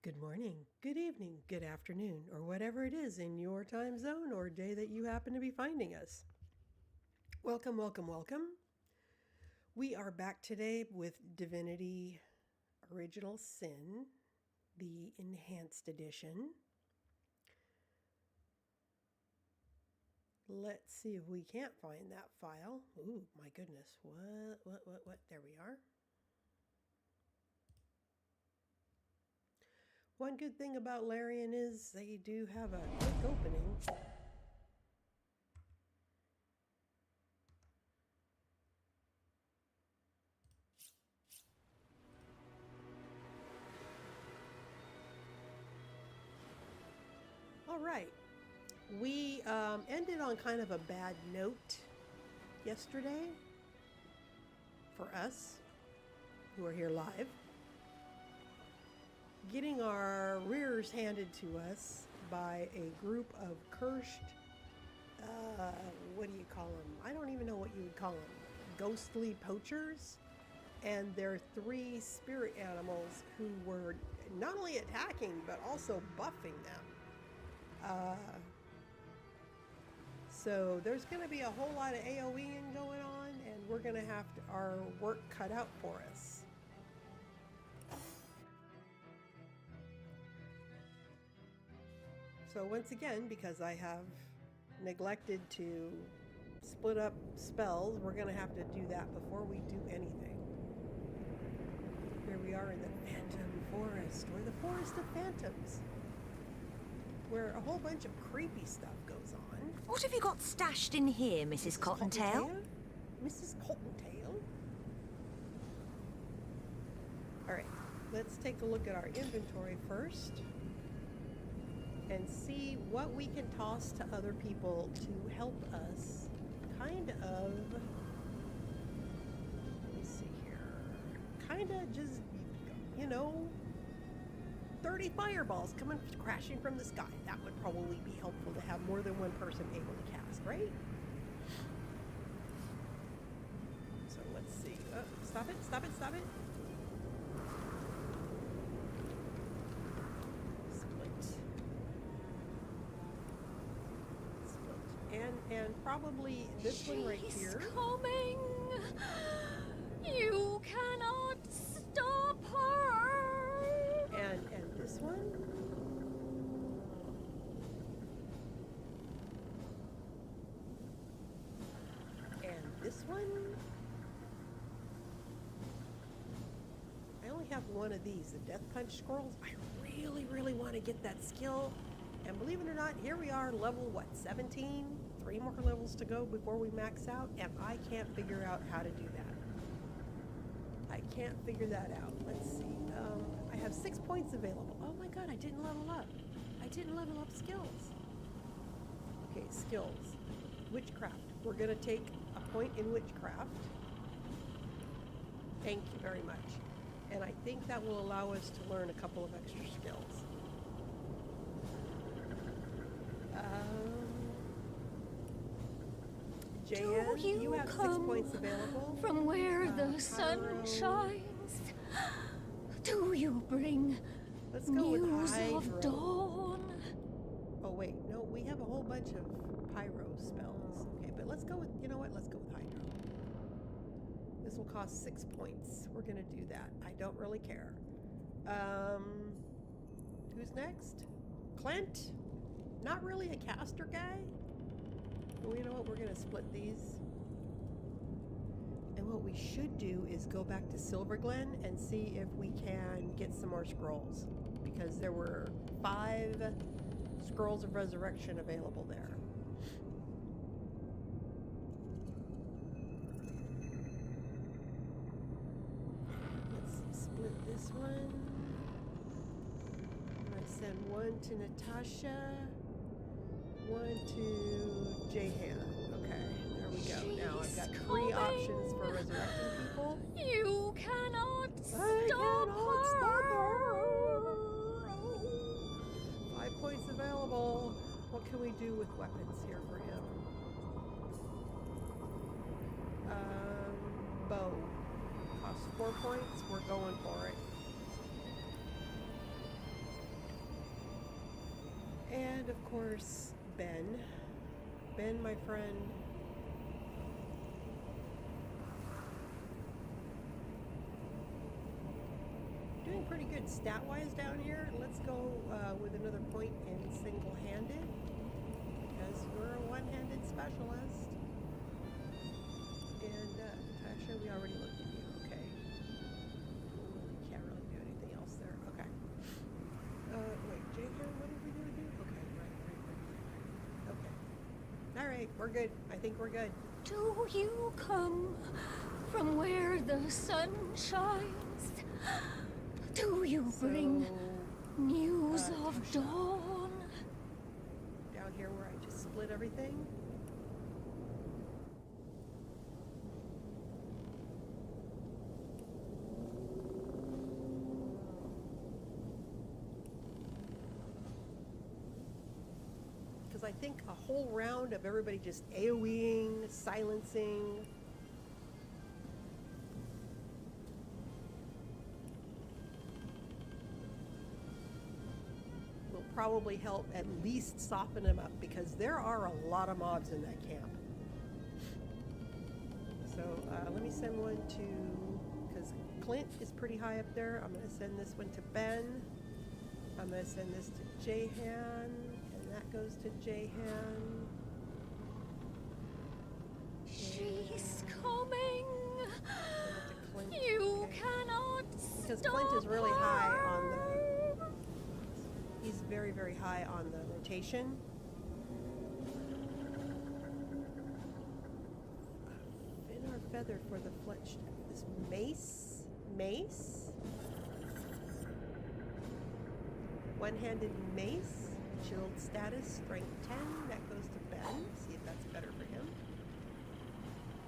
Good morning, good evening, good afternoon, or whatever it is in your time zone or day that you happen to be finding us. Welcome, welcome, welcome. We are back today with Divinity Original Sin, the Enhanced Edition. Let's see if we can't find that file. Ooh, my goodness. What? There we are. One good thing about Larian is they do have a quick opening. All right. We ended on kind of a bad note yesterday for us who are here live. Getting our rears handed to us by a group of cursed, what do you call them? I don't even know what you would call them. Ghostly poachers. And their three spirit animals who were not only attacking, but also buffing them. So there's going to be a whole lot of AoEing going on, and we're going to have our work cut out for us. So once again, because I have neglected to split up spells, we're going to have to do that before we do anything. Here we are in the Phantom Forest, or the Forest of Phantoms, where a whole bunch of creepy stuff goes on. What have you got stashed in here, Mrs. Cottontail? Mrs. Cottontail? Alright, let's take a look at our inventory first and see what we can toss to other people to help us kind of, let me see here, kind of just, 30 fireballs coming crashing from the sky. That would probably be helpful to have more than one person able to cast, right? So let's see. Oh, stop it. And probably this one right here. She's coming! You cannot stop her! And this one. And this one. I only have one of these, the Death Punch Scrolls. I really want to get that skill. And believe it or not, here we are, level, 17? 3 more levels to go before we max out, and I can't figure out how to do that. I can't figure that out. Let's see. I have 6 points available. Oh my god, I didn't level up. I didn't level up skills. Okay, skills. Witchcraft. We're going to take a point in Witchcraft. Thank you very much. And I think that will allow us to learn a couple of extra skills. Jan, you have 6 points available. From where the sun shines, do you bring Let's go with news Hydro. of dawn? Oh wait, no, we have a whole bunch of pyro spells. Okay, but let's go with, you know what? Let's go with Hydro. This will cost 6 points. We're gonna do that. I don't really care. Who's next? Clint? Not really a caster guy. Well, you know what? We're going to split these. And what we should do is go back to Silver Glen and see if we can get some more scrolls. Because there were 5 scrolls of resurrection available there. Let's split this one. I'm going to send one to Natasha. One to Jahan. Okay, there we go. Now I've got 3 options for resurrecting people. You cannot stop her! 5 points available. What can we do with weapons here for him? Bow. Costs 4 points. We're going for it. And of course, Ben. Ben, my friend. Doing pretty good stat-wise down here. Let's go with another point in single-handed, because you're a one-handed specialist. And Tasha, we already looked at you. Okay. Can't really do anything else there. Okay. Wait, Jacob, what did we do again? Okay, right. Okay. All right, we're good. I think we're good. Do you come from where the sun shines? Do you bring news of dawn? Down here where I just split everything. Because I think a whole round of everybody just AoEing, silencing. Will probably help at least soften them up, because there are a lot of mobs in that camp. So let me send one to, because Clint is pretty high up there. I'm going to send this one to Ben. I'm going to send this to Jahan, and that goes to Jahan. She's coming. Send it to Clint. You Okay. cannot Because stop Clint is really high on her. he's very, very high on the rotation. Fin or feather for the fletched. This mace? Mace? One-handed mace. Chilled status, strength 10. That goes to Ben. See if that's better for him.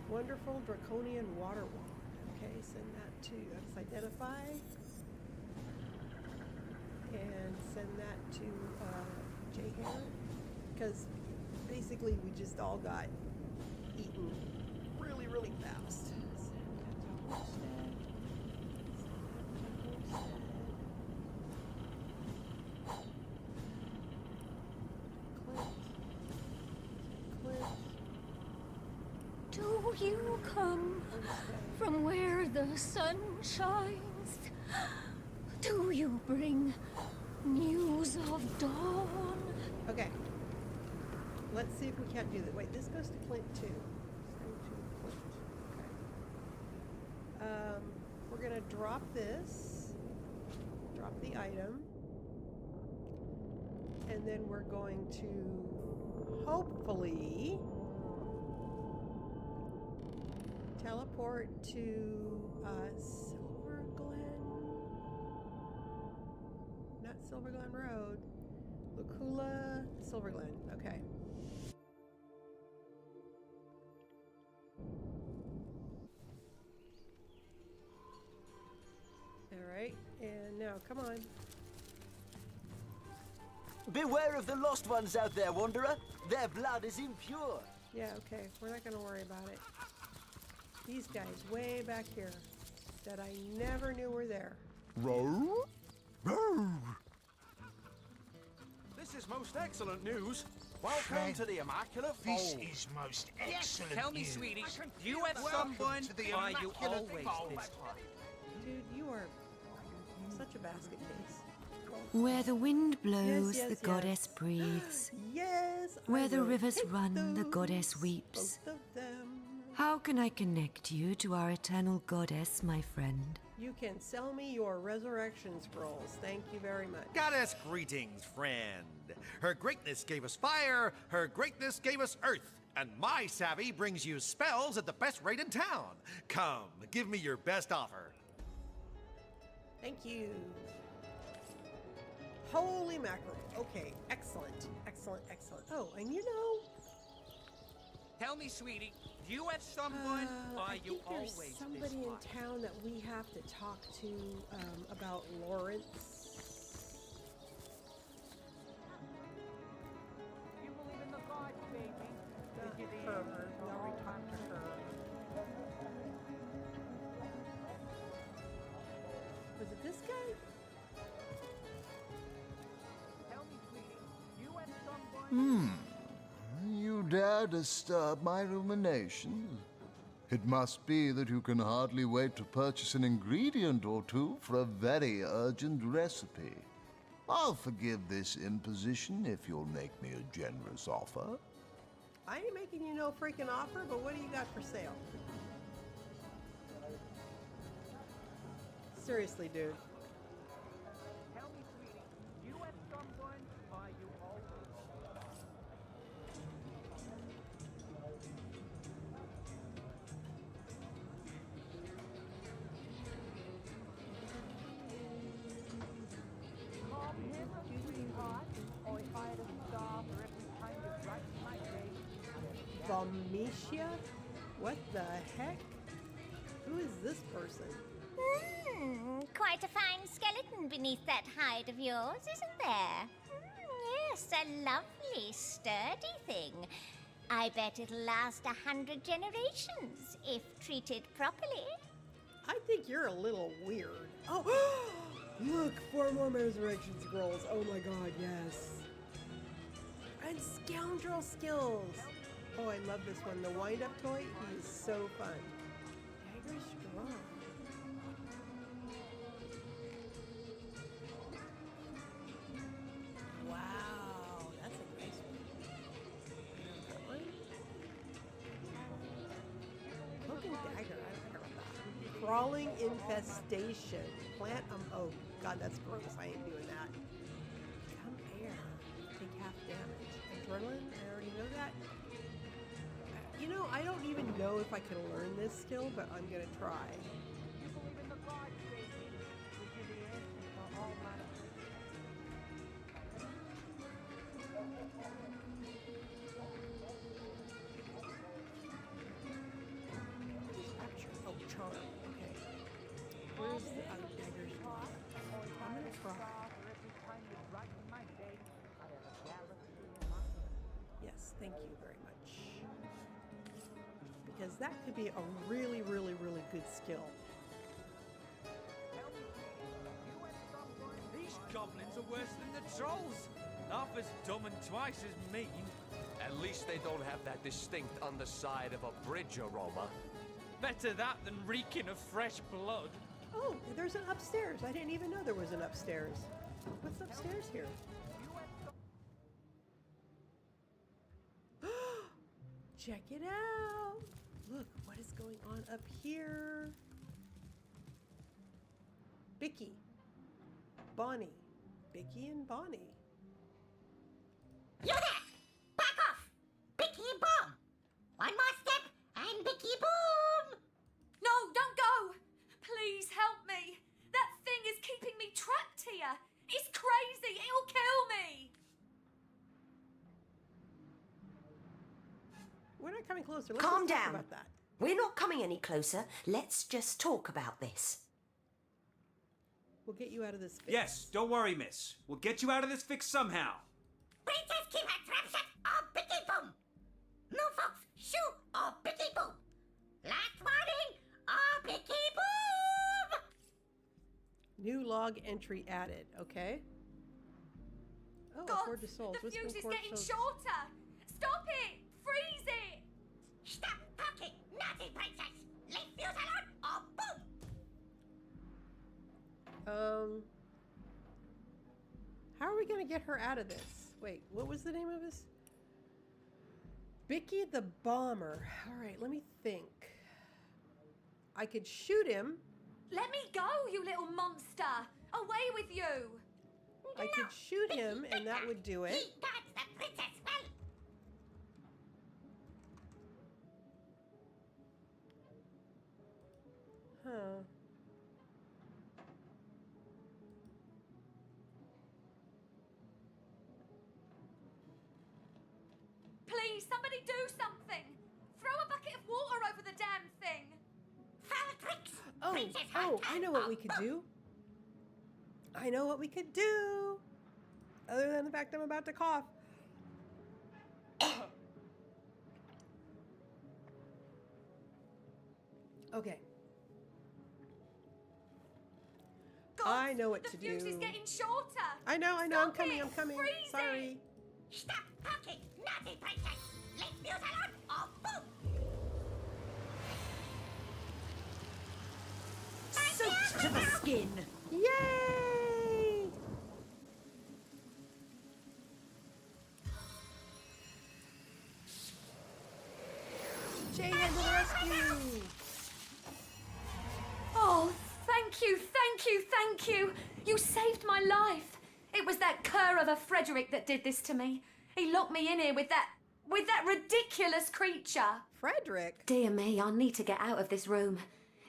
Wonderful draconian water wand. Okay, send that to, let's identify. And send that to Jahan, because basically we just all got eaten really, really fast. Send that to Homestead. Send that to Homestead. Clint. Do you come from where the sun shines? Do you bring news of dawn? Okay. Let's see if we can't do that. Wait, this goes to Clint too. Let's go to Clint. Okay. We're gonna drop this. Drop the item. And then we're going to hopefully teleport to Silver Glen. Not Silver Glen Road. Lukula, Silver Glen. Okay. All right, and now come on. Beware of the lost ones out there, Wanderer. Their blood is impure. Yeah, okay. We're not going to worry about it. These guys way back here that I never knew were there. Row? Row! This is most excellent news. Welcome to the Immaculate Fold. This is most excellent Tell me, news. sweetie, do you have Welcome someone, to the or are you Immaculate always Fold. this way? Dude, you are such a basket case. Where the wind blows, yes, the yes. goddess breathes. Yes. I Where the will rivers take run, the those, goddess weeps. both of them. How can I connect you to our eternal goddess, my friend? You can sell me your resurrection scrolls. Thank you very much. Goddess greetings, friend. Her greatness gave us fire, her greatness gave us earth, and my savvy brings you spells at the best rate in town. Come, give me your best offer. Thank you. Holy mackerel. Okay, excellent, excellent, excellent. Oh, and you know, Tell me, sweetie, do you have someone, or I are you think there's always somebody this in way? town that we have to talk to about Lawrence. You believe in the gods, baby. Not her. We already talked to her. Was it this guy? Tell me, sweetie, you dare disturb my ruminations? It must be that you can hardly wait to purchase an ingredient or two for a very urgent recipe. I'll forgive this imposition if you'll make me a generous offer. I ain't making you no freaking offer, but what do you got for sale? Seriously, dude. Tell me, sweetie, you have someone, or you always? Come here, sweetheart, or if I had a star for every time you brighten my day. Vomitia? What the heck? Who is this person? Quite a fine skeleton beneath that hide of yours, isn't there? Yes, a lovely, sturdy thing. I bet it'll last 100 generations if treated properly. I think you're a little weird. Oh, look, 4 more resurrection scrolls. Oh my god, yes. And scoundrel skills. Oh, I love this one. The wind-up toy, he is so fun. Dagger strong. Wow, that's a nice one. That one? Cloak and dagger, I don't care about that. Crawling infestation. Plant, oh god, that's gross. I ain't doing that. Come air. Take half damage. Adrenaline, I already know that. You know, I don't even know if I can learn this skill, but I'm gonna try. You believe in the gods, baby. Which is the answer for all my Capture. Oh, charm. Okay. Where's the dagger strong? I'm gonna try. for every time you brighten my day. I have a galaxy in my hand. Yes, thank you very much. Because that could be a really, really, really good skill. Tell me, sweetie, you have someone. These goblins are worse than the trolls. Half as dumb and twice as mean. At least they don't have that distinct underside of a bridge aroma. Better that than reeking of fresh blood. Oh, there's an upstairs. I didn't even know there was an upstairs. What's upstairs here? Check it out. Look, what is going on up here? Bicky. Bonnie. Bicky and Bonnie. You there! Back off! Bicky boom! One more step and Bicky boom! No, don't go! Please help me! That thing is keeping me trapped here! It's crazy! It'll kill me! We're not coming closer. Let's Calm just talk down. about that. We're not coming any closer. Let's just talk about this. We'll get you out of this fix. Yes, don't worry, miss. We'll get you out of this fix somehow. Princess keep her trap shut or Bicky boom! No folks, shoo or Bicky boom! Last warning or Bicky boom! New log entry added. Okay. Oh, God, Forge of Souls. the Whispering fuse is Forge getting Souls. shorter! Stop it! Freeze it! Stop talking, naughty princess! Leave fuse alone or boom! How are we gonna get her out of this? Wait, what was the name of this? Bicky the Bomber. All right, let me think. I could shoot him. Let me go, you little monster! Away with you! I could shoot him, and that would do it. He guards the princess well! Huh. Please, somebody do something! Throw a bucket of water over the damn thing! Foul tricks! Oh, Princess I know what we could do. I know what we could do. Other than the fact I'm about to cough. Okay. God, I know what the to fuse do. is getting shorter! I know, I'm Stop coming, it! I'm coming. Freeze Sorry. Stop talking, naughty princess! Leave Fuse alert or boom! Soaked to the skin! Yay! Jane to the rescue! Oh, thank you, thank you, thank you! You saved my life! It was that cur of a Frederick that did this to me. He locked me in here with that ridiculous creature. Frederick? Dear me, I need to get out of this room.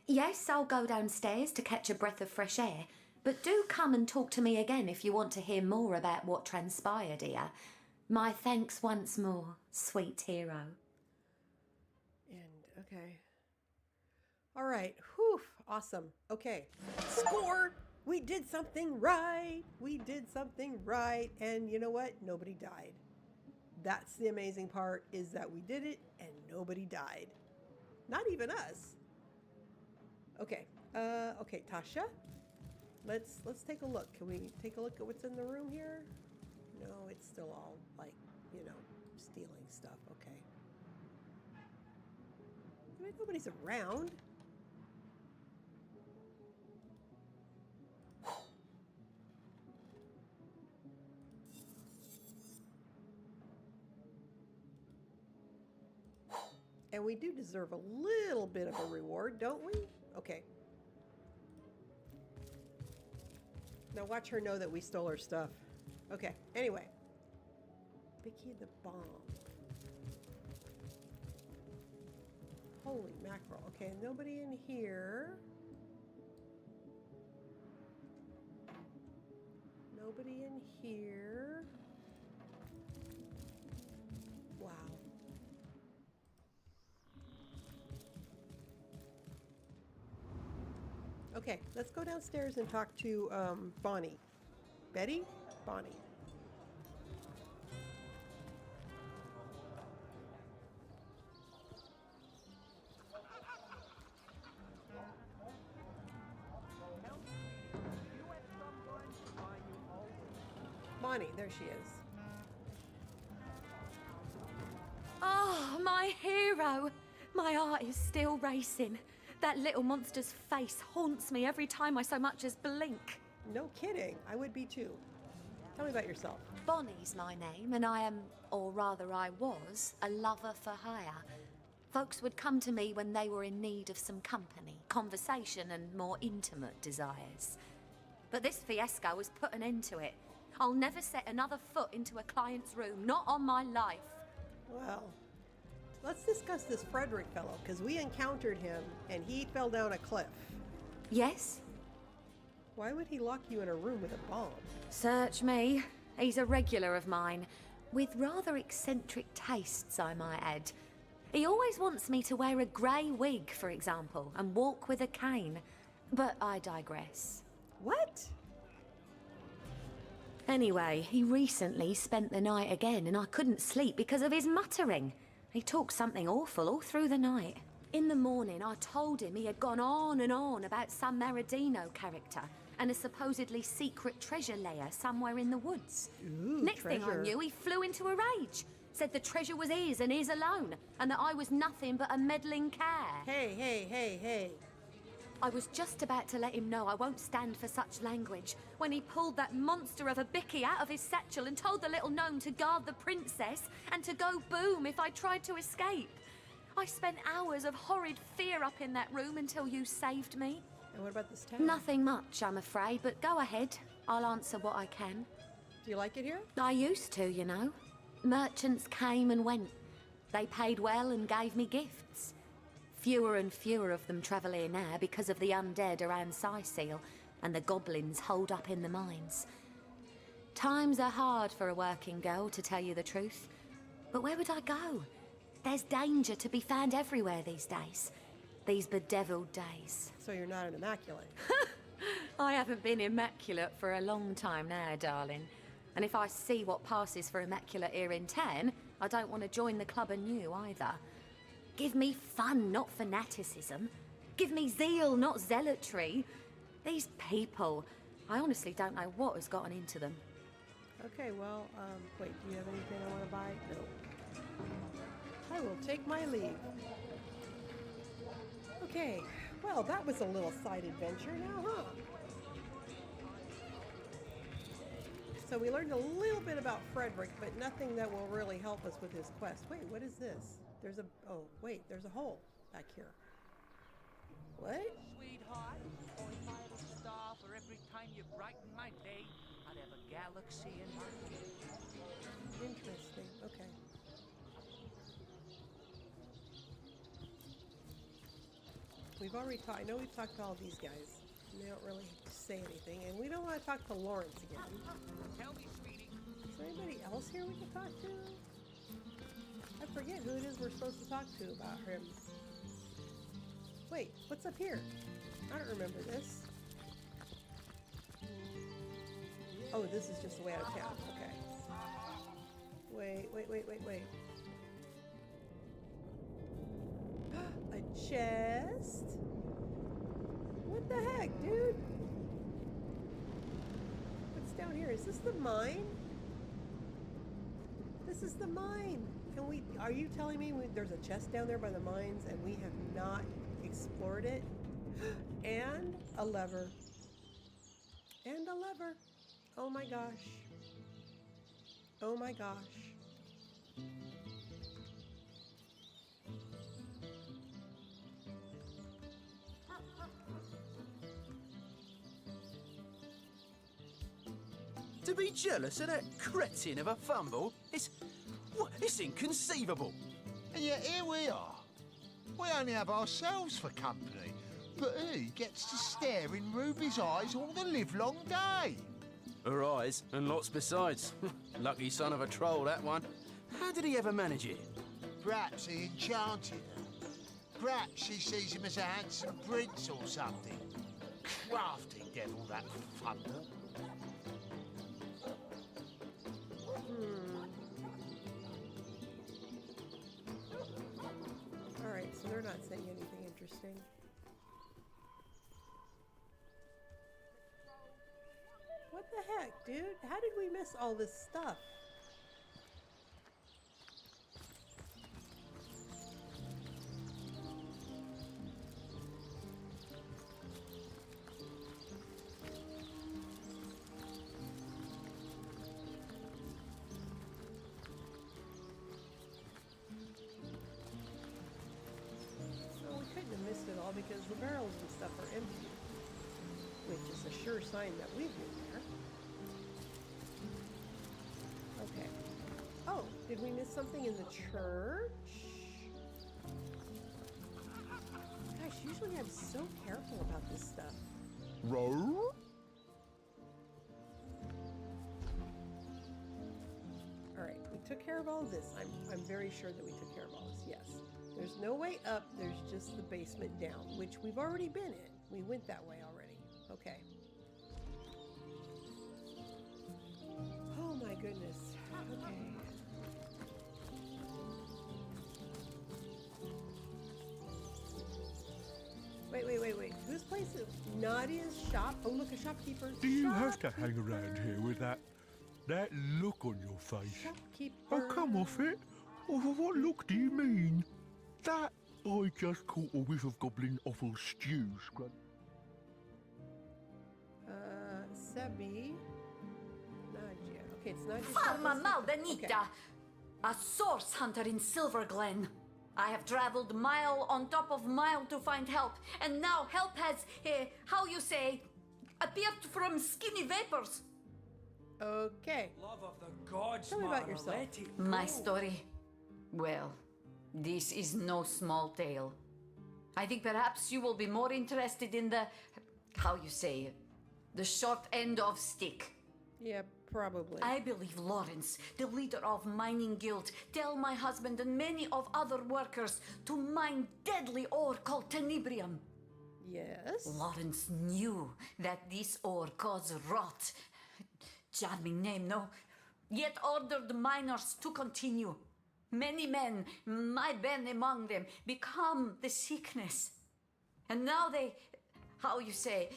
Yes, I'll go downstairs to catch a breath of fresh air, but do come and talk to me again if you want to hear more about what transpired here. My thanks once more, sweet hero. And, okay. All right, whew, awesome. Okay, score! We did something right! We did something right, and you know what? Nobody died. That's the amazing part, is that we did it and nobody died. Not even us. Okay, okay, Tasha, let's take a look. Can we take a look at what's in the room here? No, it's still all like, you know, stealing stuff. Okay. I mean, nobody's around. And we do deserve a little bit of a reward, don't we? Okay. Now watch her know that we stole her stuff. Okay, anyway. Bicky the bomb. Holy mackerel. Okay, nobody in here. Nobody in here. Wow. Okay, let's go downstairs and talk to Bonnie. Betty? Bonnie. Bonnie, there she is. Oh, my hero! My heart is still racing. That little monster's face haunts me every time I so much as blink. No kidding. I would be too. Tell me about yourself. Bonnie's my name, and I am, or rather I was, a lover for hire. Folks would come to me when they were in need of some company, conversation, and more intimate desires. But this fiasco has put an end to it. I'll never set another foot into a client's room, not on my life. Well, let's discuss this Frederick fellow, because we encountered him and he fell down a cliff. Yes? Why would he lock you in a room with a bomb? Search me. He's a regular of mine, with rather eccentric tastes, I might add. He always wants me to wear a grey wig, for example, and walk with a cane. But I digress. What? Anyway, he recently spent the night again, and I couldn't sleep because of his muttering. He talked something awful all through the night. In the morning, I told him he had gone on and on about some Meridino character and a supposedly secret treasure lair somewhere in the woods. Ooh, Next thing I treasure. knew, he flew into a rage. Said the treasure was his and his alone, and that I was nothing but a meddling care. Hey, hey, hey, hey. I was just about to let him know I won't stand for such language when he pulled that monster of a Bicky out of his satchel and told the little gnome to guard the princess and to go boom if I tried to escape. I spent hours of horrid fear up in that room until you saved me. And what about this town? Nothing much, I'm afraid, but go ahead. I'll answer what I can. Do you like it here? I used to, you know. Merchants came and went. They paid well and gave me gifts. Fewer and fewer of them travel here now because of the undead around Seal and the goblins holed up in the mines. Times are hard for a working girl, to tell you the truth. But where would I go? There's danger to be found everywhere these days. These bedeviled days. So you're not an immaculate. I haven't been immaculate for a long time now, darling. And if I see what passes for immaculate here in town, I don't want to join the club anew either. Give me fun, not fanaticism. Give me zeal, not zealotry. These people, I honestly don't know what has gotten into them. Okay, well, wait, do you have anything I want to buy? No. I will take my leave. Okay, well, that was a little side adventure now, huh? So we learned a little bit about Frederick, but nothing that will really help us with his quest. Wait, what is this? There's a... Oh, wait, there's a hole back here. What? Sweetheart, if I had a star for every time you brighten my day, I'd have a galaxy in my hand. Interesting, okay. We've already talked, I know we've talked to all these guys. And they don't really say anything, and we don't want to talk to Lawrence again. Tell me, sweetie. Is there anybody else here we can talk to? I forget who it is we're supposed to talk to about him. Wait, what's up here? I don't remember this. Oh, this is just the way out of town. Okay. Wait. A chest? What the heck, dude? What's down here? Is this the mine? This is the mine. And are you telling me there's a chest down there by the mines and we have not explored it? And a lever. And a lever. Oh my gosh. Oh my gosh. To be jealous of that cretin of a fumble, it's inconceivable. And yet here we are. We only have ourselves for company, but he gets to stare in Ruby's eyes all the livelong day. Her eyes, and lots besides. Lucky son of a troll, that one. How did he ever manage it? Perhaps he enchanted her. Perhaps she sees him as a handsome prince or something. Crafty devil, that fumble. Alright, so they're not saying anything interesting. What the heck, dude? How did we miss all this stuff? Because the barrels and stuff are empty, which is a sure sign that we've been there. Okay. Oh, did we miss something in the church? Gosh, usually I'm so careful about this stuff. Roll? Alright, we took care of all this. I'm very sure that we took care of all this, yes. There's no way up, there's just the basement down, which we've already been in. We went that way already. Okay. Oh my goodness. Okay. Wait. Whose place is Nadia's shop? Oh look, a shopkeeper. Do you have to hang around here with that look on your face? Shopkeeper. Oh, come off it. Oh, what look do you mean? That I just caught a whiff of goblin offal stew, Scrub. Sebi. Nadia. Okay, it's Nadia. Farma Malbenita, a source hunter in Silver Glen. I have traveled mile on top of mile to find help, and now help has, how you say, appeared from skinny vapors. Okay. Love of the gods, Tell me about yourself. My story? Well, this is no small tale. I think perhaps you will be more interested in the, how you say, the short end of stick. Yeah, probably. I believe Lawrence, the leader of mining guild, tell my husband and many of other workers to mine deadly ore called tenebrium. Yes. Lawrence knew that this ore caused rot. Charming name, no? Yet ordered miners to continue. Many men, my Ben among them, become the sickness. And now they, how you say,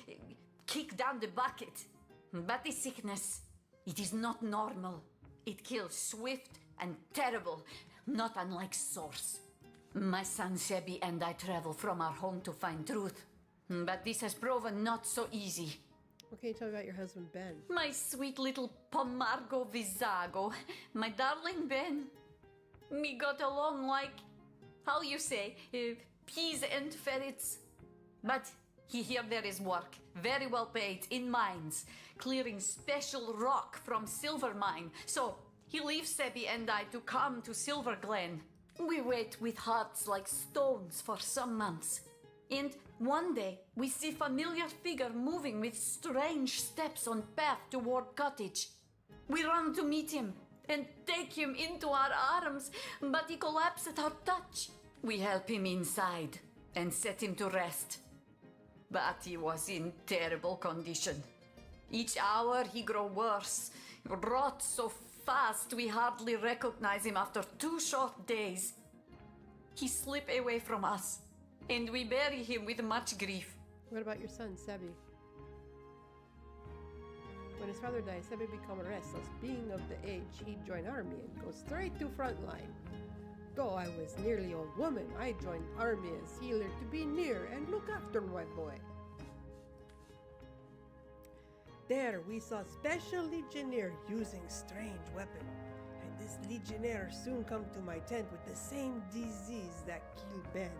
kick down the bucket. But the sickness, it is not normal. It kills swift and terrible. not unlike Source. My son Sebi and I travel from our home to find truth. But this has proven not so easy. What can you tell me about your husband, Ben? My sweet little Pomargo Vizago. My darling Ben. Me got along like, how you say, peas and ferrets. But here there is work, very well paid, in mines, clearing special rock from Silver Mine. So he leaves Sebi and I to come to Silver Glen. We wait with hearts like stones for some months. And one day, we see familiar figure moving with strange steps on path toward cottage. We run to meet him and take him into our arms, but he collapses at our touch. We help him inside and set him to rest. But he was in terrible condition. Each hour he grow worse, rot so fast we hardly recognize him after 2 short days. He slip away from us, and we bury him with much grief. What about your son, Sebi? When his father died, Sebi became restless. Being of the age, he'd join army and go straight to front line. Though I was nearly old woman, I joined army as healer to be near and look after my boy. There we saw special legionnaire using strange weapon, and this legionnaire soon come to my tent with the same disease that killed Ben.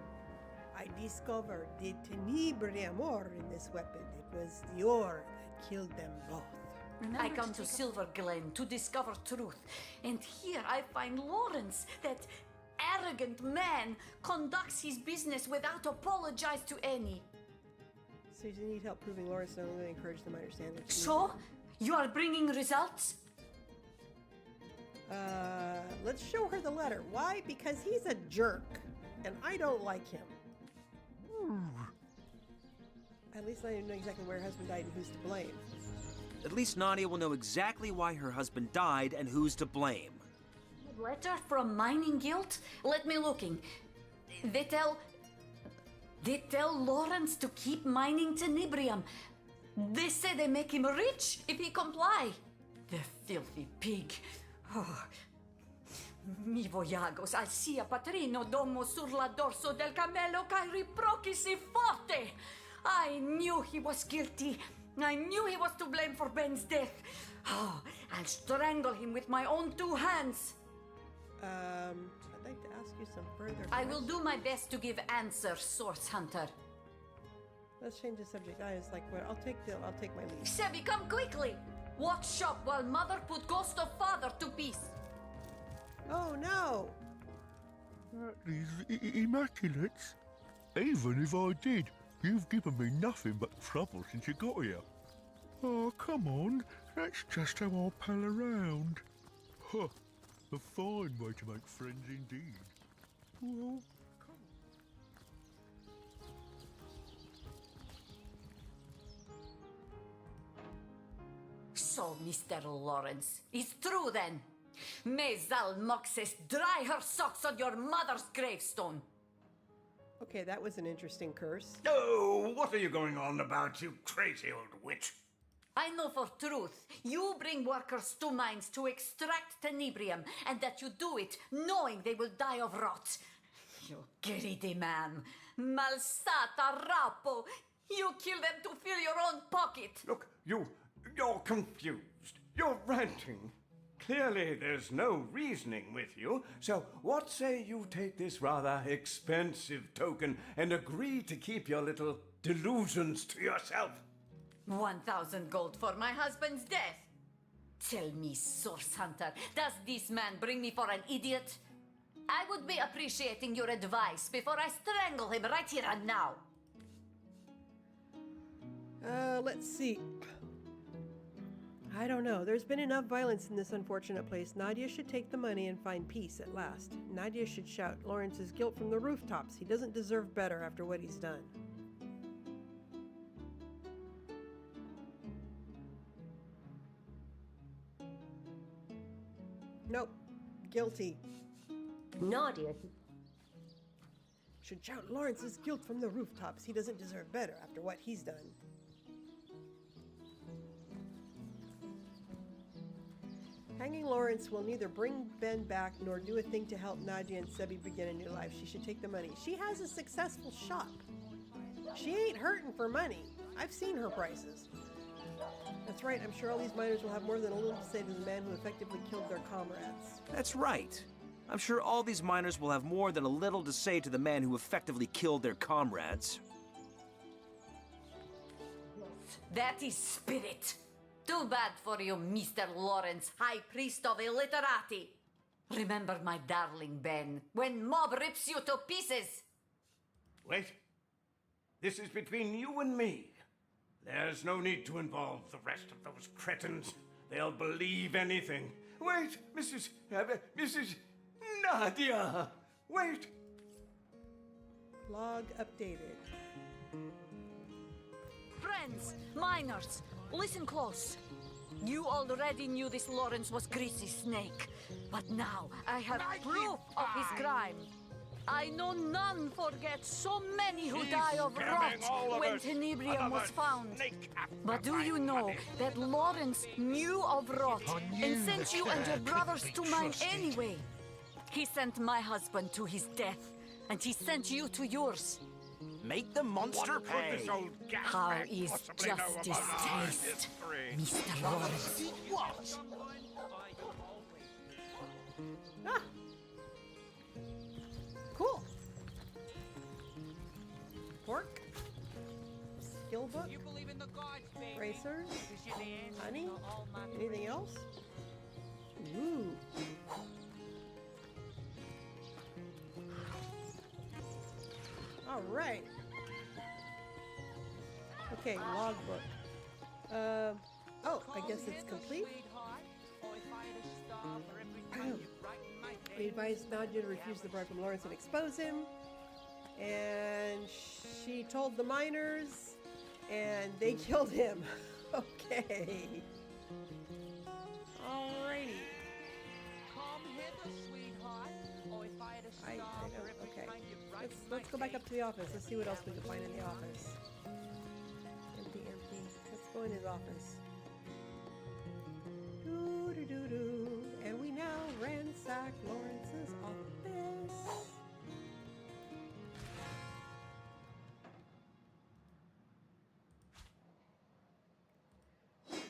I discovered the tenebrium ore in this weapon. It was the ore that killed them both. I come to Silver Glen to discover truth, and here I find Lawrence, that arrogant man, conducts his business without apologize to any. So you need help proving Lawrence not only encourage them to understand that. So, you are bringing results? Let's show her the letter. Why? Because he's a jerk, and I don't like him. At least I know exactly where her husband died and who's to blame. At least Nadia will know exactly why her husband died and who's to blame. Letter from Mining Guild? Let me looking. They tell Lawrence to keep mining tenebrium. They say they make him rich if he comply. The filthy pig. Oh. Mi voyagos al sia patrino domo sur la dorso del camelo kai riprochi si forte. I knew he was guilty. I knew he was to blame for Ben's death. Oh, I'll strangle him with my own 2 hands. I'd like to ask you some further I will do my best to give answers, Source Hunter. Let's change the subject. I was like, well, I'll take my leave. Sebi, come quickly. Watch shop while Mother put ghost of father to peace. Oh no! That is immaculate. Even if I did, you've given me nothing but trouble since you got here. Oh, come on. That's just how I'll pal around. Huh. A fine way to make friends indeed. Well, come on. So, Mr. Lawrence, it's true then. May Zal Moxes dry her socks on your mother's gravestone. Okay, that was an interesting curse. Oh, what are you going on about, you crazy old witch? I know for truth you bring workers to mines to extract tenebrium, and that you do it knowing they will die of rot. You greedy man. Malsata rapo. You kill them to fill your own pocket. Look, you're confused. You're ranting. Clearly there's no reasoning with you, so what say you take this rather expensive token and agree to keep your little delusions to yourself? 1,000 gold for my husband's death. Tell me, Source Hunter, does this man bring me for an idiot? I would be appreciating your advice before I strangle him right here and now. Let's see. I don't know. There's been enough violence in this unfortunate place. Nadia should take the money and find peace at last. Nadia should shout Lawrence's guilt from the rooftops. He doesn't deserve better after what he's done. Nope. Guilty. Nadia should shout Lawrence's guilt from the rooftops. He doesn't deserve better after what he's done. Hanging Lawrence will neither bring Ben back nor do a thing to help Nadia and Sebi begin a new life. She should take the money. She has a successful shop. She ain't hurting for money. I've seen her prices. That's right. I'm sure all these miners will have more than a little to say to the man who effectively killed their comrades. That's right. I'm sure all these miners will have more than a little to say to the man who effectively killed their comrades. That is spirit. Too bad for you, Mr. Lawrence, High Priest of Illiterati. Remember my darling Ben, when mob rips you to pieces. Wait. This is between you and me. There's no need to involve the rest of those cretins. They'll believe anything. Wait, Mrs. Nadia! Wait! Log updated. Friends, miners, listen close. You already knew this Lawrence was Greasy Snake, but now I have proof of his crime. I know none forget so many who die of rot when Tenebrium was found. But do you know that Lawrence knew of rot and sent you and your brothers to mine anyway? He sent my husband to his death, and he sent you to yours. Make the monster pay. How is justice taste, Mr. Lawrence? What? Ah! Cool. Pork. Skill book. Racers. Honey. Anything else? Ooh. All right. Okay, logbook. Oh, I guess it's complete. We advised Nadia to refuse the bribe from Lawrence and expose him. And she told the miners, and they killed him. Okay. Alrighty. Okay. Let's go back up to the office. Let's see what else we can find in the office. Empty. Let's go in his office. Doo-doo-doo-doo. And we now ransack Lawrence's office.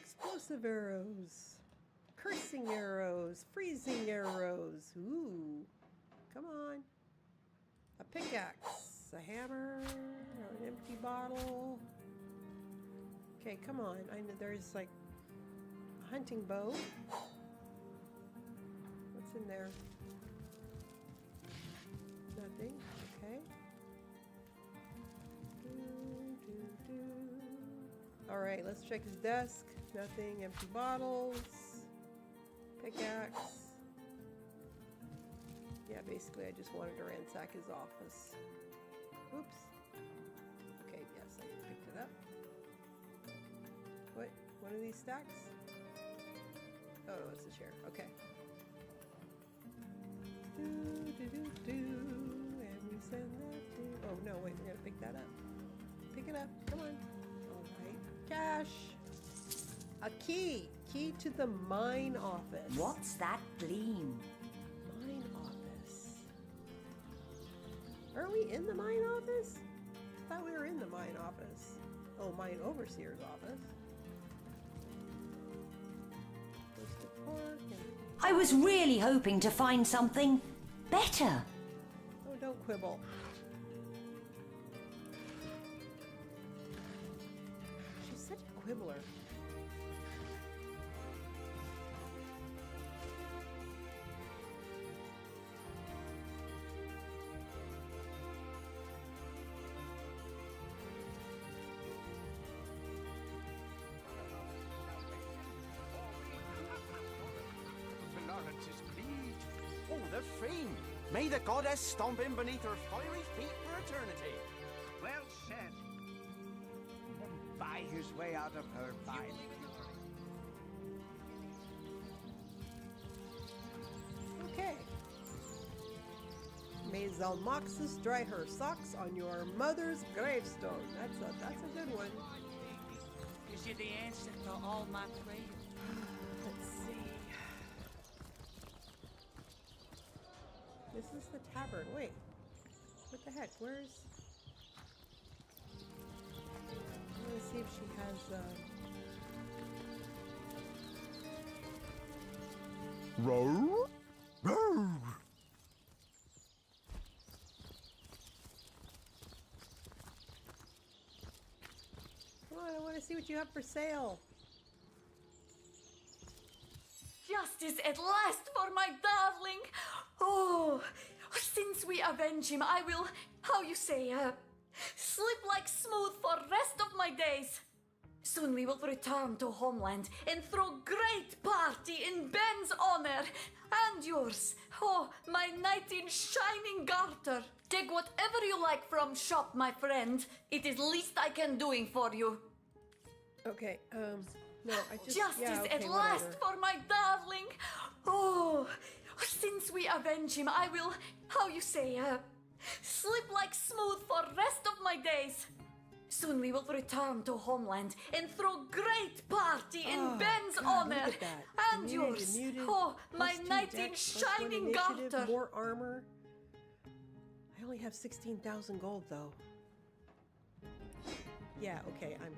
Explosive arrows. Cursing arrows. Freezing arrows. Ooh. Come on. A pickaxe. A hammer. An empty bottle. Okay, come on. I know there's like a hunting bow. What's in there? Nothing. Okay. Alright, let's check his desk. Nothing. Empty bottles. Pickaxe. Yeah, basically I just wanted to ransack his office. Oops. Okay, yes, I picked it up. What? One of these stacks? Oh, no, it's a chair. Okay. And we send that to... Oh, no, wait, we're going to pick that up. Pick it up. Come on. All right. Cash. A key. Key to the mine office. What's that gleam? Mine office. Are we in the mine office? I thought we were in the mine office. Oh, mine overseer's office. I was really hoping to find something better. Oh, don't quibble. She's such a quibbler. Lawrence's bleed. Oh, the fiend! May the goddess stomp him beneath her fiery feet for eternity. Well said. Buy his way out of her bile. Okay. May Zalmoxis dry her socks on your mother's gravestone. That's a good one. Is you the answer to all my prayers? Let's see. This is the tavern. Wait. What the heck? Where's... I'm gonna see if she has, Row? Row! Come on, I want to see what you have for sale. Justice at last for my darling! Oh, since we avenge him, I will, how you say, slip like smooth for rest of my days. Soon we will return to homeland and throw great party in Ben's honor and yours. Oh, my knight in shining garter. Take whatever you like from shop, my friend. It is least I can doing for you. Okay, no, I just... Justice yeah, okay, at last whatever. for my darling. Oh, since we avenge him, I will, how you say, slip like smooth for rest of my days. Soon we will return to homeland and throw great party in Ben's honor look at that. and Immunity yours. muted, Oh, my +2 knight in dex, +1 shining initiative, garter. more armor. I only have 16,000 gold though. Yeah, okay, I'm...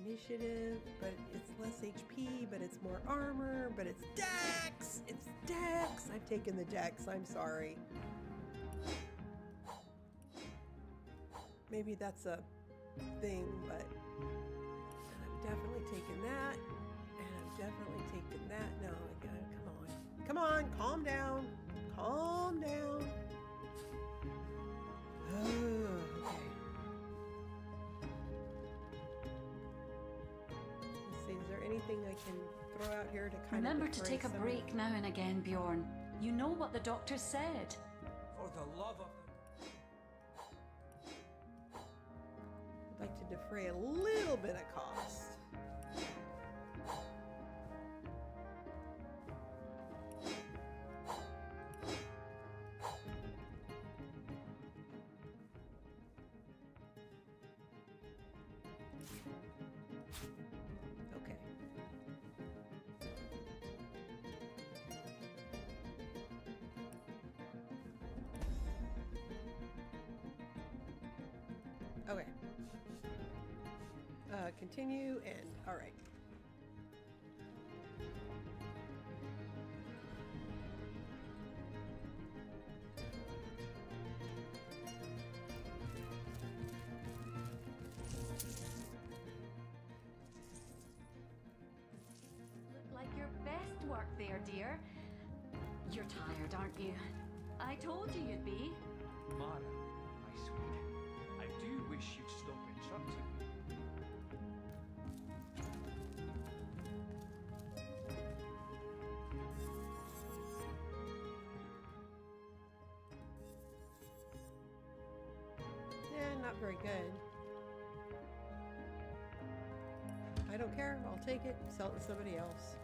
Initiative, but it's less HP, but it's more armor, but it's dex! It's dex! I've taken the dex, I'm sorry. Maybe that's a thing, but I'm definitely taking that, and I'm definitely taking that. No, I gotta, come on. Come on, calm down. Calm down. Oh, okay. Let's see, is there anything I can throw out here to kind Remember of to defray take a some- break now and again, Bjorn. You know what the doctor said. For the love of... I'd like to defray a little bit of cost. Okay. Okay. Continue and all right. Look like your best work there, dear. You're tired, aren't you? I told you you'd be. Mara, my sweet, I do wish you'd stop interrupting me. Yeah, not very good. I don't care. I'll take it. Sell it to somebody else.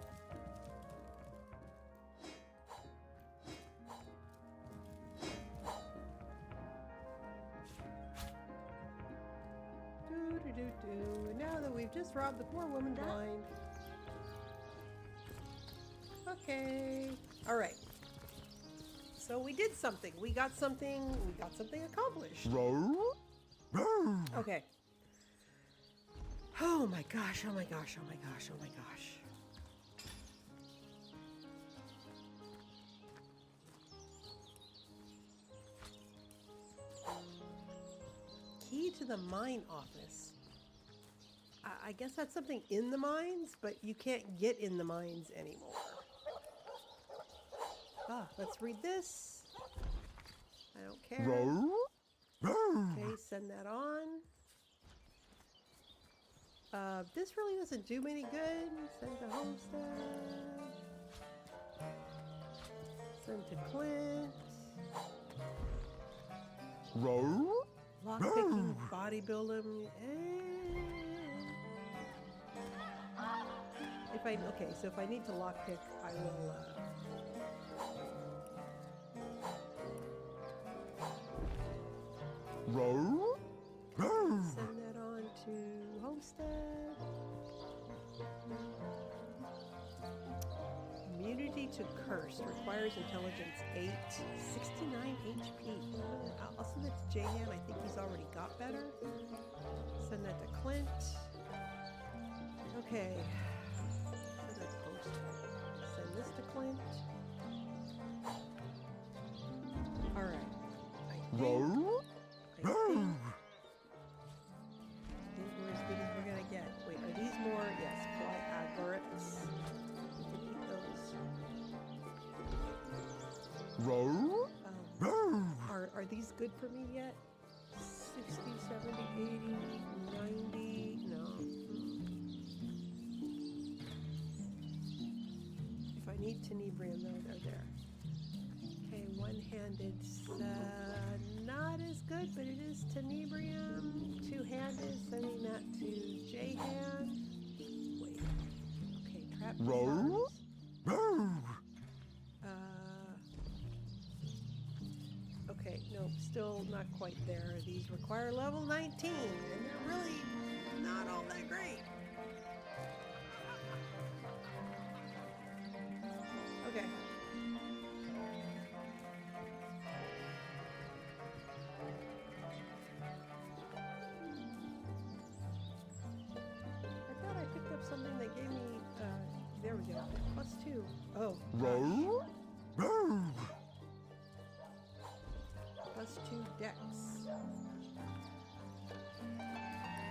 Do. Now that we've just robbed the poor woman blind. Okay. All right. So we did something. We got something accomplished. Row? Row! Okay. Oh my gosh, oh my gosh, oh my gosh, oh my gosh. Key to the mine office. I guess that's something in the mines, but you can't get in the mines anymore. Ah, let's read this. I don't care. Row? Row! Okay, send that on. This really doesn't do me any good. Send to Homestead. Send to Clint. Row? Lockpicking, bodybuild him. Okay, so if I need to lockpick, I will. Row? Row! Send that on to Cursed. Requires intelligence 8, 69 HP. I'll send that to Jahan. I think he's already got better. Send that to Clint. Okay. Send that to Post. Send this to Clint. Alright. I think these were as good as we're gonna get. Wait, are these more? Yes, fly agarics. We can eat those. Are these good for me yet? 60, 70, 80, 90? No. If I need tenebrium, though, they're there. Okay, one-handed, not as good, but it is tenebrium. Two-handed, sending that to Jahan. Wait. Okay, trap disarms. Okay, no, still not quite there. These require level 19, and they're really not all that great. Okay. I thought I picked up something that gave me, there we go, +2. Oh, gosh. +2 dex. I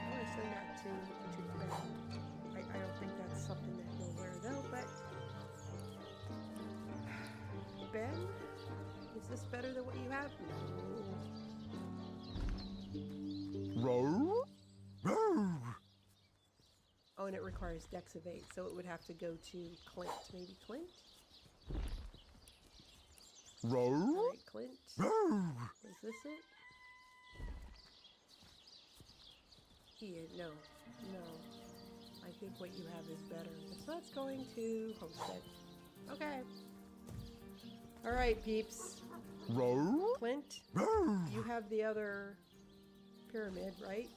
want to send that to Ben. I don't think that's something that he'll wear though, but Ben, is this better than what you have? No. Oh, and it requires dex of 8, so it would have to go to Clint. Maybe Clint? Alright, Clint. Is this it? Yeah, no. I think what you have is better. So that's going to Homestead. Okay. Alright, peeps. Clint, you have the other pyramid, right?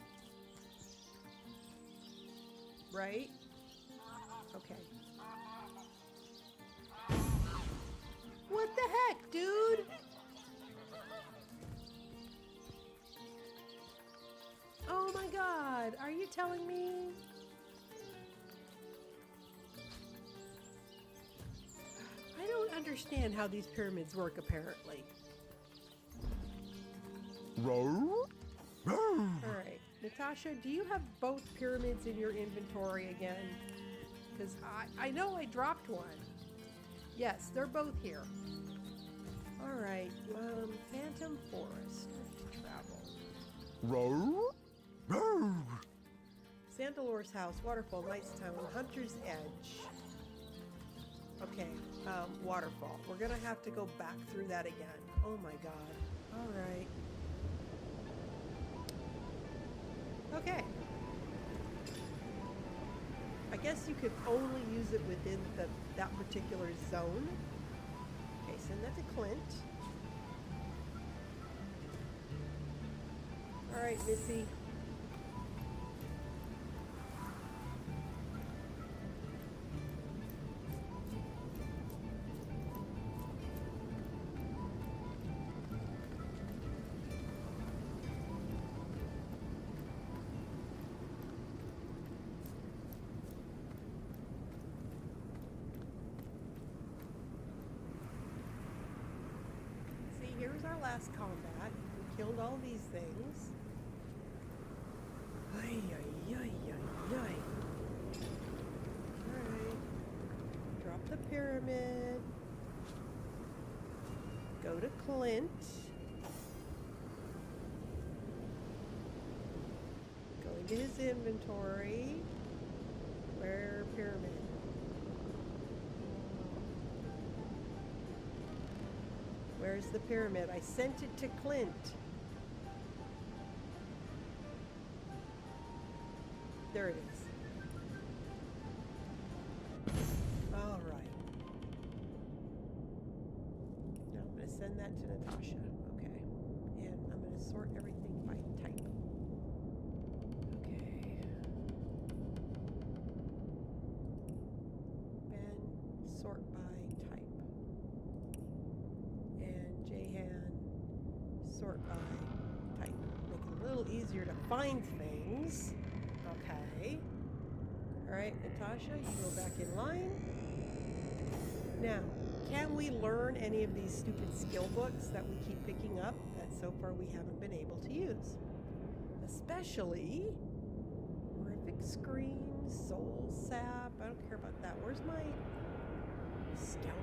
Right? Okay. What the heck, dude? Oh my god, are you telling me? I don't understand how these pyramids work, apparently. Alright, Natasha, do you have both pyramids in your inventory again? Because I know I dropped one. Yes, they're both here. Alright, Phantom Forest. Travel. Sandalor's house, Waterfall, Knight's Town, Hunter's Edge. Okay, Waterfall. We're gonna have to go back through that again. Oh my god. Alright. Okay. I guess you could only use it within that particular zone. Okay, send that to Clint. Alright, Missy. Here's our last combat. We killed all these things. Ay, ay, ay, ay, ay. Alright. Drop the pyramid. Go to Clint. Go into his inventory. Where pyramid? Where's the pyramid? I sent it to Clint. There it is. All right. Now I'm going to send that to Natasha. Okay. And I'm going to sort everything by type. Okay. Ben, sort by type. sort by type. Make it a little easier to find things. Okay. Alright, Natasha, you go back in line. Now, can we learn any of these stupid skill books that we keep picking up that so far we haven't been able to use? Especially horrific screams, soul sap. I don't care about that. Where's my scoundrel?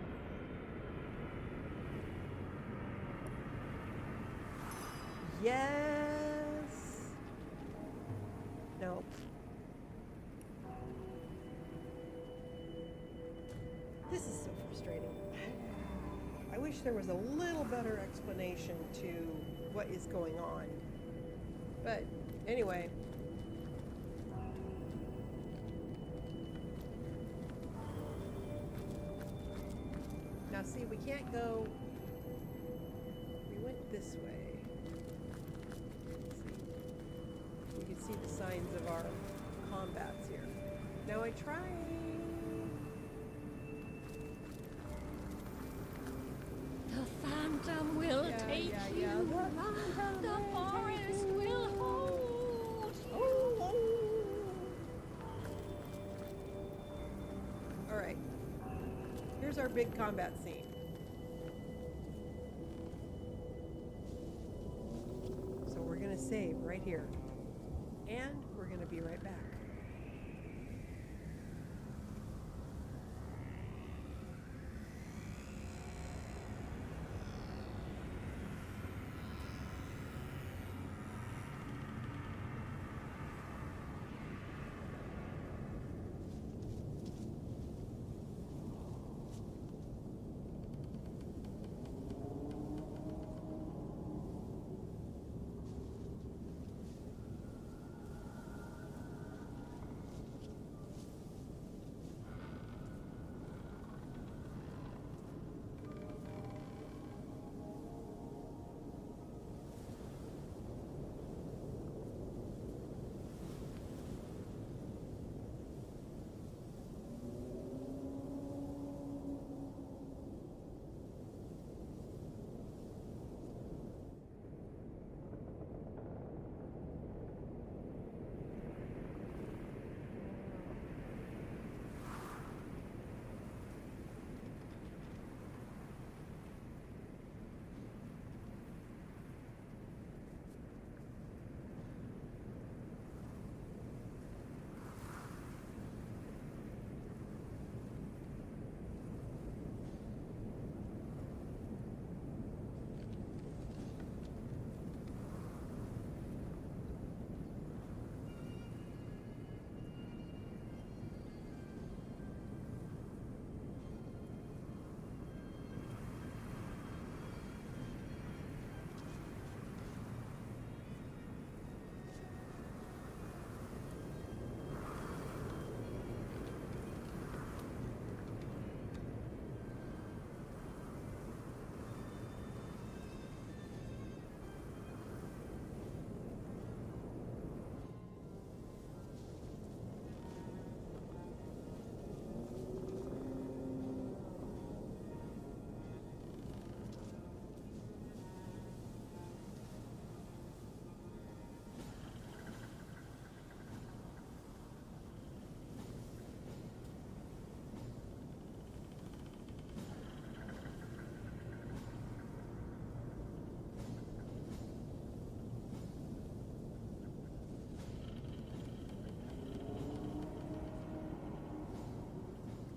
Yes. Nope. This is so frustrating. I wish there was a little better explanation to what is going on. But anyway. Now see, we can't go. We went this way. Let's see. You can see the signs of our combats here. Now I tried. The phantom will take you. The forest will hold you. All right. Here's our big combat scene. So we're gonna save right here, and we're gonna be right back.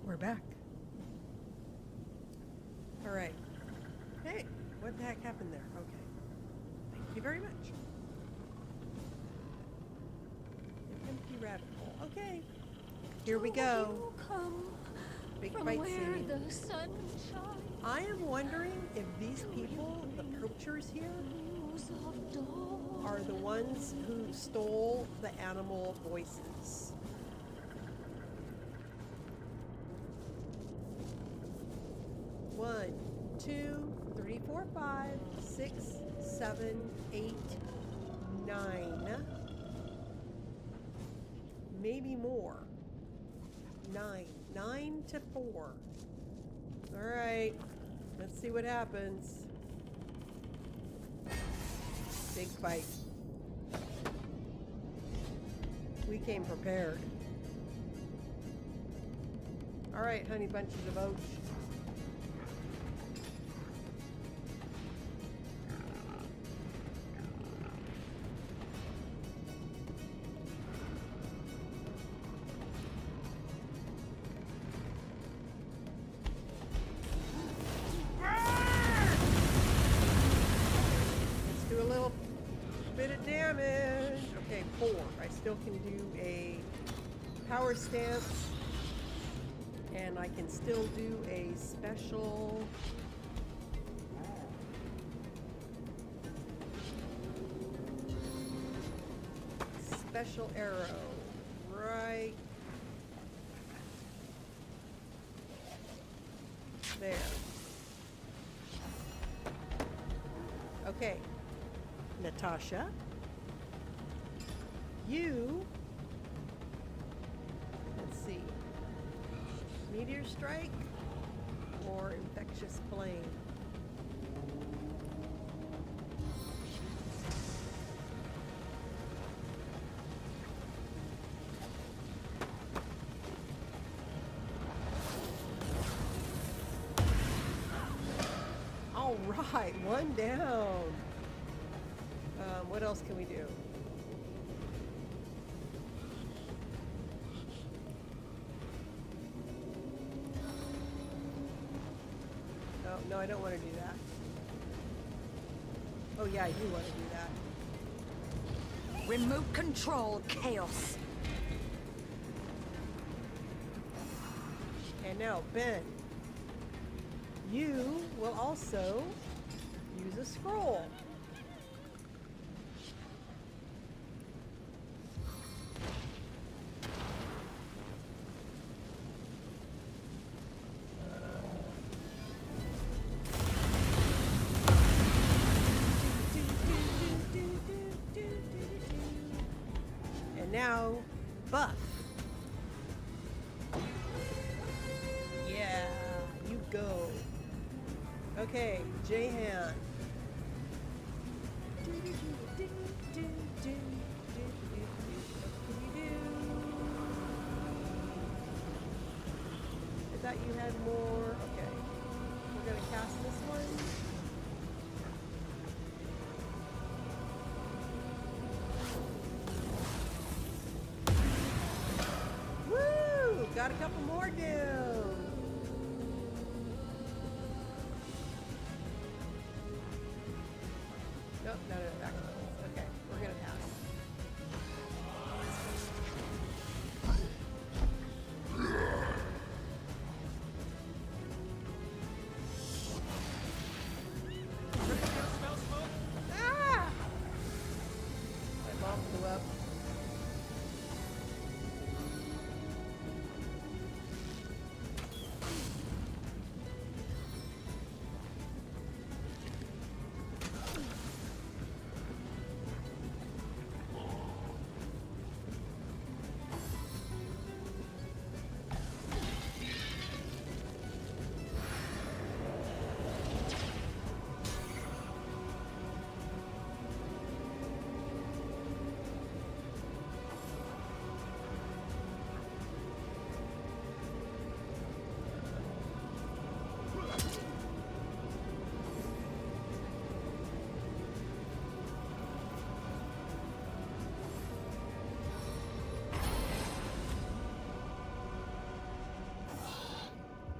We're back. All right. Hey, what the heck happened there? Okay. Thank you very much. An empty rabbit hole. Okay. Here we go. Big fight scene. The sun shines. I am wondering if these people, the poachers here, are the ones who stole the animal voices. 1, 2, 3, 4, 5, 6, 7, 8, 9. Maybe more. 9. 9 to 4. All right. Let's see what happens. Big fight. We came prepared. Alright, honey bunches of oats. Let's do a little bit of damage. Okay, 4. I still can do a power stance. And I can still do a special arrow right there. Okay, Natasha, you, let's see. Meteor strike or infectious flame? All right, one down. What else can we do? No, I don't want to do that. Oh yeah, I do want to do that. Remote control, chaos. And now, Ben, you will also use a scroll. Now, buff. Yeah, you go. Okay, J-Han. I thought you had more. Okay, we're gonna cast this one. Got a couple more down. Nope, no, back. Okay, we're gonna pass. Ah! My mom blew up.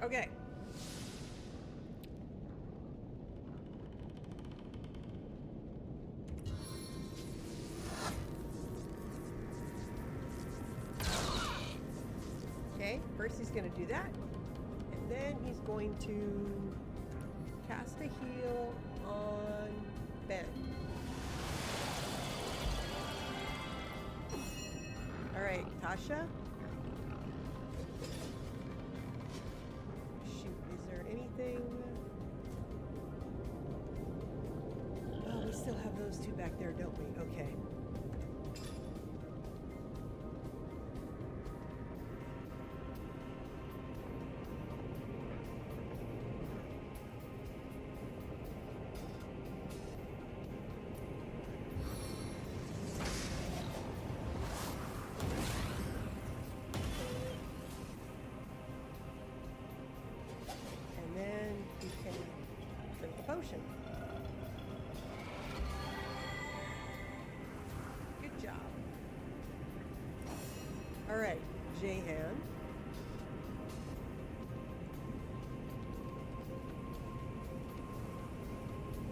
Okay. Okay, first he's going to do that, and then he's going to cast a heal on Ben. All right, Tasha. Oh, we still have those two back there, don't we? Okay. potion. Good job. All right, Jehan.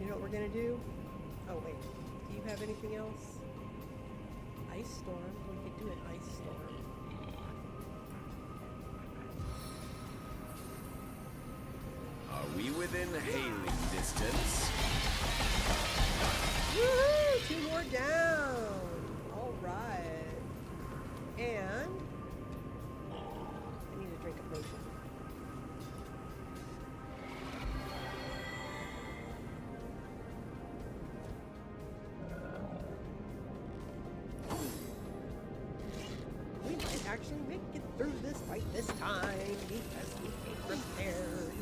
You know what we're gonna do? Oh wait, do you have anything else? Ice storm. We could do an ice storm. Are we within hailing distance? Woohoo! 2 more down. All right. And I need to drink a potion. We might actually make it through this fight this time because we came prepared.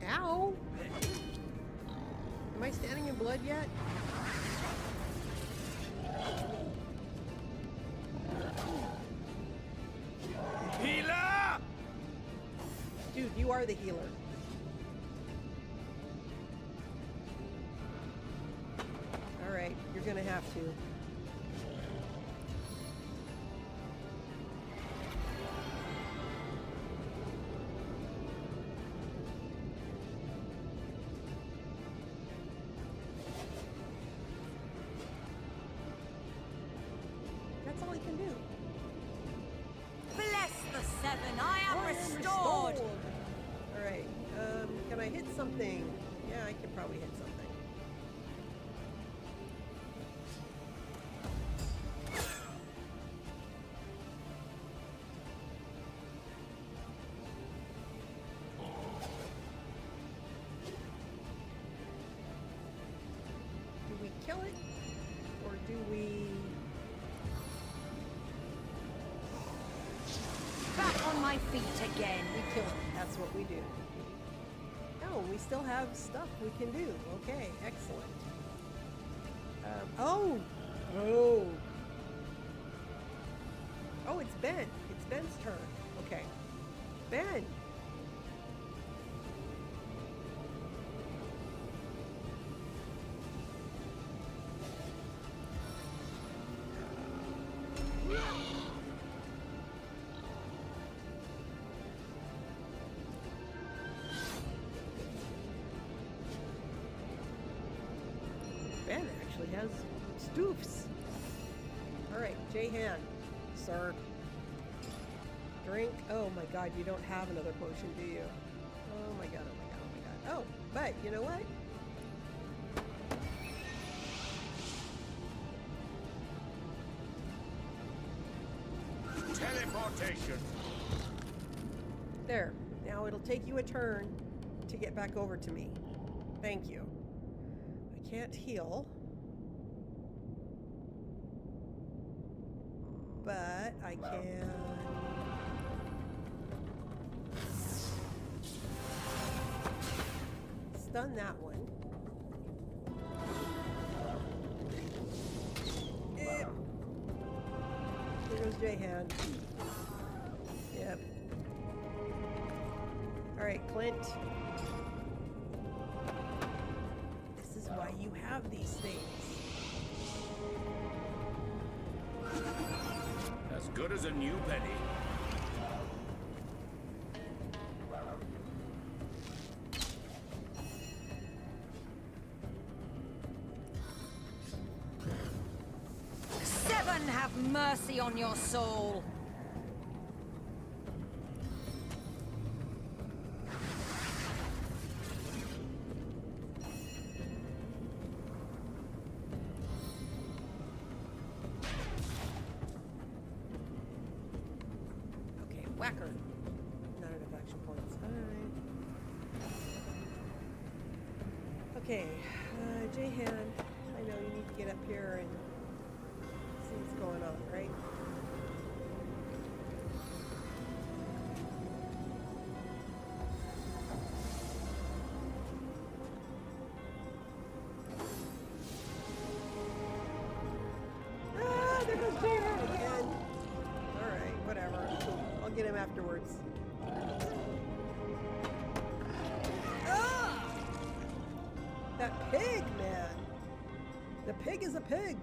Ow! Am I standing in blood yet? Healer! Dude, you are the healer. Alright, you're gonna have to. That's all he can do. Bless the seven, I am restored. Alright, can I hit something? Yeah, I can probably hit something. Do we kill it? Or do we... Back on my feet again. We kill it. That's what we do. Oh, we still have stuff we can do. Okay, excellent. Oh! Oh, it's Ben. It's Ben's turn. Okay. Ben! Ben actually has stoofs. Alright, Jehan, sir. Drink. Oh my god, you don't have another potion, do you? Oh my god, oh my god, oh my god. Oh, but you know what? Teleportation. There. Now it'll take you a turn to get back over to me. Thank you. I can't heal. But I can... stun that one. There goes Jehan. Yep. Alright, Clint. This is why you have these things. As good as a new penny. Seven, have mercy on your soul. Okay, whacker. Not enough action points. Alright. Okay, Jehan, I know you need to get up here and see what's going on, right? at him afterwards. Ah! That pig, man. The pig is a pig.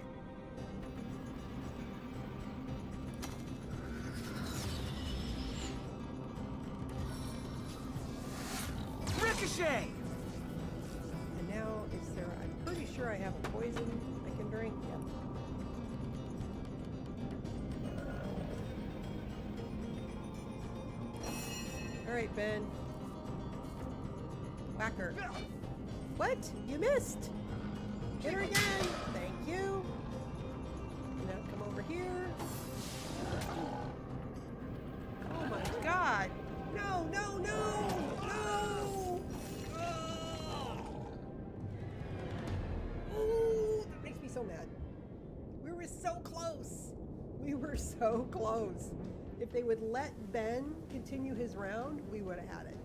Ricochet! And now, is there... I'm pretty sure I have a poison I can drink. Yep. Alright, Ben. Whack her. What? You missed! Hit her again! Thank you! Now come over here. Oh my god! No, no, no! No! Oh, that makes me so mad. We were so close! We were so close. If they would let Ben continue his round, we would have had it.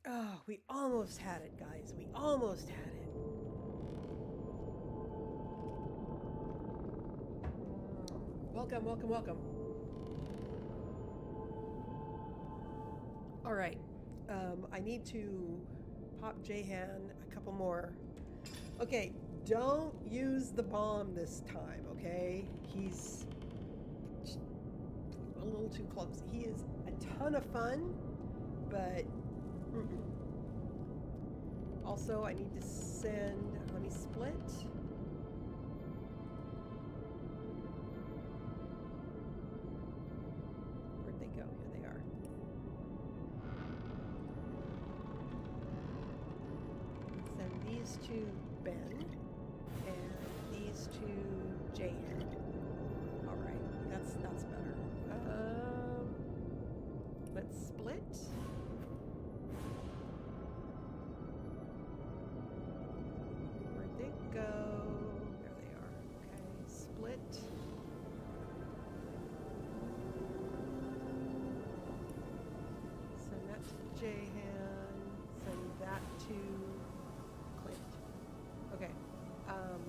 Oh, we almost had it, guys. We almost had it. Welcome, welcome, welcome. All right. I need to pop Jahan a couple more. Okay, don't use the bomb this time, okay? He's a little too close. He is a ton of fun, but also I need to send, let me split. Where'd they go? Here they are. Send these to Ben and these to Jahan. All right, that's better. Let's split. Where'd they go? There they are. Okay, split. Send that to Jahan. Send that to Clint. Okay.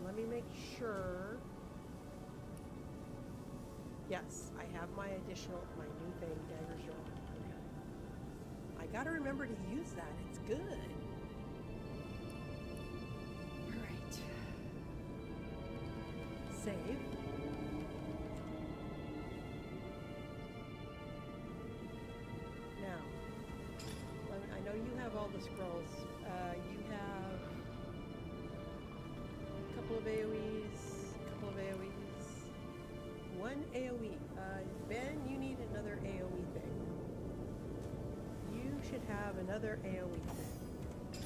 Let me make sure. Yes, I have my new thing, Dagger's Draw. Okay. I gotta remember to use that. It's good. Alright. Save. Now, I know you have all the scrolls. You have a couple of AoEs, one AoE. Ben, you need another AoE thing. You should have another AoE thing.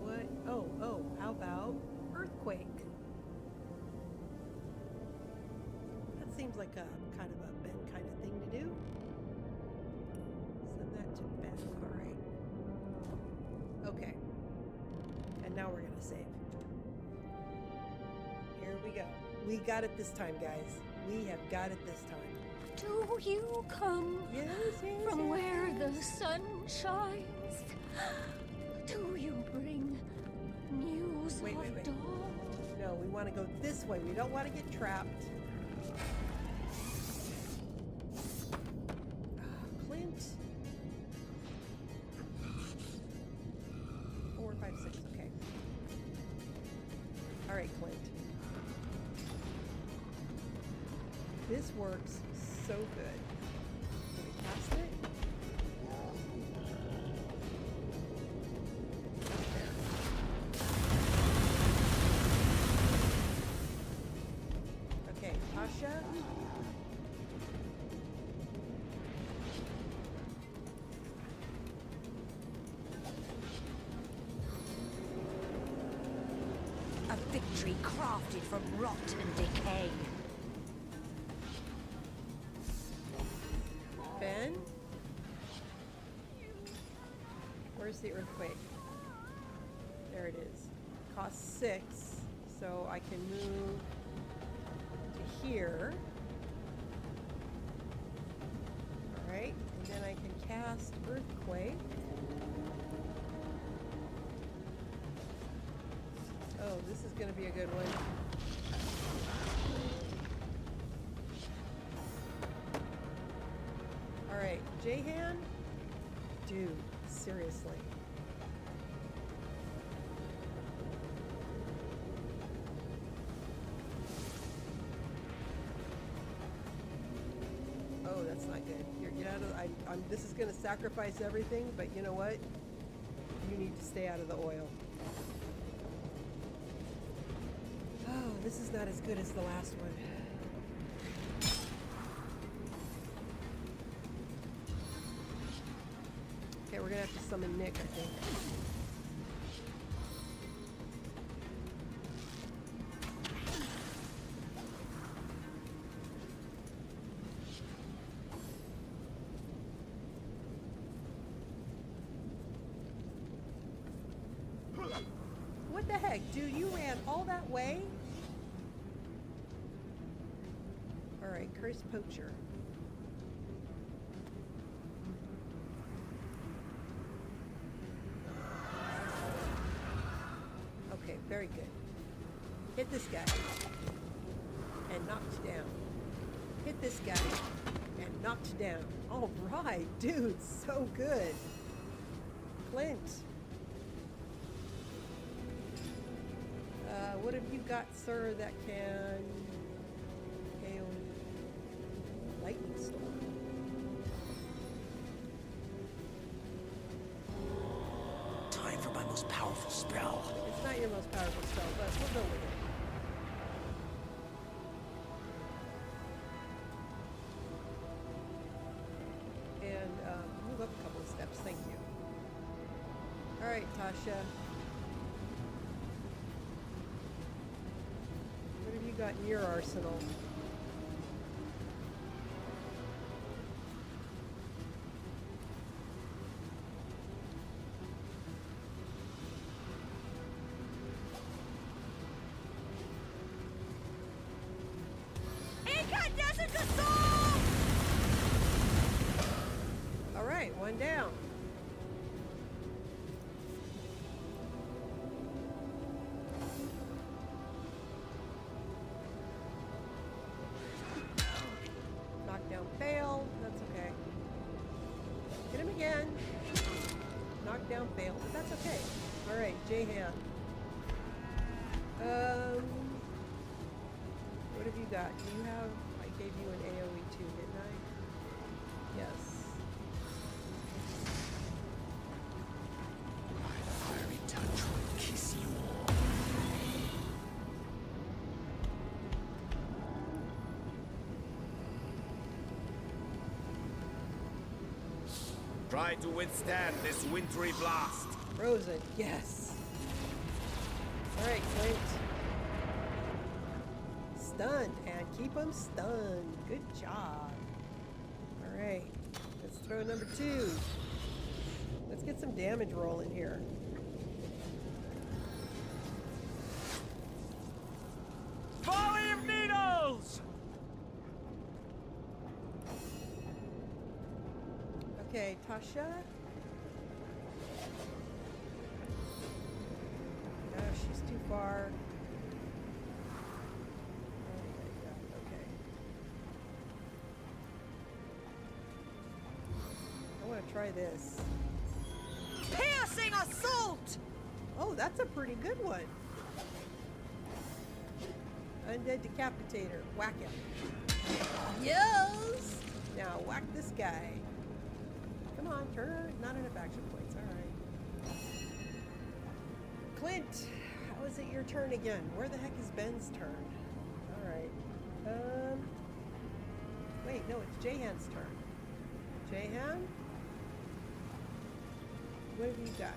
What? Oh, how about Earthquake? That seems like a kind of a Ben kind of thing to do. Send that to Ben. Alright. Okay. And now we're gonna save. Here we go. We got it this time, guys. We have got it this time. Do you come from where the sun shines? Do you bring news of dawn? No, we want to go this way. We don't want to get trapped. Clint. 4, 5, 6. Okay. All right, Clint. This works so good. Can we cast it? Okay, Tasha. A victory crafted from rot and decay. Ben? Where's the earthquake? There it is. Costs 6, so I can move to here. Alright, and then I can cast earthquake. Oh, this is gonna be a good one. Alright, J-Han? Dude, seriously. Oh, that's not good. Here, get out of. This is gonna sacrifice everything, but you know what? You need to stay out of the oil. Oh, this is not as good as the last one. Okay, we're gonna have to summon Nick, I think. What the heck, dude? You ran all that way? Alright, cursed poacher. Okay, very good. Hit this guy. And knocked down. Hit this guy. And knocked down. Alright, dude, so good. Clint. What have you got, sir, that can AoE lightning storm? Time for my most powerful spell. It's not your most powerful spell, but we'll go with it. And move up a couple of steps, thank you. Alright, Tasha. What have you got in your arsenal? Alright, one down. Knockdown failed. That's okay. Hit him again. Knockdown failed, but that's okay. Alright, J-Han. What have you got? Do you have... I gave you an AoE too, didn't I? Yes. Fiery touch will kiss you all. Try to withstand this wintry blast. Frozen, yes. Alright, Clint. Stunned, and keep him stunned. Good job. Alright, let's throw number 2. Let's get some damage rolling here. Volley of needles! Okay, Tasha. No, she's too far. Okay. I want to try this. Piercing assault! Oh, that's a pretty good one. Undead decapitator. Whack him. Yes! Now whack this guy. Come on, turn. Not enough action points. Alright. Clint, how is it your turn again? Where the heck is Ben's turn? Alright. Wait, no, it's J-Han's turn. J-Han? What have you got?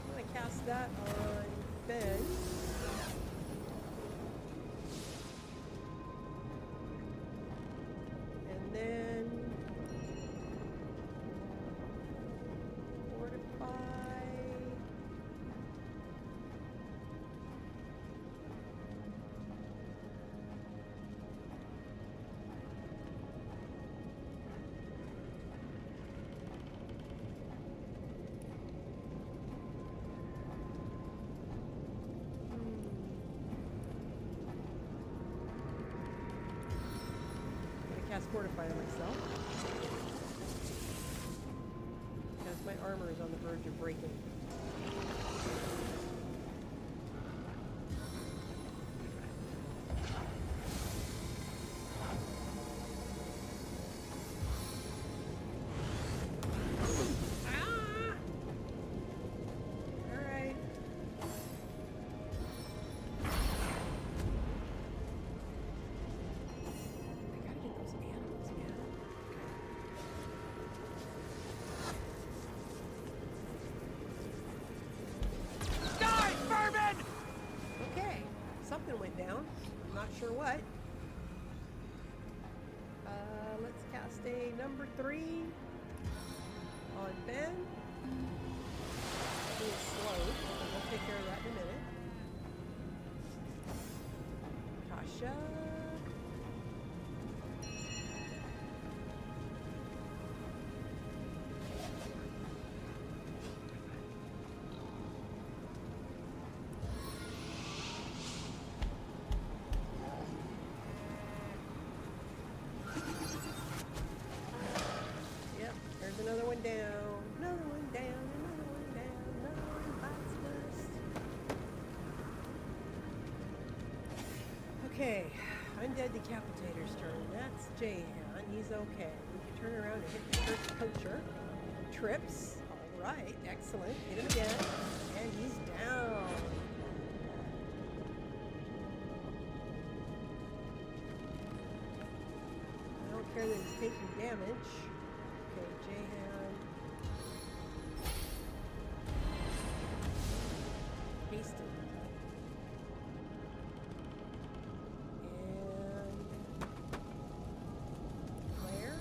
I'm gonna cast that on Ben. And then fortify. fortify myself. Because my armor is on the verge of breaking. Something went down. I'm not sure what. Let's cast a number 3 on Ben. He is slow, but we'll take care of that in a minute. Tasha. Another one down, another one down, another one down, another one bites dust. Okay, Undead Decapitator's turn. That's Jahan. He's okay. We can turn around and hit the first poacher. Trips. Alright, excellent. Hit him again. And he's down. I don't care that he's taking damage. Okay, Jahan. Hasted. And Claire.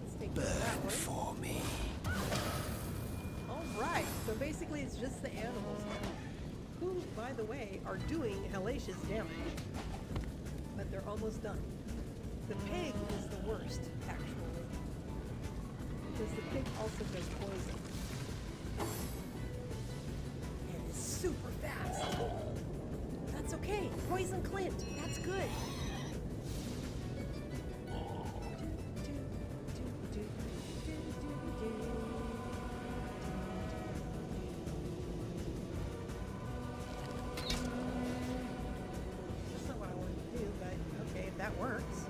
Let's take care of that one. For me. Alright, so basically it's just the animals who, by the way, are doing hellacious damage. But they're almost done. The pig is the worst, actually. Because the pig also does poison. And is super fast. That's okay. Poison Clint. That's good. That's not what I wanted to do, but okay, if that works.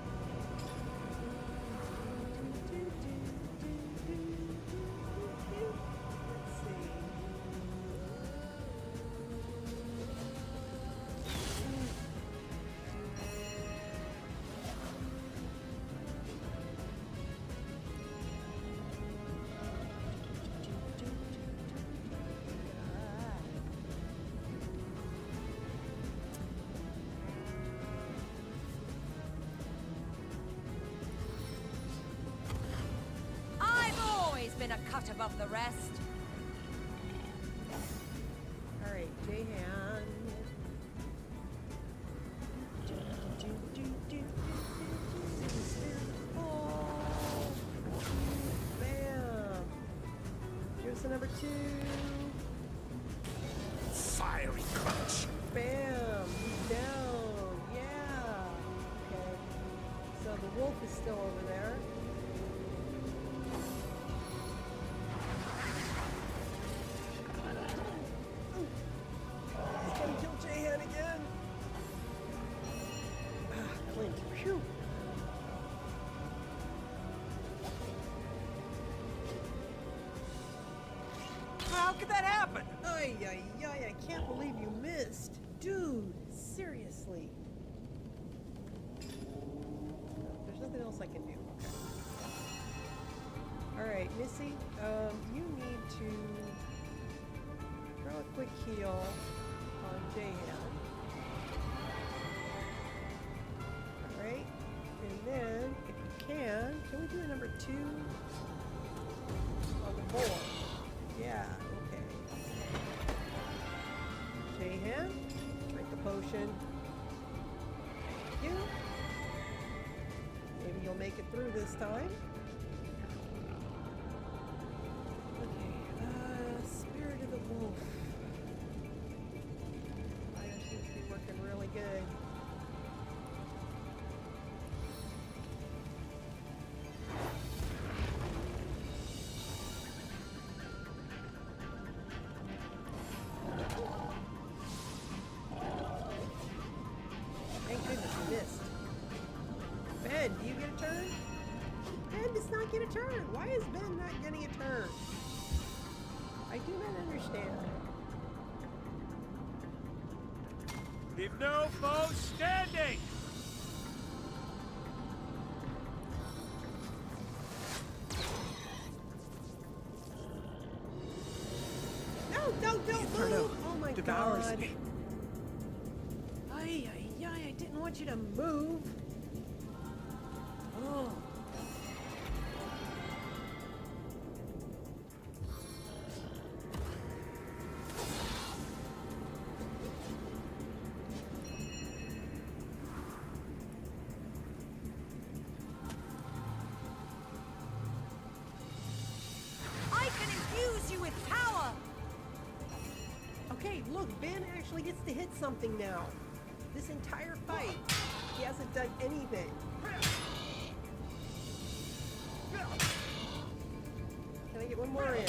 Been a cut above the rest. All right, Jahan. Bam. Here's the number 2. Fiery crunch. Bam. He's down. Yeah. Okay. So the wolf is still over there. Phew. How could that happen? Ay, ay, ay, I can't believe you missed. Dude, seriously. There's nothing else I can do. Alright, Missy, you need to throw a quick heal on Jahan. Alright, and then, if you can we do a number 2 on the board? Yeah, okay. Jahan, drink the potion. Thank you. Maybe you'll make it through this time. Okay, Spirit of the Wolf. Fire seems to be working really good. Why is Ben not getting a turn? I do not understand. Leave no foe standing! No, don't move! Oh my god. Ay, I didn't want you to move. Oh. I can infuse you with power! Okay, look, Ben actually gets to hit something now. This entire fight, he hasn't done anything. Can I get one more in?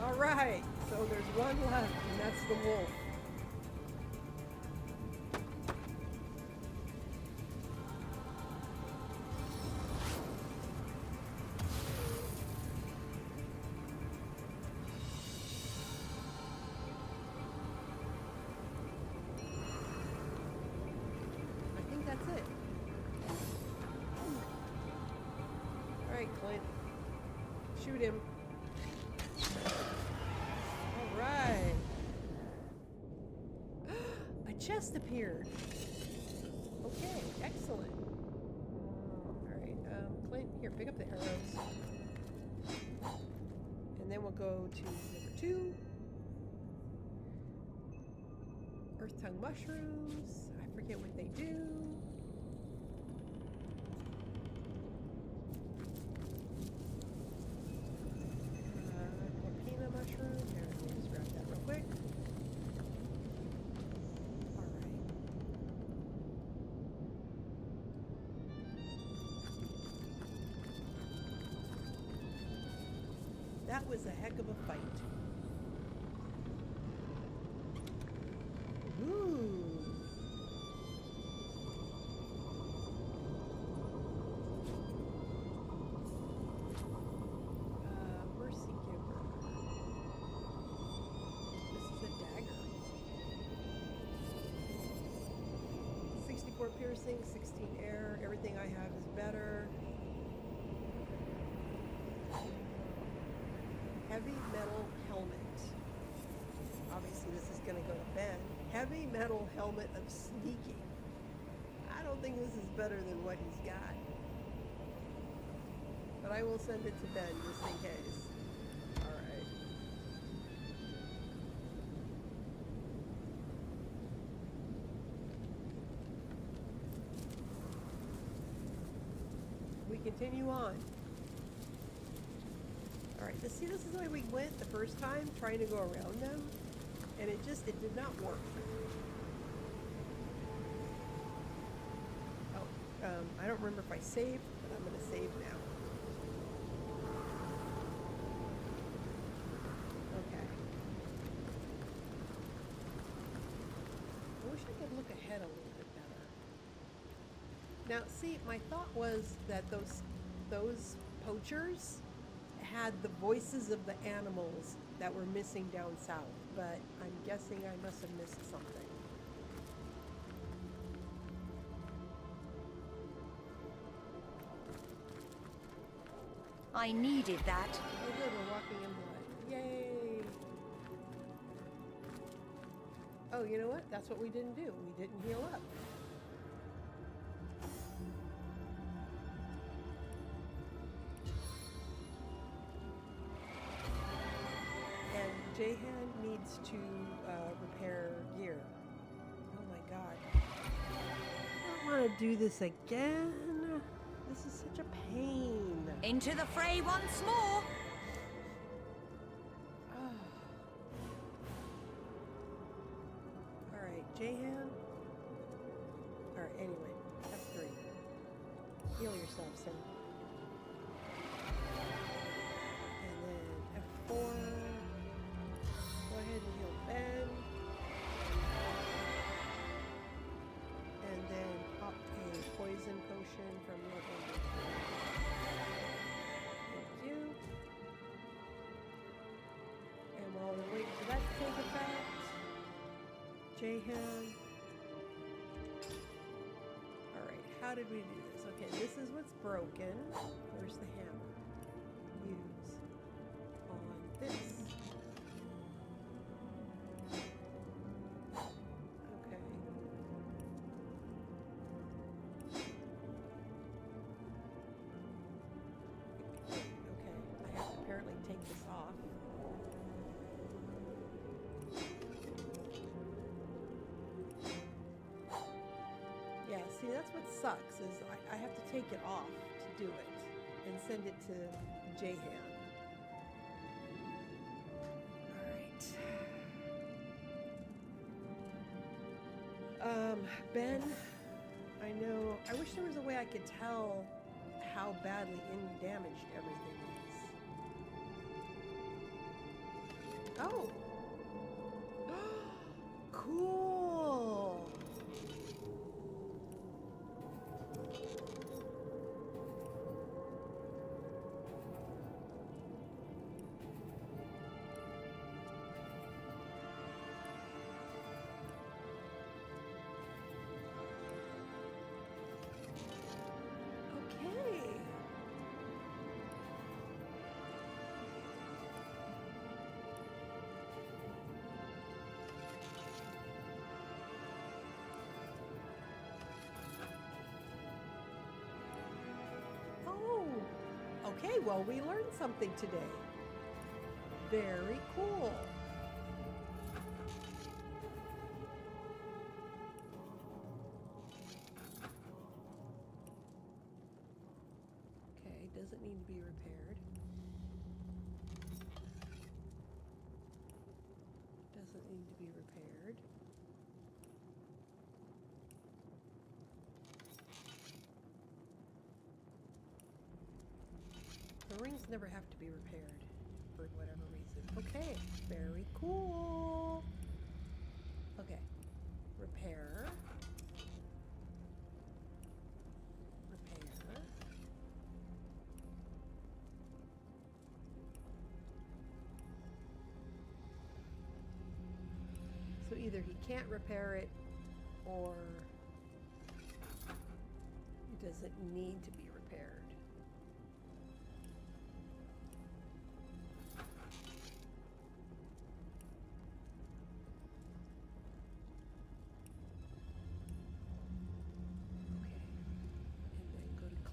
All right, so there's one left, and that's the wolf. I think that's it. All right, Clint. Shoot him. All right. A chest appeared. Okay, excellent. All right, Clint, here, pick up the arrows. And then we'll go to number 2. Earth tongue mushrooms. I forget what they do. Corpina mushroom. Here, let me just grab that real quick. All right. That was a heck of a fight. Ooh. Mercy giver. This is a dagger. 64 piercing, 16 air. Everything I have is better. Heavy metal helmet. Obviously, this is going to go to Ben. Heavy metal helmet of sneaking. I don't think this is better than what he's got. But I will send it to Ben just in case. Alright. We continue on. Alright, see, this is the way we went the first time, trying to go around them. And it did not work. Oh, I don't remember if I saved, but I'm going to save now. Okay. I wish I could look ahead a little bit better. Now, see, my thought was that those poachers had the voices of the animals that were missing down south, but I'm guessing I must have missed something. I needed that. Oh good, we're walking in blood. Yay! Oh, you know what? That's what we didn't do. We didn't heal up. Jahan needs to repair gear. Oh my god. I don't want to do this again. This is such a pain. Into the fray once more. Alright, Jahan. Alright, anyway. F3. Heal yourself, son. And then F4. Go ahead and heal Ben. And then pop a poison potion from your inventory. Thank you. Jahan. Alright, how did we do this? Okay, this is what's broken. Where's the hammer? Use on this. Okay. Okay, I have to apparently take this off. Yeah, see, that's what sucks, is I have to take it off to do it and send it to Jahan. Alright. Ben, I know, I wish there was a way I could tell how badly damaged everything is. Oh! Cool! Okay. Oh, okay, well, we learned something today. Very cool. Okay, doesn't need to be repaired. Doesn't need to be repaired. The rings never have to be repaired for whatever reason. Okay, very cool. Okay, repair. Repair. So either he can't repair it or it doesn't need to be repaired.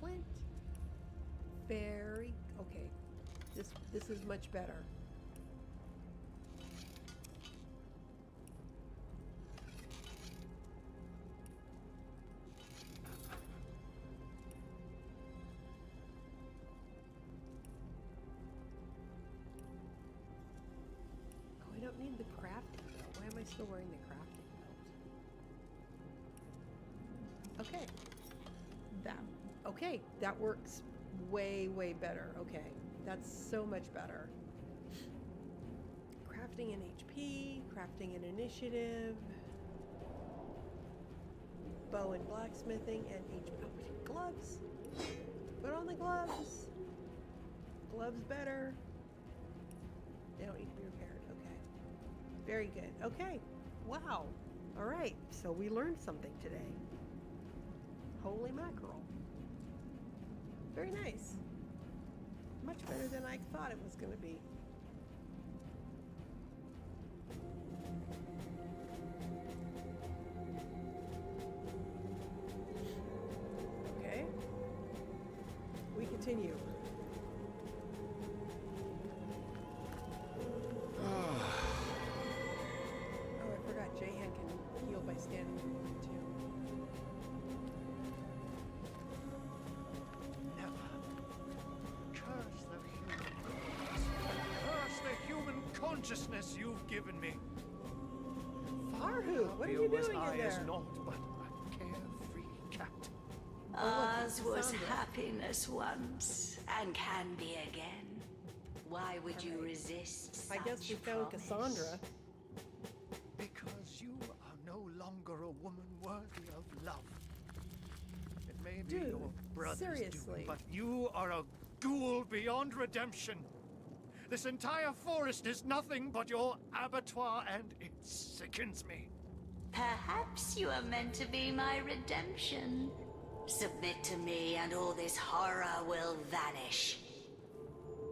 Clint. Very okay. This is much better. Oh, I don't need the crafting belt. Why am I still wearing the crafting belt? Okay. Okay, that works way, way better. Okay, that's so much better. Crafting in HP, crafting in initiative, bow and blacksmithing, and HP. Gloves. Put on the gloves. Gloves better. They don't need to be repaired. Okay. Very good. Okay. Wow. All right. So we learned something today. Holy mackerel. Very nice. Much better than I thought it was going to be. Okay. We continue. Oh, I forgot Jahan can heal by standing too. Consciousness you've given me. Farhu, what are you doing in there? Not but a carefree cat. Ours was happiness once, and can be again. Why would you resist such I guess we found promise? Cassandra. Because you are no longer a woman worthy of love. It may be Dude, your brother's seriously. doing, but you are a ghoul beyond redemption. This entire forest is nothing but your abattoir, and it sickens me. Perhaps you are meant to be my redemption. Submit to me and all this horror will vanish.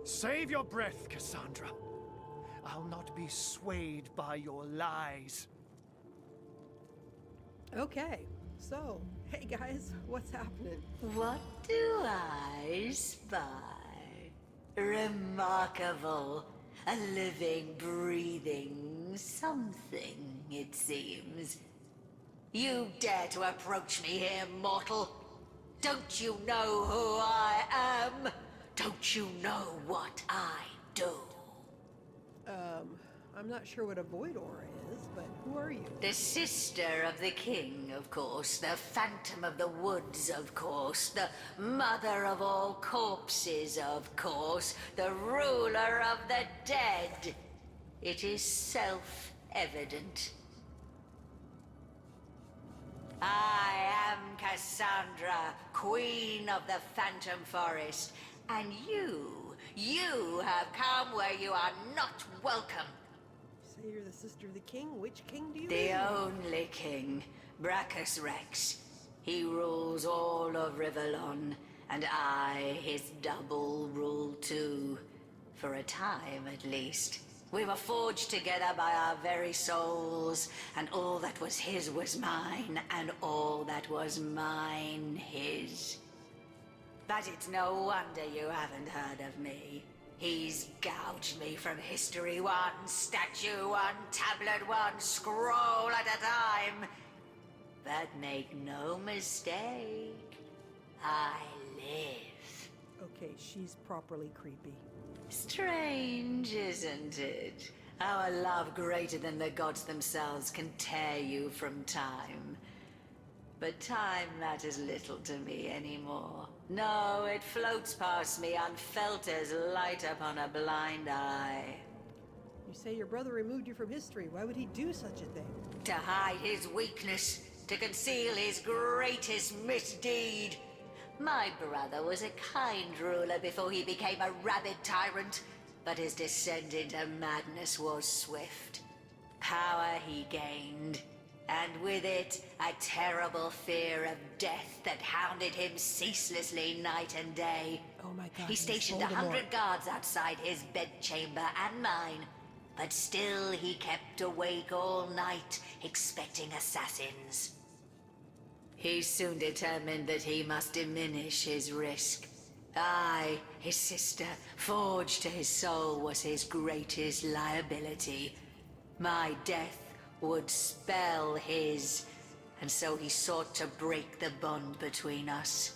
Save your breath, Cassandra. I'll not be swayed by your lies. Okay, so, hey guys, what's happening? What do I spy? Remarkable. A living, breathing something, it seems. You dare to approach me here, mortal? Don't you know who I am? Don't you know what I do? I'm not sure what a void aura is, but who are you? The sister of the king, of course. The phantom of the woods, of course. The mother of all corpses, of course. The ruler of the dead. It is self-evident. I am Cassandra, queen of the Phantom Forest. And you have come where you are not welcome. Say you're the sister of the king? Which king do you The mean? only king, Brachus Rex. He rules all of Rivellon, and I, his double, rule too. For a time, at least. We were forged together by our very souls, and all that was his was mine, and all that was mine his. But it's no wonder you haven't heard of me. He's gouged me from history, one statue, one tablet, one scroll at a time. But make no mistake, I live. Okay, she's properly creepy. Strange, isn't it? How a love greater than the gods themselves can tear you from time. But time matters little to me anymore. No, it floats past me unfelt as light upon a blind eye. You say your brother removed you from history. Why would he do such a thing? To hide his weakness, to conceal his greatest misdeed. My brother was a kind ruler before he became a rabid tyrant, but his descent into madness was swift. Power he gained, and with it, a terrible fear of death that hounded him ceaselessly night and day. Oh my God, He stationed 100 guards outside his bedchamber and mine, but still he kept awake all night, expecting assassins. He soon determined that he must diminish his risk. I, his sister, forged to his soul, was his greatest liability. My death would spell his, and so he sought to break the bond between us.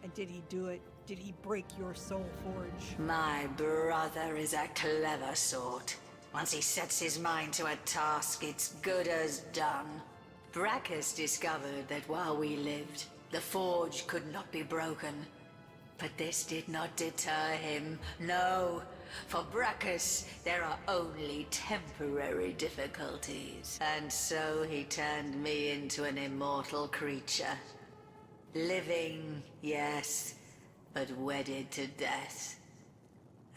And did he do it? Did he break your soul forge? My brother is a clever sort. Once he sets his mind to a task, it's good as done. Brachus discovered that while we lived, the forge could not be broken. But this did not deter him, no. For Brachus, there are only temporary difficulties. And so he turned me into an immortal creature. Living, yes, but wedded to death.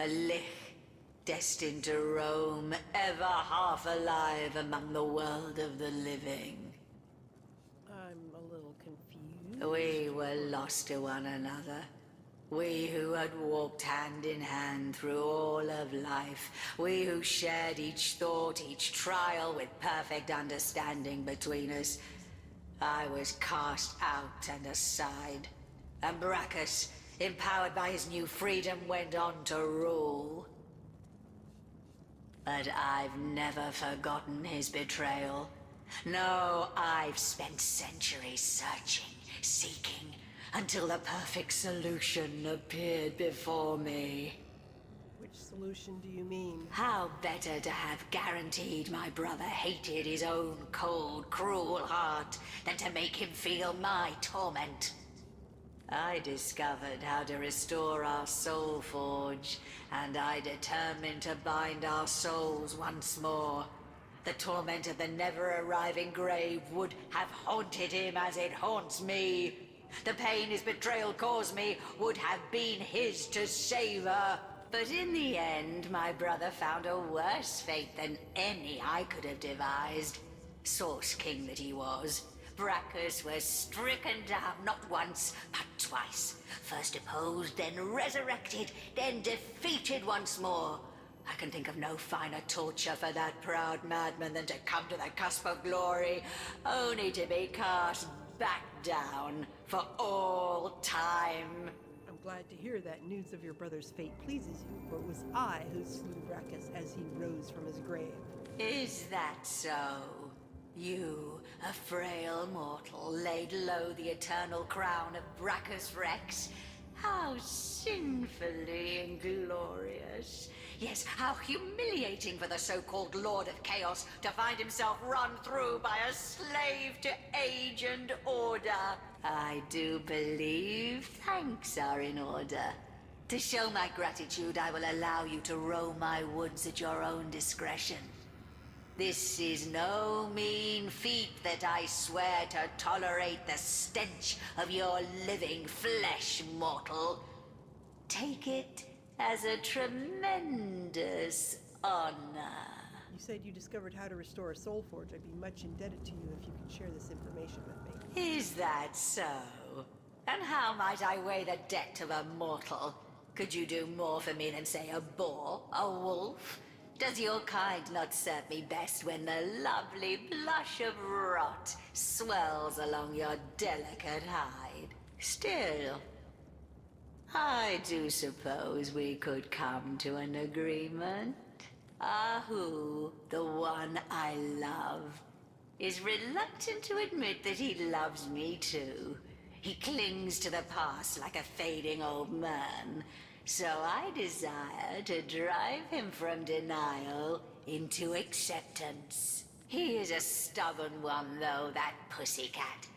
A lich, destined to roam, ever half alive among the world of the living. I'm a little confused. We were lost to one another. We who had walked hand in hand through all of life. We who shared each thought, each trial with perfect understanding between us. I was cast out and aside. And Brachus, empowered by his new freedom, went on to rule. But I've never forgotten his betrayal. No, I've spent centuries searching, seeking, until the perfect solution appeared before me. Which solution do you mean? How better to have guaranteed my brother hated his own cold, cruel heart than to make him feel my torment. I discovered how to restore our soul forge, and I determined to bind our souls once more. The torment of the never-arriving grave would have haunted him as it haunts me. The pain his betrayal caused me would have been his to savor. But in the end, my brother found a worse fate than any I could have devised. Source King that he was, Brachus was stricken down not once, but twice. First deposed, then resurrected, then defeated once more. I can think of no finer torture for that proud madman than to come to the cusp of glory, only to be cast back down for all time. I'm glad to hear that news of your brother's fate pleases you, for it was I who slew Brachus as he rose from his grave. Is that so? You, a frail mortal, laid low the eternal crown of Brachus Rex? How sinfully inglorious. Yes, how humiliating for the so-called Lord of Chaos to find himself run through by a slave to age and order. I do believe thanks are in order. To show my gratitude, I will allow you to roam my woods at your own discretion. This is no mean feat that I swear to tolerate the stench of your living flesh, mortal. Take it as a tremendous honor. You said you discovered how to restore a soul forge. I'd be much indebted to you if you could share this information with me. Is that so? And how might I weigh the debt of a mortal? Could you do more for me than, say, a boar, a wolf? Does your kind not serve me best when the lovely blush of rot swells along your delicate hide? Still, I do suppose we could come to an agreement. Ahu, the one I love, is reluctant to admit that he loves me too. He clings to the past like a fading old man. So I desire to drive him from denial into acceptance. He is a stubborn one, though, that pussycat.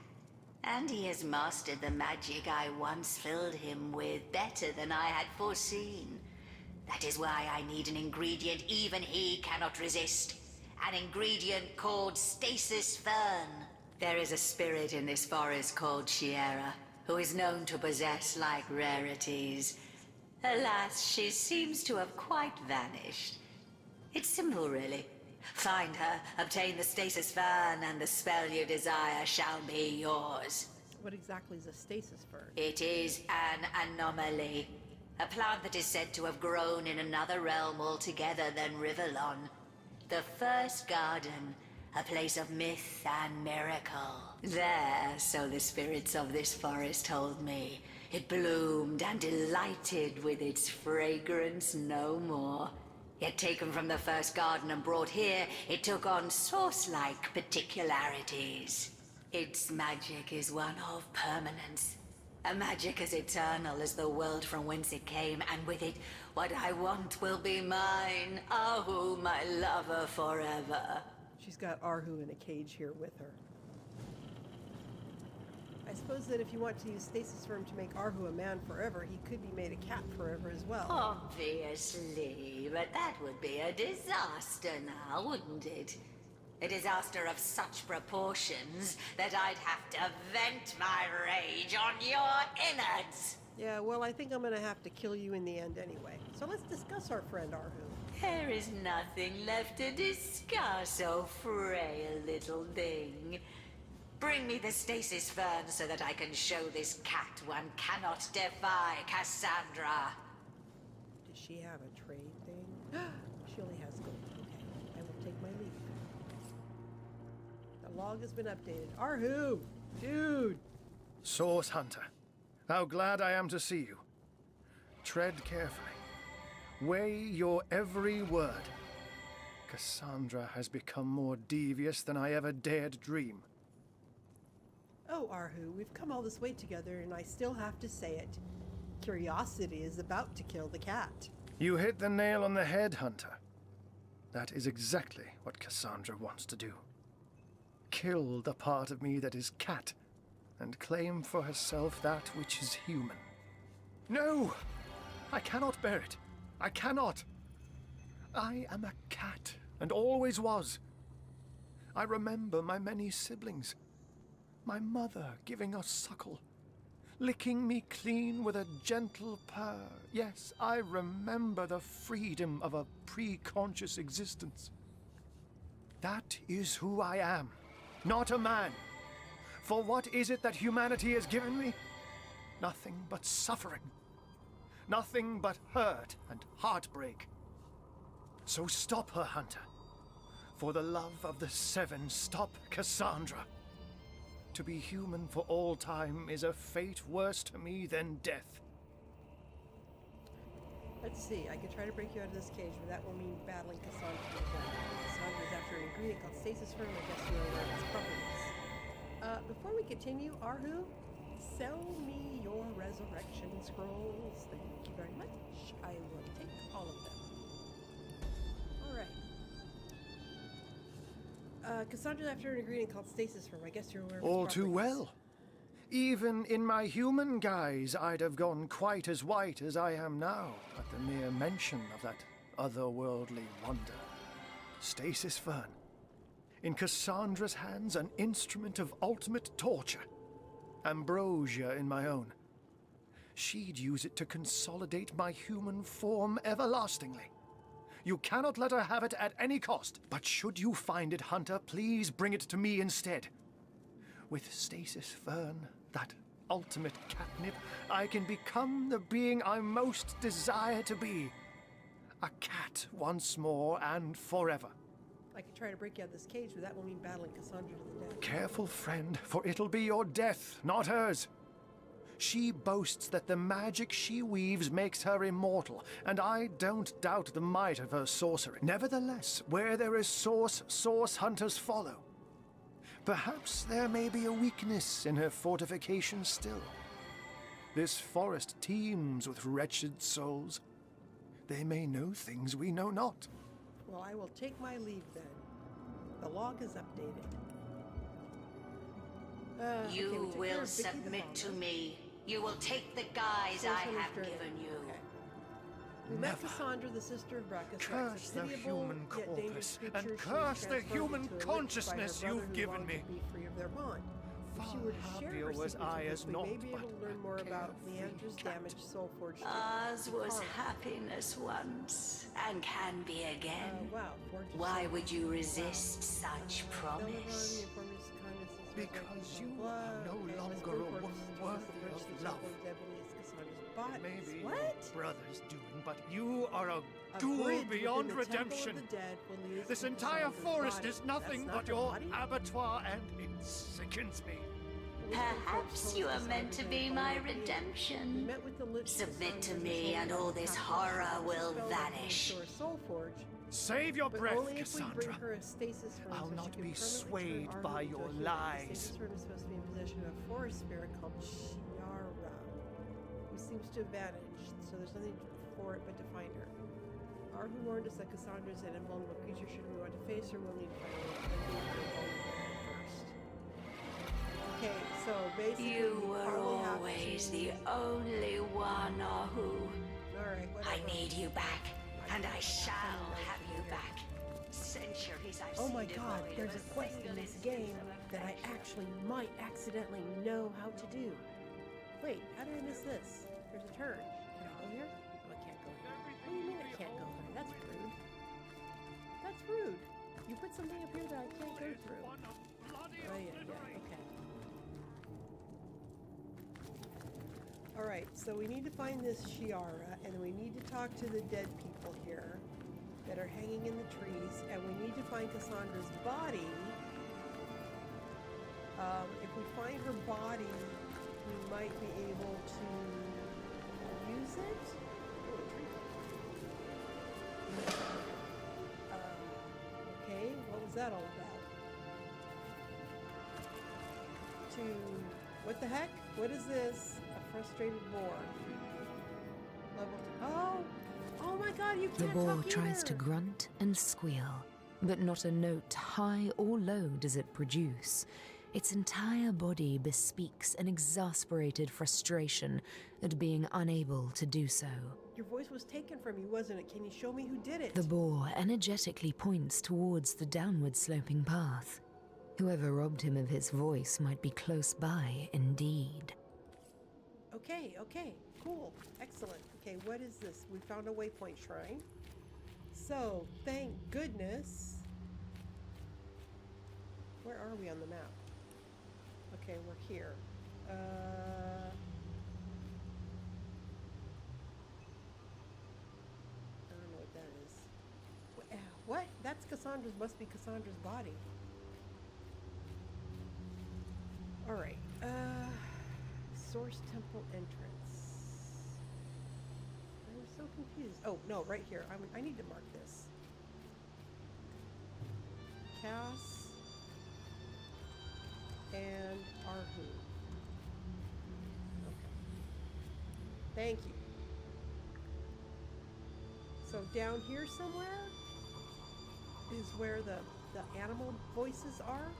And he has mastered the magic I once filled him with better than I had foreseen. That is why I need an ingredient even he cannot resist. An ingredient called stasis fern. There is a spirit in this forest called Sierra, who is known to possess like rarities. Alas, she seems to have quite vanished. It's simple, really. Find her, obtain the stasis fern, and the spell you desire shall be yours. What exactly is a stasis fern? It is an anomaly. A plant that is said to have grown in another realm altogether than Rivellon. The first garden, a place of myth and miracle. There, so the spirits of this forest told me, it bloomed and delighted with its fragrance no more. Yet taken from the first garden and brought here, it took on source-like particularities. Its magic is one of permanence. A magic as eternal as the world from whence it came, and with it, what I want will be mine. Ahu, my lover forever. She's got Arhu in a cage here with her. I suppose that if you want to use stasis fern to make Arhu a man forever, he could be made a cat forever as well. Obviously, but that would be a disaster now, wouldn't it? A disaster of such proportions that I'd have to vent my rage on your innards. Yeah, well, I think I'm gonna have to kill you in the end anyway. So let's discuss our friend Arhu. There is nothing left to discuss, oh frail little thing. Bring me the stasis fern so that I can show this cat one cannot defy Cassandra. Does she have a trade thing? She only has gold. Okay, I will take my leave. The log has been updated. Arhu! Dude! Source Hunter, how glad I am to see you. Tread carefully. Weigh your every word. Cassandra has become more devious than I ever dared dream. Oh, Arhu, we've come all this way together, and I still have to say it. Curiosity is about to kill the cat. You hit the nail on the head, Hunter. That is exactly what Cassandra wants to do. Kill the part of me that is cat, and claim for herself that which is human. No! I cannot bear it. I cannot. I am a cat, and always was. I remember my many siblings. My mother giving us suckle, licking me clean with a gentle purr. Yes, I remember the freedom of a pre-conscious existence. That is who I am. not a man. For what is it that humanity has given me? Nothing but suffering. Nothing but hurt and heartbreak. So stop her, Hunter. For the love of the Seven, stop Cassandra. To be human for all time is a fate worse to me than death. Let's see, I could try to break you out of this cage, but that will mean battling Cassandra to the death. Cassandra is after an ingredient called stasis firm. I guess you are aware of its properties. Before we continue, Arhu, sell me your resurrection scrolls. Thank you very much. I will take all of them. Alright. Cassandra's after an ingredient called stasis firm. I guess you're aware of its All too properties. well. Even in my human guise, I'd have gone quite as white as I am now at the mere mention of that otherworldly wonder. Stasis Fern. In Cassandra's hands, an instrument of ultimate torture. Ambrosia in my own. She'd use it to consolidate my human form everlastingly. You cannot let her have it at any cost. But should you find it, Hunter, please bring it to me instead. With Stasis Fern, that ultimate catnip, I can become the being I most desire to be. A cat once more and forever. I could try to break you out of this cage, but that will mean battling Cassandra to the death. Careful, friend, for it'll be your death, not hers. She boasts that the magic she weaves makes her immortal, and I don't doubt the might of her sorcery. Nevertheless, where there is source, source hunters follow. Perhaps there may be a weakness in her fortification still. This forest teems with wretched souls. They may know things we know not. Well, I will take my leave then. The log is updated. You will submit to me. You will take the guise I have given you. We met Cassandra, the sister of Brackus, Curse the human corpus, and curse the human consciousness you've given me. Be free of their bond. If she were to share her was secrets I with as us, we naught may be able to but learn more about Leandra's damaged soul forged. Ours was happiness once, and can be again. Why would you resist such promise? Because you are no longer a woman worthy of love. It may be your brother's doing, but you are a ghoul beyond redemption. This entire forest is nothing but your abattoir, and it sickens me. Perhaps you are meant to be my redemption. Submit to me, and all this horror will vanish. Save your But breath, only if we bring Cassandra. her a stasis firm I'll so not she can be permanently swayed turn by Arhu your into a human. lies. The stasis firm is supposed to be in possession of a forest spirit called Shiara, who seems to have vanished, so there's nothing for it but to find her. Arhu warned us that Cassandra is an invulnerable creature. Should we want to face her, we'll need to find her first. Okay, so basically You we were probably have always to... the only one, Ahu. Alright, I need you back, and I shall have you back. Centuries I've Oh seen my god, devoid there's of a quest in this game that I actually might accidentally know how to do. Wait, how did I miss this? There's a turn. Can I go here? Oh, I can't go here. What do you mean I can't go here? That's rude. That's rude. You put something up here that I can't go through. Oh yeah, okay. Alright, so we need to find this Shiara, and we need to talk to the dead people here that are hanging in the trees, and we need to find Cassandra's body. If we find her body, we might be able to use it. Oh, a tree. Okay, what was that all about? What the heck? What is this? A frustrated boar. Level. Oh my god, you The can't boar talk tries either. to grunt and squeal, but not a note, high or low, does it produce. Its entire body bespeaks an exasperated frustration at being unable to do so. Your voice was taken from you, wasn't it? Can you show me who did it? The boar energetically points towards the downward sloping path. Whoever robbed him of his voice might be close by indeed. Okay, cool. Excellent. Okay, what is this? We found a waypoint shrine. So, thank goodness. Where are we on the map? Okay, we're here. I don't know what that is. What? That's Cassandra's, must be Cassandra's body. Alright, Source Temple entrance. I'm so confused. Oh, no, right here. I need to mark this. Cass and Arhu. Okay. Thank you. So down here somewhere is where the animal voices are.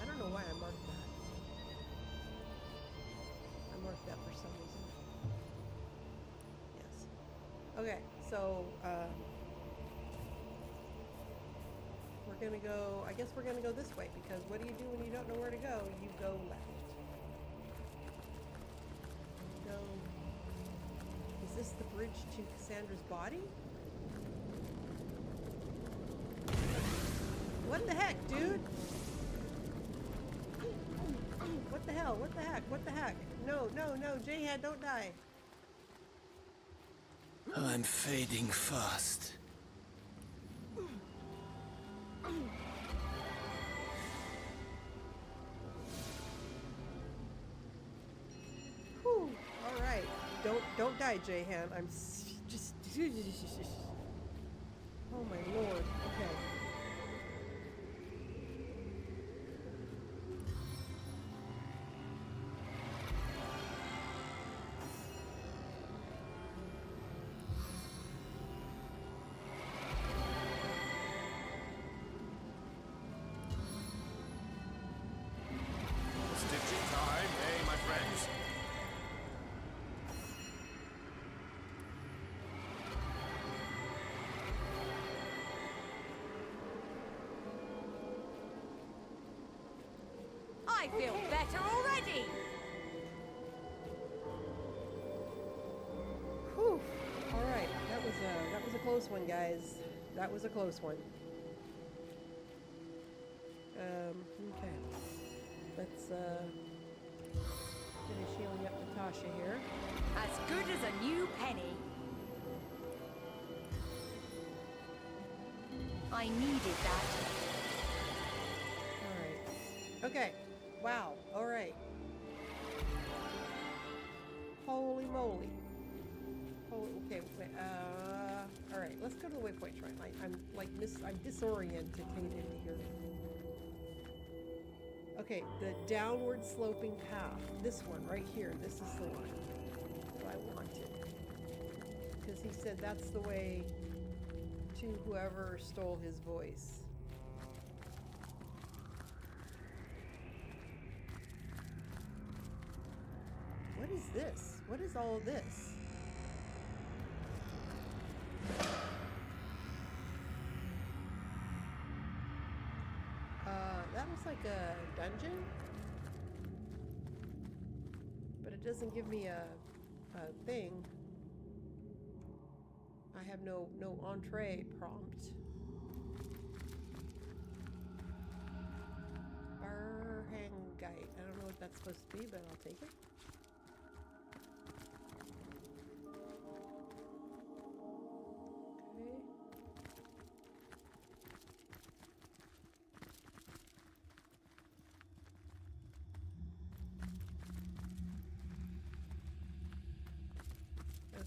I don't know why I marked that. I marked that for some reason. Yes. Okay, so we're gonna go, I guess we're gonna go this way, because what do you do when you don't know where to go? You go left. Go. Is this the bridge to Cassandra's body? What the heck, dude? What the hell? What the heck? What the heck? No, no, no, J-Head, don't die. I'm fading fast. Whew. All right. Don't die, J-Han. I'm just. Oh my lord. Okay. Stitching time, eh, my friends? I feel better already. Whew. All right. That was a close one, guys. That was a close one. Okay. Let's finish healing up Natasha here. As good as a new penny. I needed that. All right. Okay. Wow. All right. Holy moly. Holy. Okay. Wait, all right. Let's go to the waypoint shrine. I'm disoriented here. Okay, the downward sloping path. This one right here. This is the one that I wanted. Because he said that's the way to whoever stole his voice. What is this? What is all of this? That looks like a dungeon, but it doesn't give me a thing. I have no entree prompt. Arhangite. I don't know what that's supposed to be, but I'll take it.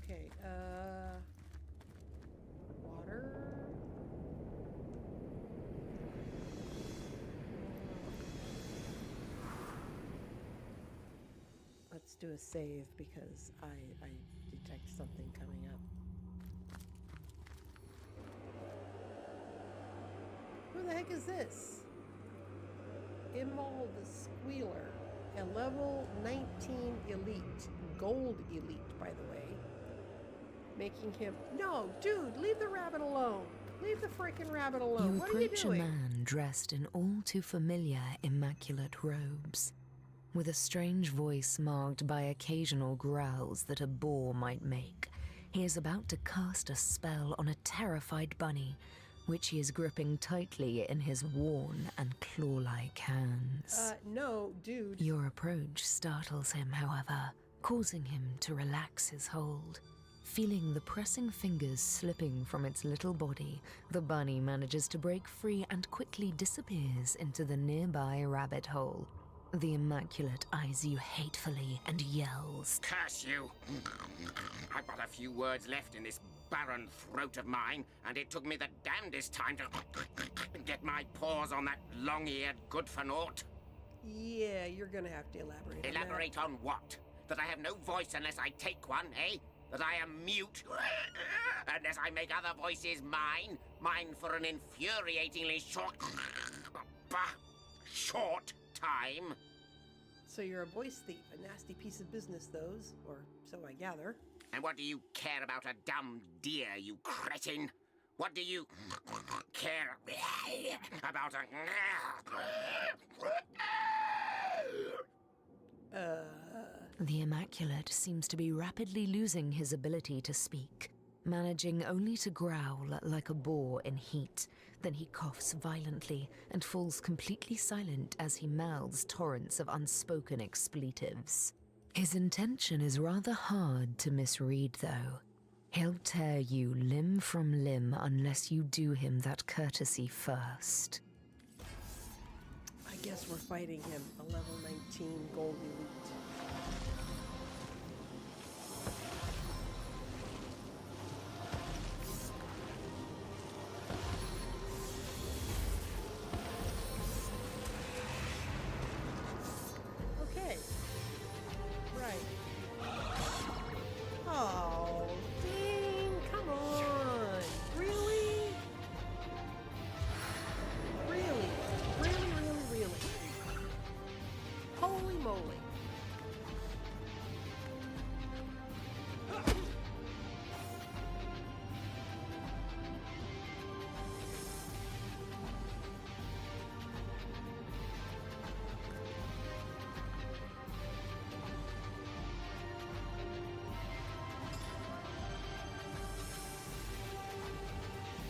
Okay, water. Let's do a save because I detect something coming up. Who the heck is this? Immol the Squealer, a level 19 elite, gold elite, by the way. Making him... No, dude, leave the rabbit alone. Leave the freaking rabbit alone. You What are you approach a doing? man dressed in all too familiar immaculate robes, with a strange voice marked by occasional growls that a boar might make. He is about to cast a spell on a terrified bunny, which he is gripping tightly in his worn and claw-like hands. No, dude. Your approach startles him, however, causing him to relax his hold. Feeling the pressing fingers slipping from its little body, the bunny manages to break free and quickly disappears into the nearby rabbit hole. The Immaculate eyes you hatefully and yells, "Curse you! I've got a few words left in this barren throat of mine, and it took me the damnedest time to get my paws on that long-eared good-for-naught." Yeah, you're gonna have to elaborate. Elaborate on what? That I have no voice unless I take one, eh? That I am mute unless I make other voices mine? Mine for an infuriatingly short time? So you're a voice thief, a nasty piece of business, those, or so I gather. And what do you care about a dumb deer, you cretin? What do you care about a... The Immaculate seems to be rapidly losing his ability to speak, managing only to growl like a boar in heat. Then he coughs violently and falls completely silent as he mouths torrents of unspoken expletives. His intention is rather hard to misread, though. He'll tear you limb from limb unless you do him that courtesy first. I guess we're fighting him, a level 19 gold elite. Okay. Right. Oh, dang, come on. Really? Really? Really? Holy moly.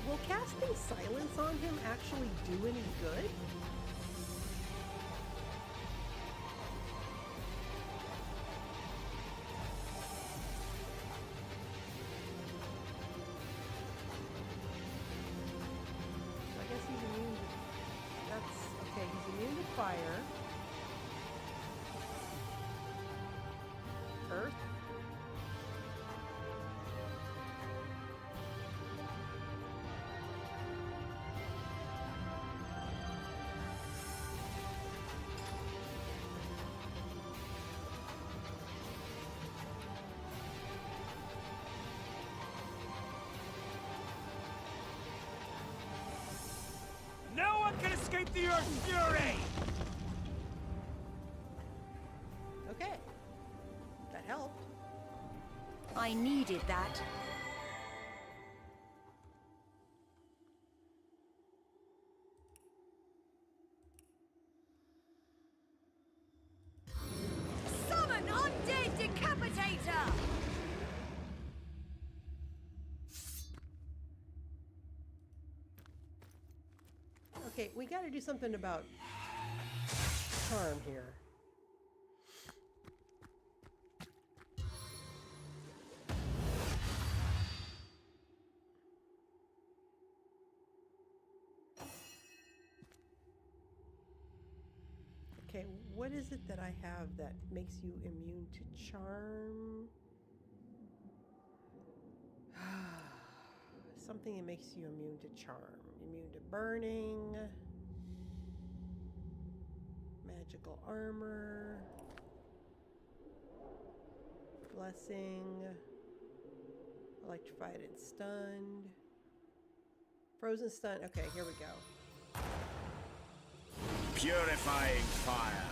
Will casting silence on him actually do any good? I guess he's immune to... That's... Okay, he's immune to fire. Earth. No one can escape the Earth Fury! Okay. That helped. I needed that. Summon Undead Decapitator! Okay, we gotta do something about charm here. Okay, what is it that I have that makes you immune to charm? Something that makes you immune to charm. Immune to burning. Magical armor. Blessing. Electrified and stunned. Frozen stun. Okay, here we go. Purifying fire.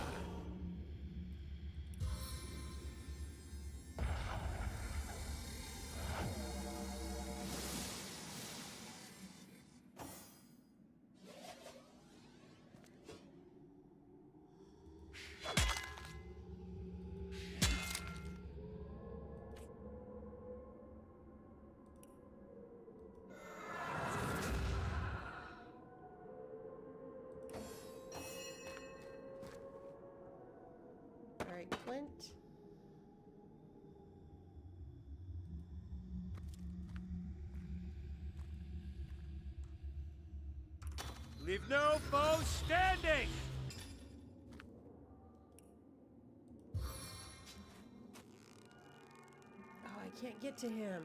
Flint. Leave no foe standing! Oh, I can't get to him.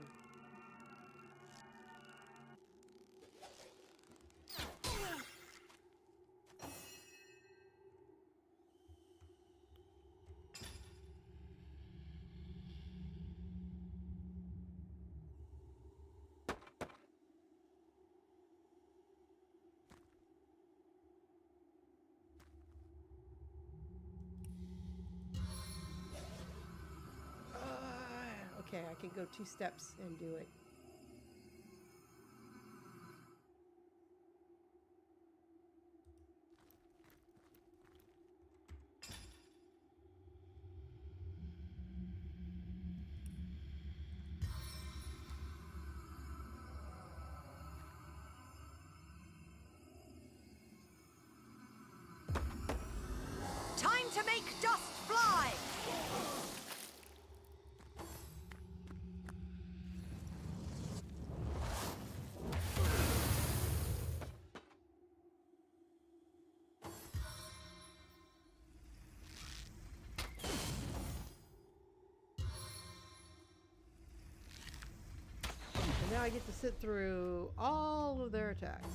Okay, I can go 2 steps and do it. Time to make dust fly! And now I get to sit through all of their attacks.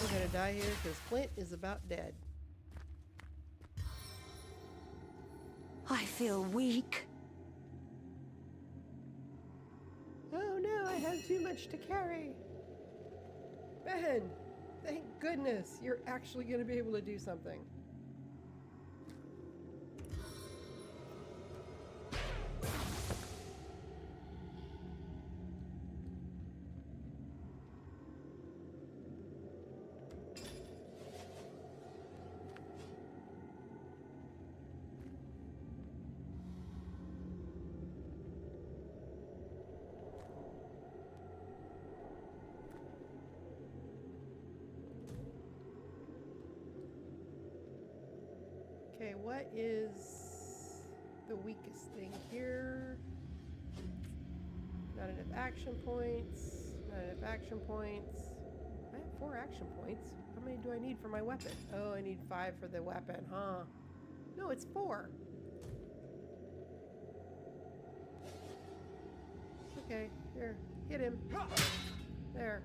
We're gonna die here because Flint is about dead. I feel weak. Oh no, I have too much to carry. Ben, thank goodness you're actually gonna be able to do something. Okay, what is the weakest thing here? Not enough action points. Not enough action points. I have 4 action points. How many do I need for my weapon? Oh, I need 5 for the weapon, huh? No, it's 4. Okay, here. Hit him. There.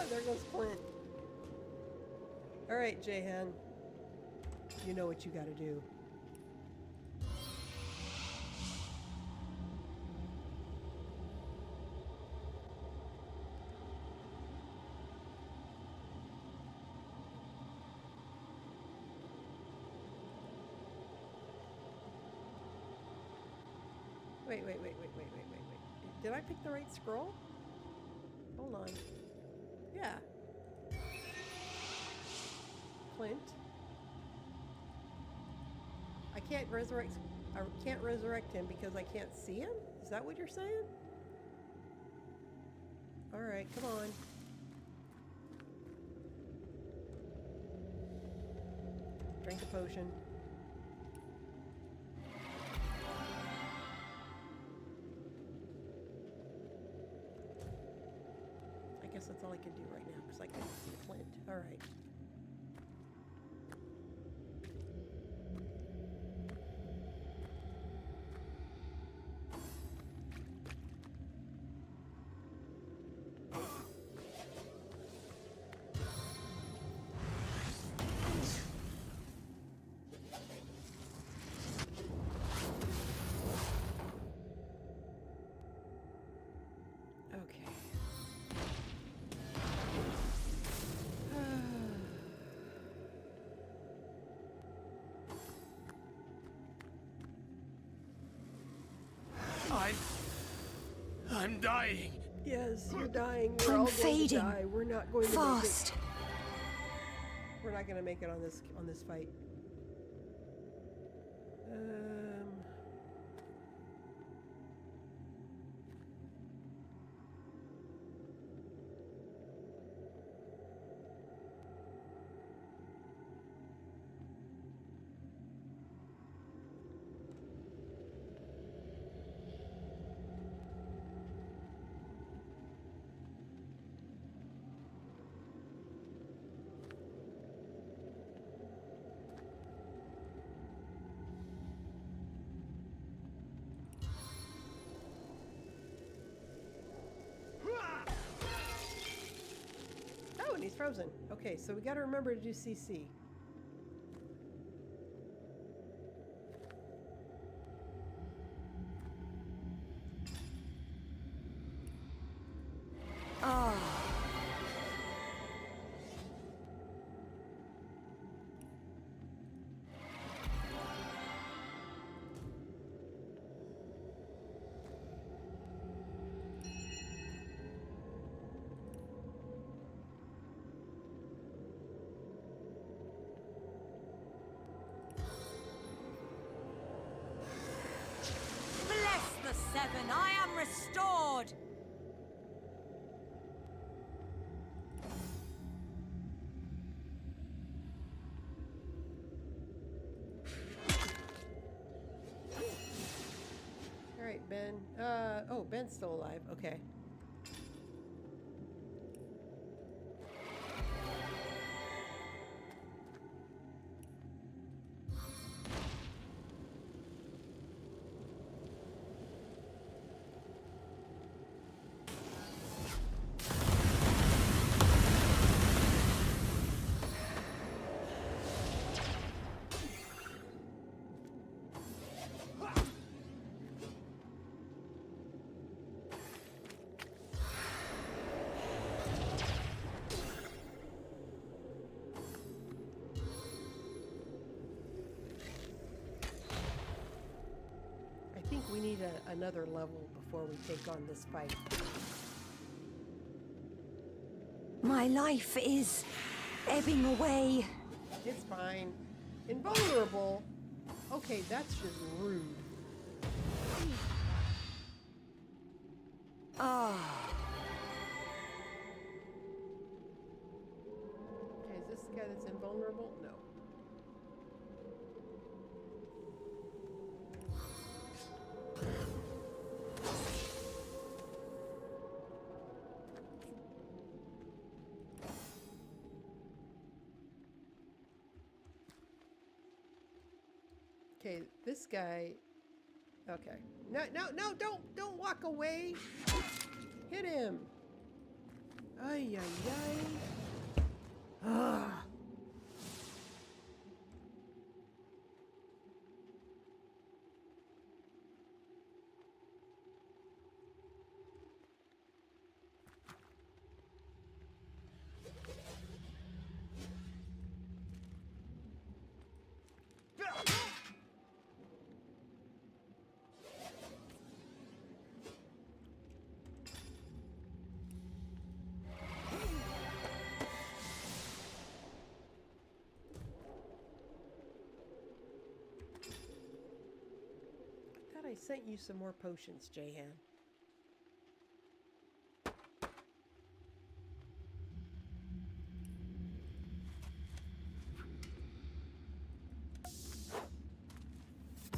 There goes Clint. All right, Jahan. You know what you gotta do. Wait. Did I pick the right scroll? Hold on. Yeah. Clint. I can't resurrect him because I can't see him? Is that what you're saying? Alright, come on. Drink a potion. I guess that's all I can do right now because I can't see Clint. Alright. I'm dying. Yes, you're dying. We're I'm all fading. going to die. We're not going to Fast. make it. We're not going to make it on this fight. frozen. Okay, so we gotta remember to do CC. Bless the seven, I am restored! Alright, Ben. Oh, Ben's still alive. Okay. I think we need another level before we take on this fight. My life is ebbing away. It's fine. Invulnerable? Okay, that's just rude. Ah. Okay, is this the guy that's invulnerable? No. Okay, this guy. Okay. No, don't walk away. Hit him. Ay, ay, ay. Ugh. I sent you some more potions, Jahan.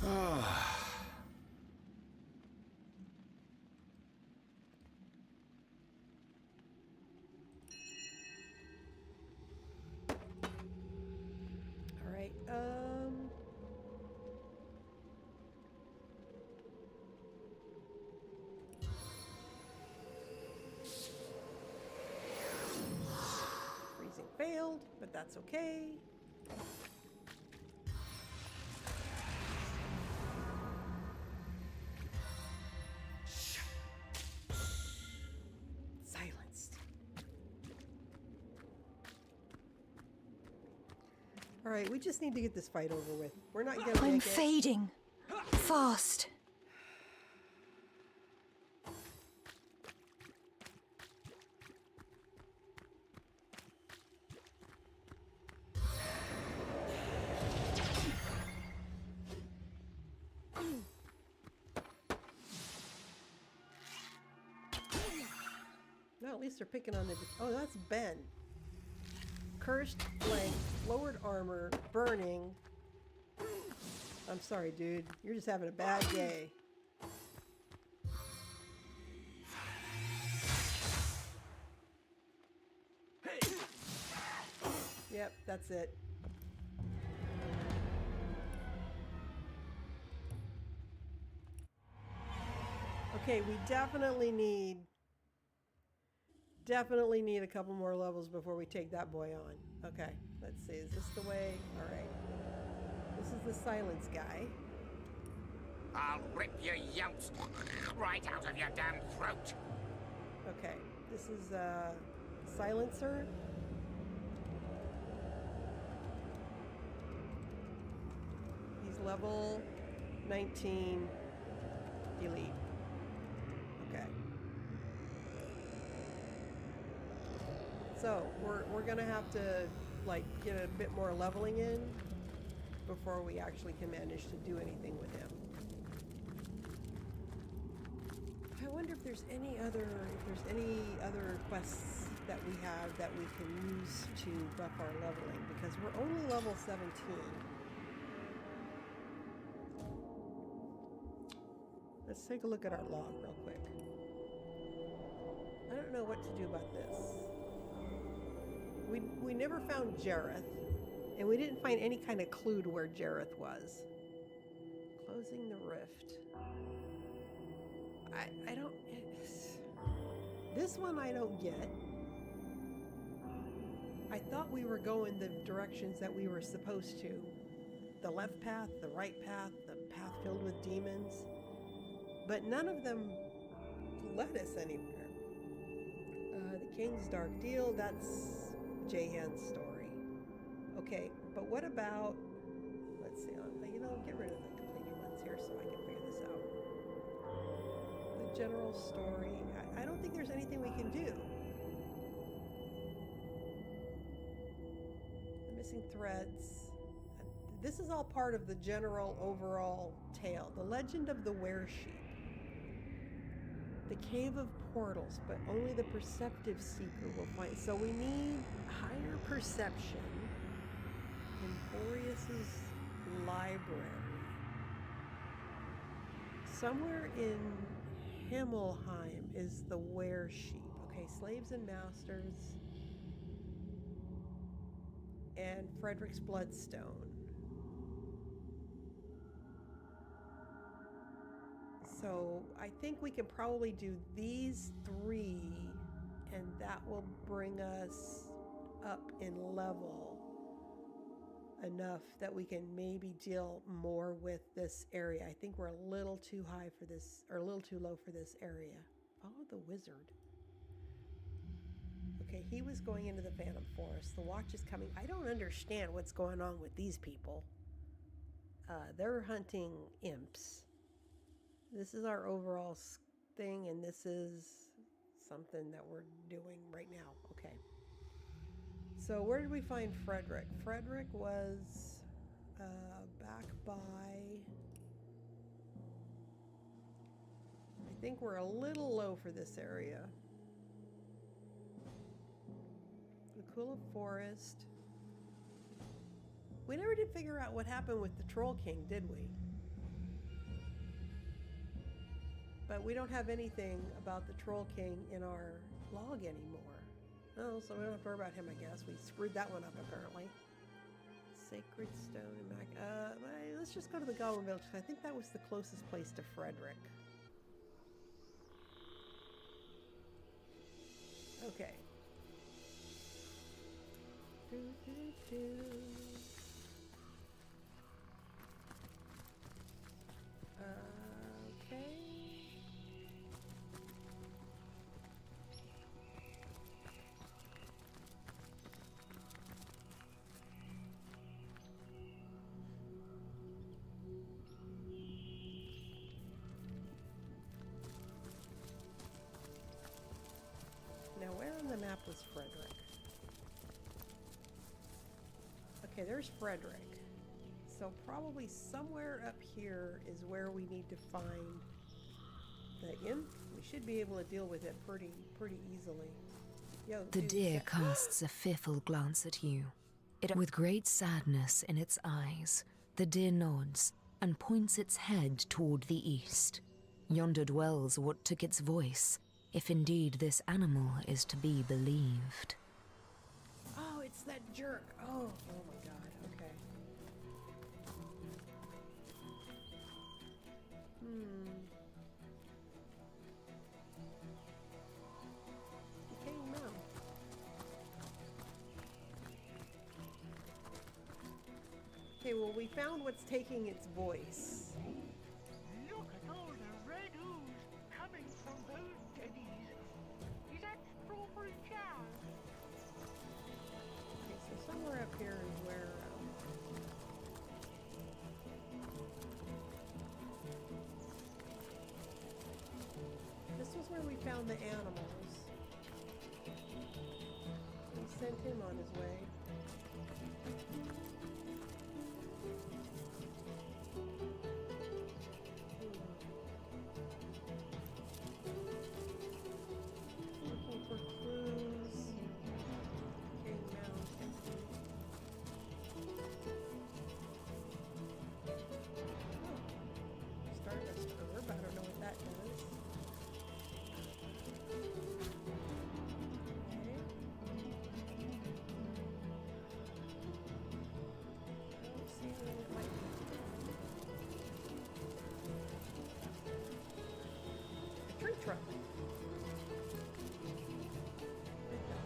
All right. Failed, but that's okay. Silenced. All right, we just need to get this fight over with. We're not gonna I'm make it. fading. Fast. No, at least they're picking on the... Oh, that's Ben. Cursed, flank, lowered armor, burning. I'm sorry, dude. You're just having a bad day. Yep, that's it. Okay, we definitely need definitely need a couple more levels before we take that boy on. Okay, let's see. Is this the way? All right. This is the silence guy. I'll rip your yelps right out of your damn throat. Okay, this is silencer. He's level 19 elite. Okay. So we're gonna have to like get a bit more leveling in before we actually can manage to do anything with him. I wonder if there's any other quests that we have that we can use to buff our leveling, because we're only level 17. Let's take a look at our log real quick. I don't know what to do about this. We never found Jareth, and we didn't find any kind of clue to where Jareth was. Closing the rift. I don't... This one I don't get. I thought we were going the directions that we were supposed to. The left path, the right path, the path filled with demons. But none of them led us anywhere. The King's Dark Deal, that's Jahan's story. Okay, but what about... Let's see, you know, get rid of the completed ones here so I can figure this out. The general story, I don't think there's anything we can do. The missing threads. This is all part of the general overall tale. The legend of the were-sheep. The Cave of Portals, but only the perceptive seeker will find. So we need higher perception in Boreas's library. Somewhere in Himmelheim is the were-sheep. Okay, slaves and masters. And Frederick's Bloodstone. So I think we can probably do these three, and that will bring us up in level enough that we can maybe deal more with this area. I think we're a little too high for this, or a little too low for this area. Follow the wizard. Okay, he was going into the Phantom Forest. The watch is coming. I don't understand what's going on with these people. They're hunting imps. This is our overall thing, and this is something that we're doing right now. Okay. So where did we find Frederick? Frederick was back by... I think we're a little low for this area. Aquila Forest. We never did figure out what happened with the Troll King, did we? But we don't have anything about the Troll King in our log anymore. Oh, so we don't have to worry about him, I guess. We screwed that one up, apparently. Sacred Stone and Mac... let's just go to the Goblin Village, because I think that was the closest place to Frederick. Okay. Okay. Now, where on the map was Frederick? Okay, there's Frederick. So probably somewhere up here is where we need to find the imp. We should be able to deal with it pretty easily. Yo, The dude, deer casts a fearful glance at you. With great sadness in its eyes, the deer nods and points its head toward the east. Yonder dwells what took its voice, if indeed this animal is to be believed. Oh, it's that jerk. Oh my god. Okay. Decaying mountain. Okay, well, we found what's taking its voice. Look at all the red ooze coming from those deadies. Is that strawberry jam? Okay, so somewhere up here is where. This was where we found the animals. We sent him on his way. Looking for clues. King Mountain. Stardust herb. I don't know what that does. Tree trunk.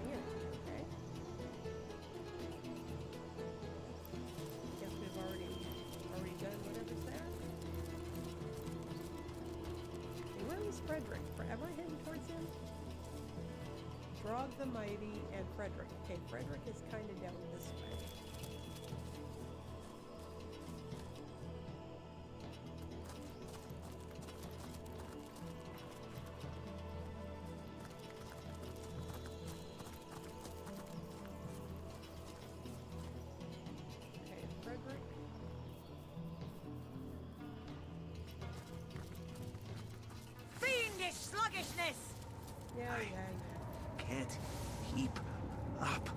Yeah, okay. Guess we've already done whatever's there. Hey, where is Frederick? Forever heading towards him? Drog the Mighty and Frederick. Okay, Frederick is kind of down this way. Okay, Frederick. Fiendish sluggishness! Yeah. Can't keep up.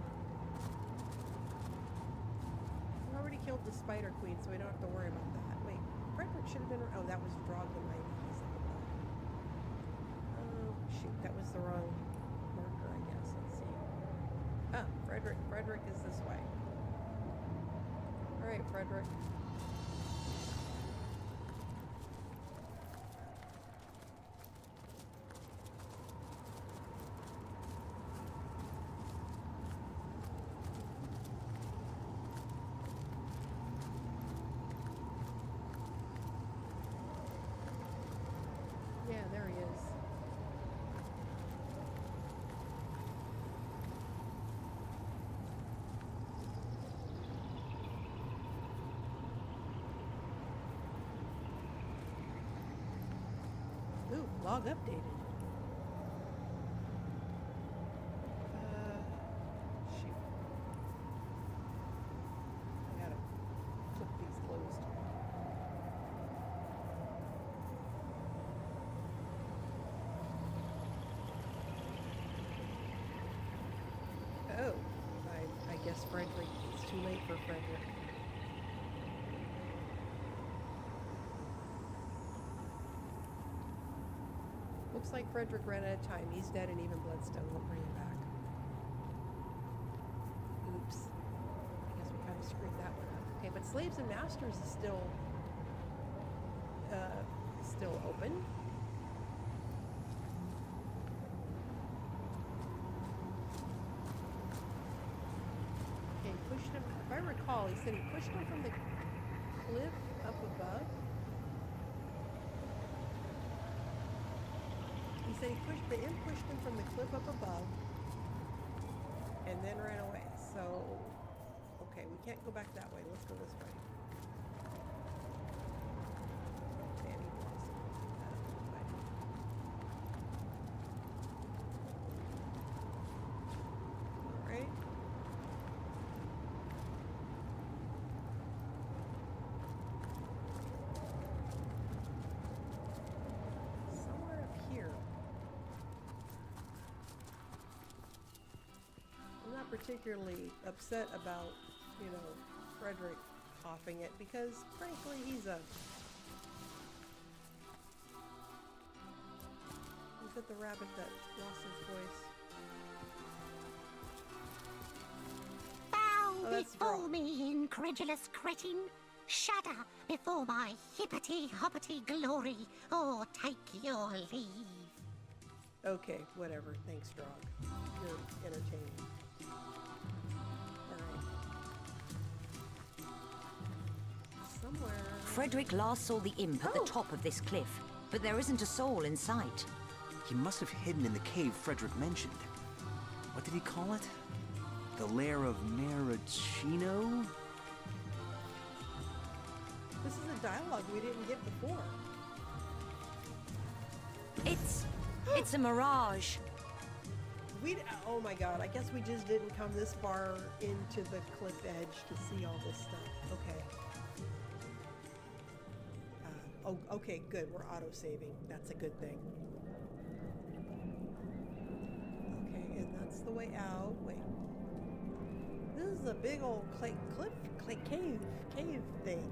We already killed the Spider Queen, so we don't have to worry about that. Wait, Frederick should have been. Oh, that was Drog the Mighty. He's at the bottom. Oh, shoot, that was the wrong marker, I guess. Let's see. Ah, Frederick. Frederick is this way. All right, Frederick. Yeah, there he is. Ooh, log updated. Shoot. I gotta flip these closed. Oh, I guess Frederick. It's too late for Frederick. Looks like Frederick ran out of time. He's dead and even Bloodstone won't bring him back. Oops. I guess we kind of screwed that one up. Okay, but Slaves and Masters is still open. Okay, pushed him. If I recall, he said he pushed him from the cliff up above. He said he pushed, the imp pushed him from the cliff up above and then ran away. So, okay, we can't go back that way. Let's go this way. Danny Blossom. All right. Somewhere up here. I'm not particularly upset about, you know, Frederick offing it because, frankly, he's at the rabbit that lost his voice. Bow that's before wrong. me, incredulous cretin. Shudder before my hippity-hoppity glory, or take your leave. Okay, whatever. Thanks, Drog. You're entertaining. Alright. Frederick last saw the imp at the top of this cliff, but there isn't a soul in sight. He must have hidden in the cave Frederick mentioned. What did he call it? The lair of Maraschino? This is a dialogue we didn't get before. It's a mirage. Oh my god, I guess we just didn't come this far into the cliff edge to see all this stuff. Okay. Okay, good. We're auto-saving. That's a good thing. Okay, and that's the way out. Wait. This is a big old cave thing.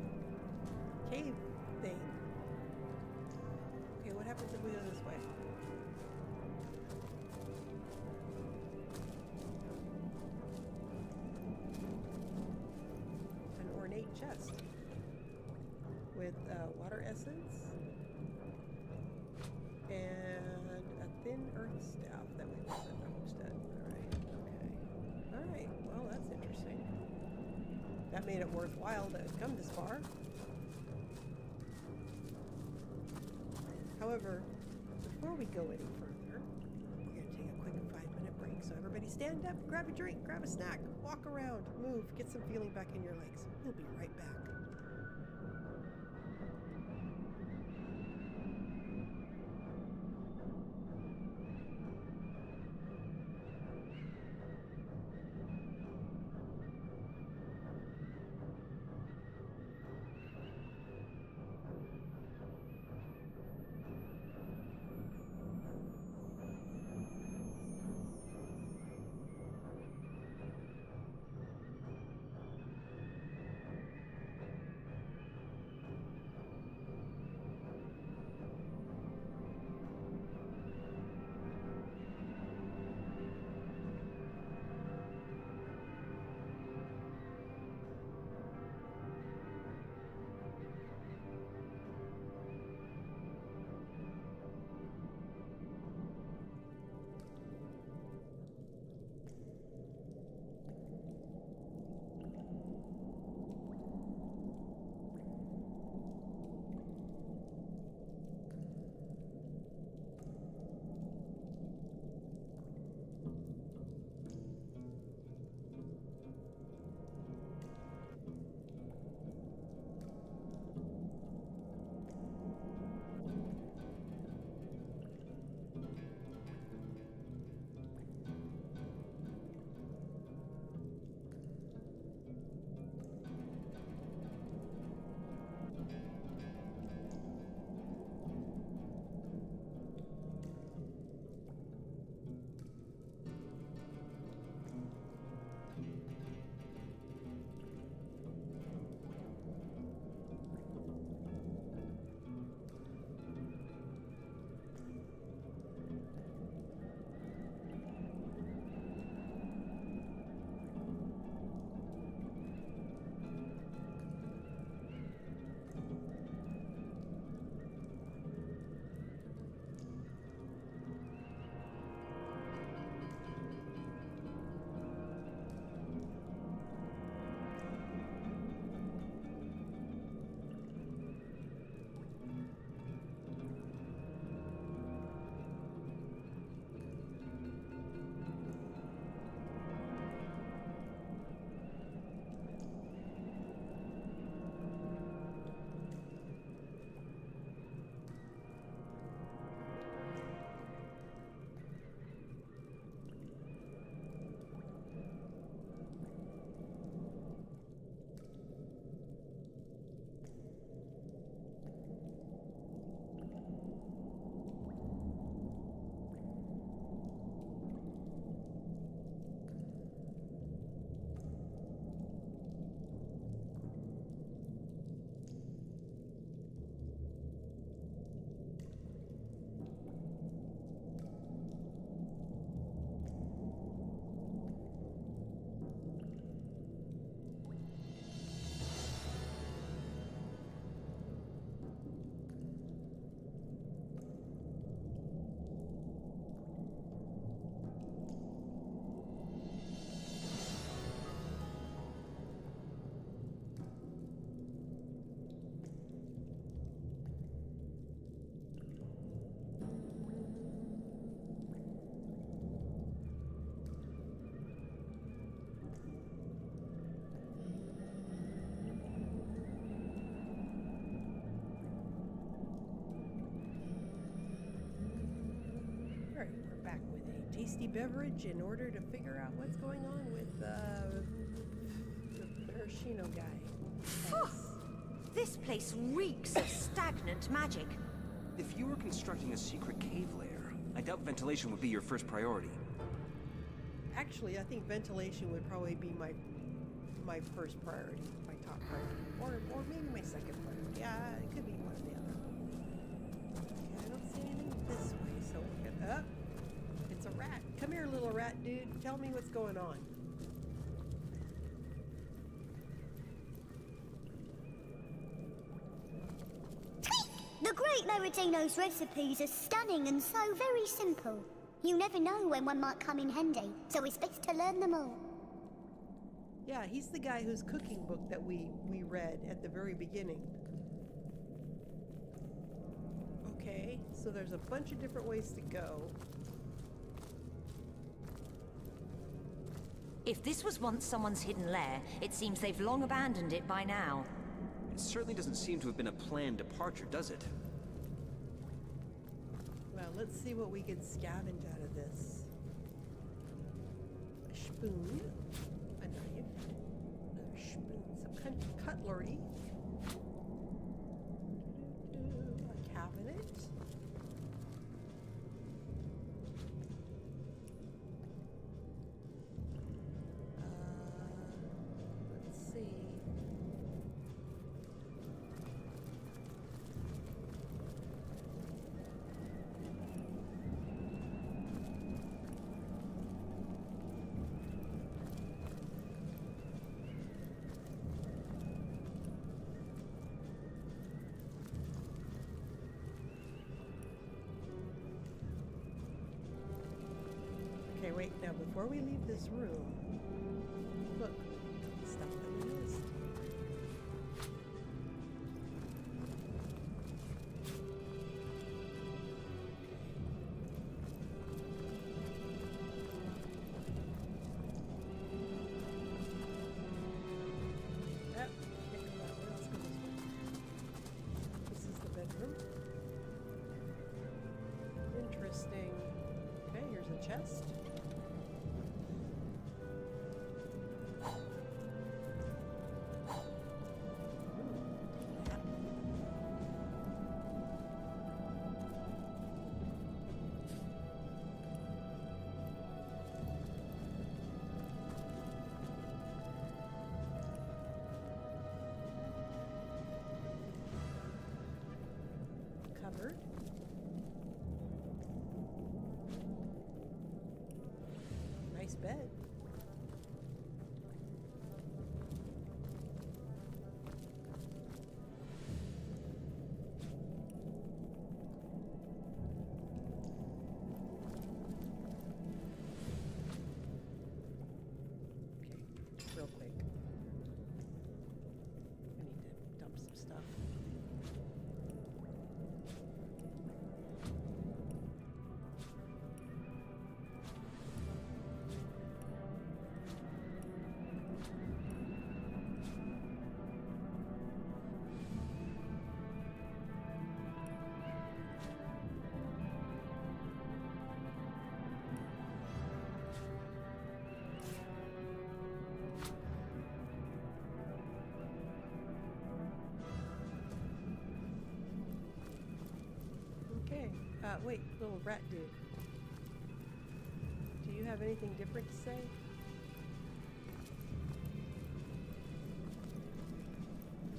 Cave thing. Okay, what happens if we go this way? An ornate chest with water essence and a thin earth staff that we found at the homestead. Alright, well that's interesting. That made it worthwhile to come this far. However, before we go any further, we're going to take a quick 5-minute break. So everybody stand up, grab a drink, grab a snack, walk around, move, get some feeling back in your legs. We'll be right back. tasty beverage in order to figure out what's going on with the maraschino guy. Phew! This place reeks of stagnant magic. If you were constructing a secret cave lair, I doubt ventilation would be your first priority. Actually, I think ventilation would probably be my first priority, my top priority, or maybe my second priority. Yeah, it could be one or the other. Okay, I don't see anything this way, so we're gonna. It's a rat. Come here, little rat dude. Tell me what's going on. The Great Meridino's recipes are stunning and so very simple. You never know when one might come in handy, so it's best to learn them all. Yeah, he's the guy whose cooking book that we read at the very beginning. Okay, so there's a bunch of different ways to go. If this was once someone's hidden lair, it seems they've long abandoned it by now. It certainly doesn't seem to have been a planned departure, does it? Well, let's see what we can scavenge out of this. A spoon, a knife, another spoon, some cutlery, a cabinet. Let's see. Okay, wait, now before we leave this room, look, stuff that we missed. Yep, can't go that way, let's go this way. This is the bedroom. Interesting. Okay, here's a chest. Cupboard. Nice bed. Okay, real quick. I need to dump some stuff. Okay, wait, little rat dude. Do you have anything different to say?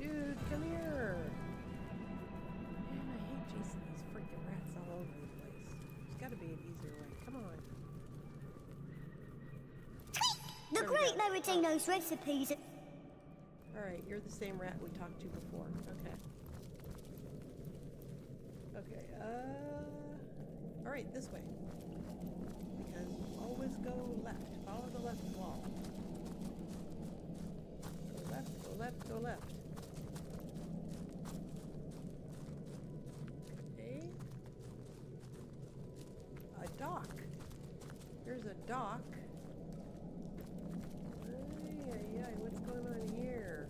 Dude, come here! Man, I hate chasing these freaking rats all over the place. There's gotta be an easier way. Come on. The There we Great go. Meridino's recipes are... Alright, you're the same rat we talked to before. Okay. Okay, alright, this way. Because always go left. Follow the left wall. Go left, go left, go left. Okay. A dock. There's a dock. Ay, what's going on here?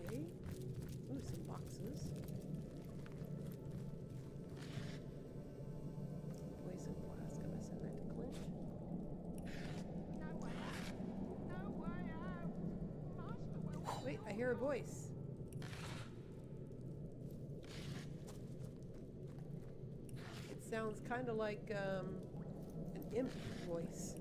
Okay. Ooh, some boxes. Poison I hear a voice. It sounds kind of like an imp voice.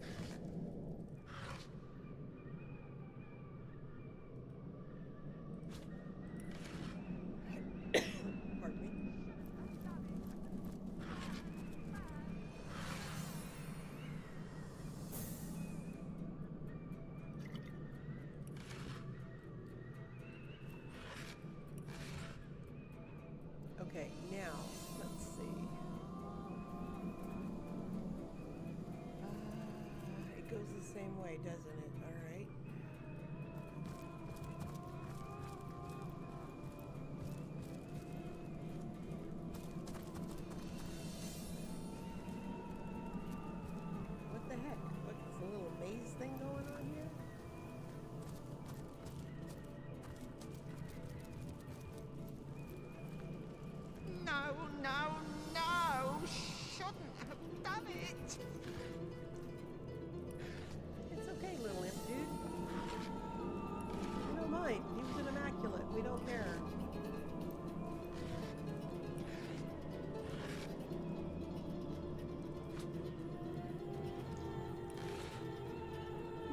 Pardon me. Okay, now, let's see. It goes the same way, doesn't it? All right. What the heck? What's the little maze thing going on here? No, no, no! Shouldn't have done it! It's okay, little imp dude. We don't mind. He was an immaculate. We don't care.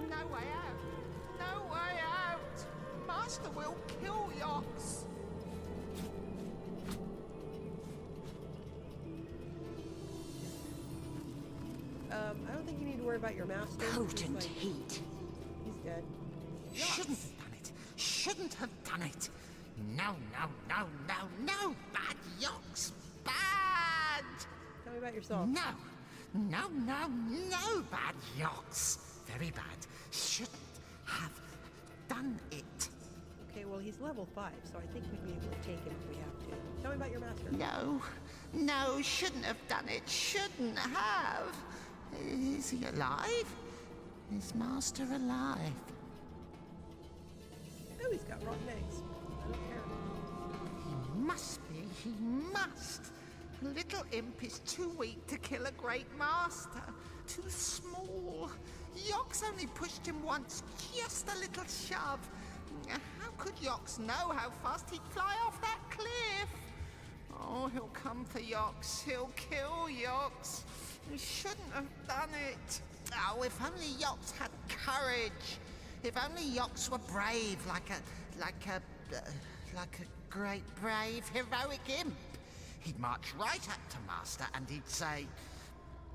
No way out! No way out! Master will kill Yox! I don't think you need to worry about your master. Potent heat. He's dead. Shouldn't have done it! Shouldn't have done it! No, no, no, no, no! Bad Yox! Bad! Tell me about yourself. No! No, no, no, bad Yox! Very bad. Shouldn't have done it. Okay, well, he's level 5, so I think we'd be able to take him if we have to. Tell me about your master. No, no, shouldn't have done it. Shouldn't have. Is he alive? Is Master alive? Oh, he's got rotten eggs. I don't care. He must be. He must. Little imp is too weak to kill a great master. Too small. Yox only pushed him once, just a little shove. How could Yox know how fast he'd fly off that cliff? Oh, he'll come for Yox. He'll kill Yox. He shouldn't have done it. Oh, if only Yox had courage. If only Yox were brave, like a great, brave, heroic imp. He'd march right up to Master and he'd say,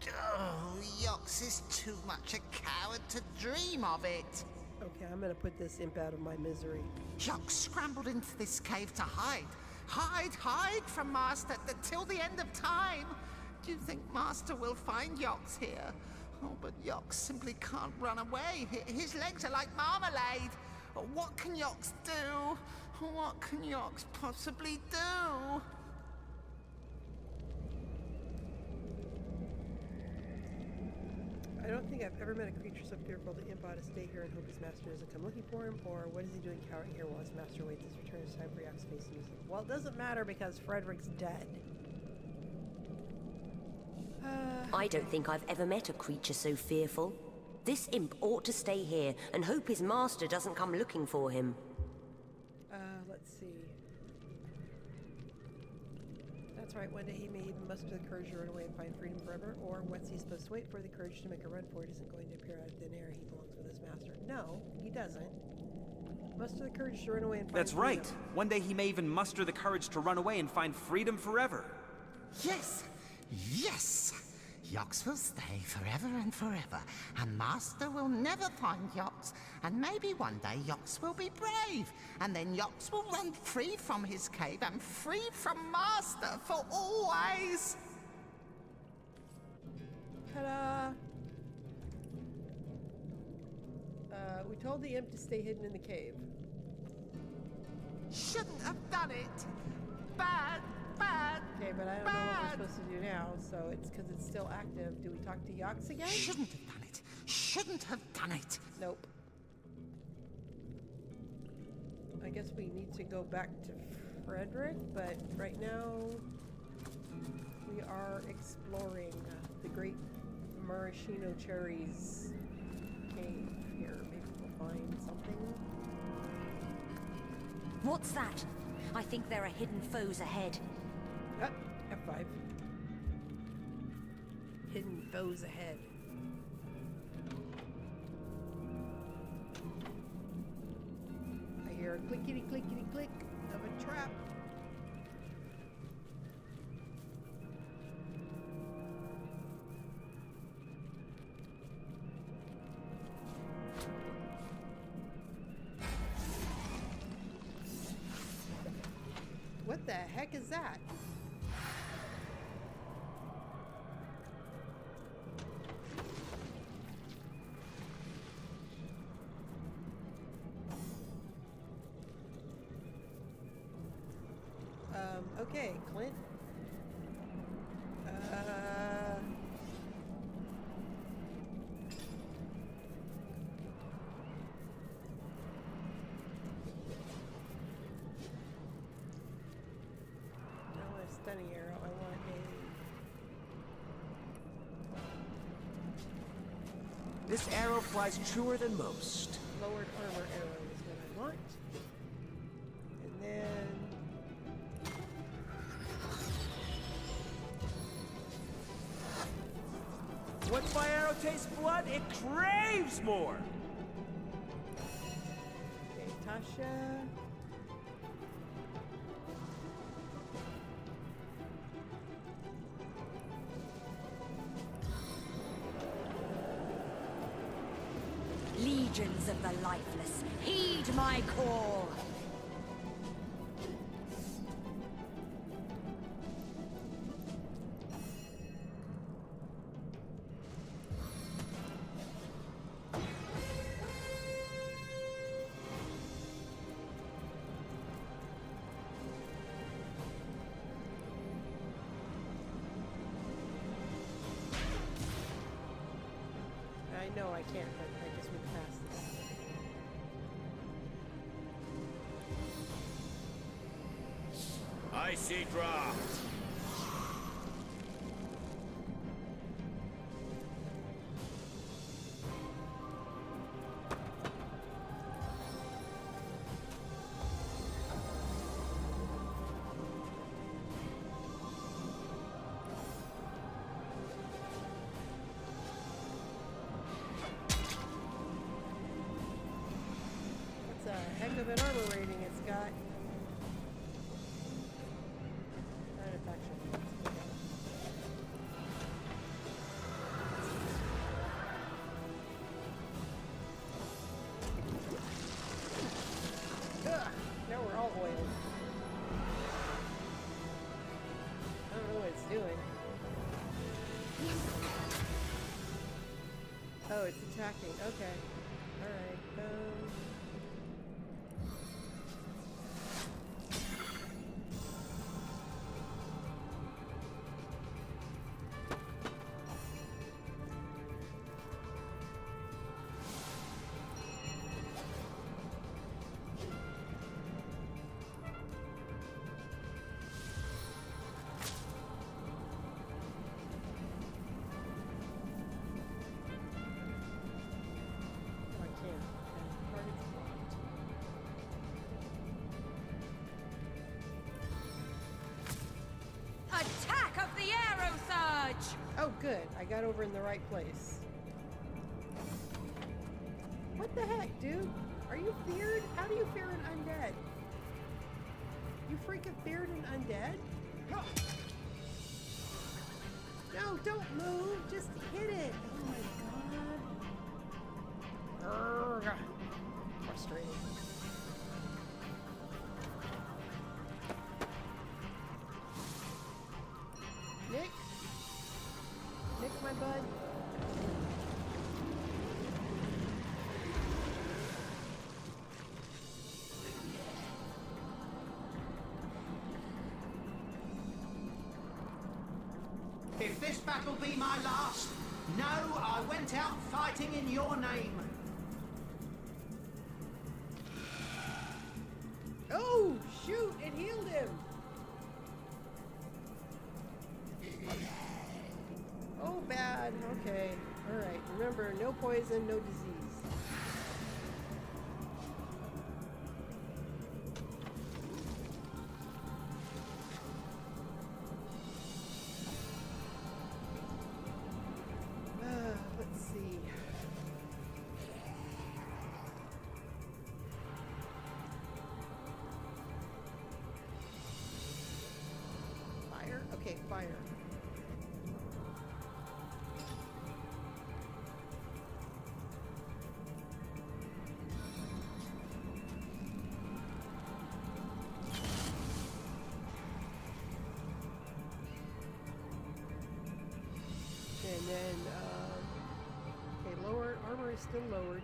"Oh, Yox is too much a coward to dream of it." Okay, I'm gonna put this imp out of my misery. Yox scrambled into this cave to hide. Hide from Master till the end of time. Do you think Master will find Yox here? Oh, but Yox simply can't run away. His legs are like marmalade. What can Yox do? What can Yox possibly do? I don't think I've ever met a creature so fearful the imp ought to stay here and hope his master doesn't come looking for him, or what is he doing cowering here while his master waits his return? It's time for Yak's face to music. Well, it doesn't matter because Frederick's dead. I don't think I've ever met a creature so fearful. This imp ought to stay here and hope his master doesn't come looking for him. Let's see. That's right, one day he may even muster the courage to run away and find freedom forever, or what's he supposed to wait for? The courage to make a run for it isn't going to appear out of thin air. He belongs with his master. No, he doesn't. Muster the courage to run away and find That's freedom. right. One day he may even muster the courage to run away and find freedom forever. Yes! Yes! Yox will stay forever and forever, and Master will never find Yox, and maybe one day Yox will be brave, and then Yox will run free from his cave and free from Master for always! Ta-da! We told the imp to stay hidden in the cave. Shouldn't have done it! Bad! Bad! Okay, but I don't know what we're supposed to do now, so it's because it's still active. Do we talk to Yox again? Shouldn't have done it! Shouldn't have done it! Nope. I guess we need to go back to Frederick, but right now we are exploring the Great Maraschino Cherries cave here. Maybe we'll find something. What's that? I think there are hidden foes ahead. F5. Hidden foes ahead. I hear a clickety clickety click of a trap. What the heck is that? Okay, Clint. Stunning arrow. I want a... This arrow flies truer than most. Lowered armor arrow is what I want. And then... Once my arrow tastes blood, it craves more! Okay, Tasha... Legions of the lifeless, heed my call! I know I can't, but I guess we can pass this. Icy draft. That's a heck of an armor rating it's got. Now we're all oiled. I don't know what it's doing. Oh, it's attacking. Okay. Alright. Attack of the arrow surge! Oh, good. I got over in the right place. What the heck, dude? Are you feared? How do you fear an undead? You freaking feared an undead? No, don't move. Just hit it. Oh my god. Urgh. Frustrating. Nick? Nick, my bud? If this battle be my last, know I went out fighting in your name. Oh, shoot! It healed him! Oh, bad. Okay. Alright. Remember, no poison, no disease. Okay, fire. And then, okay, lower, armor is still lowered.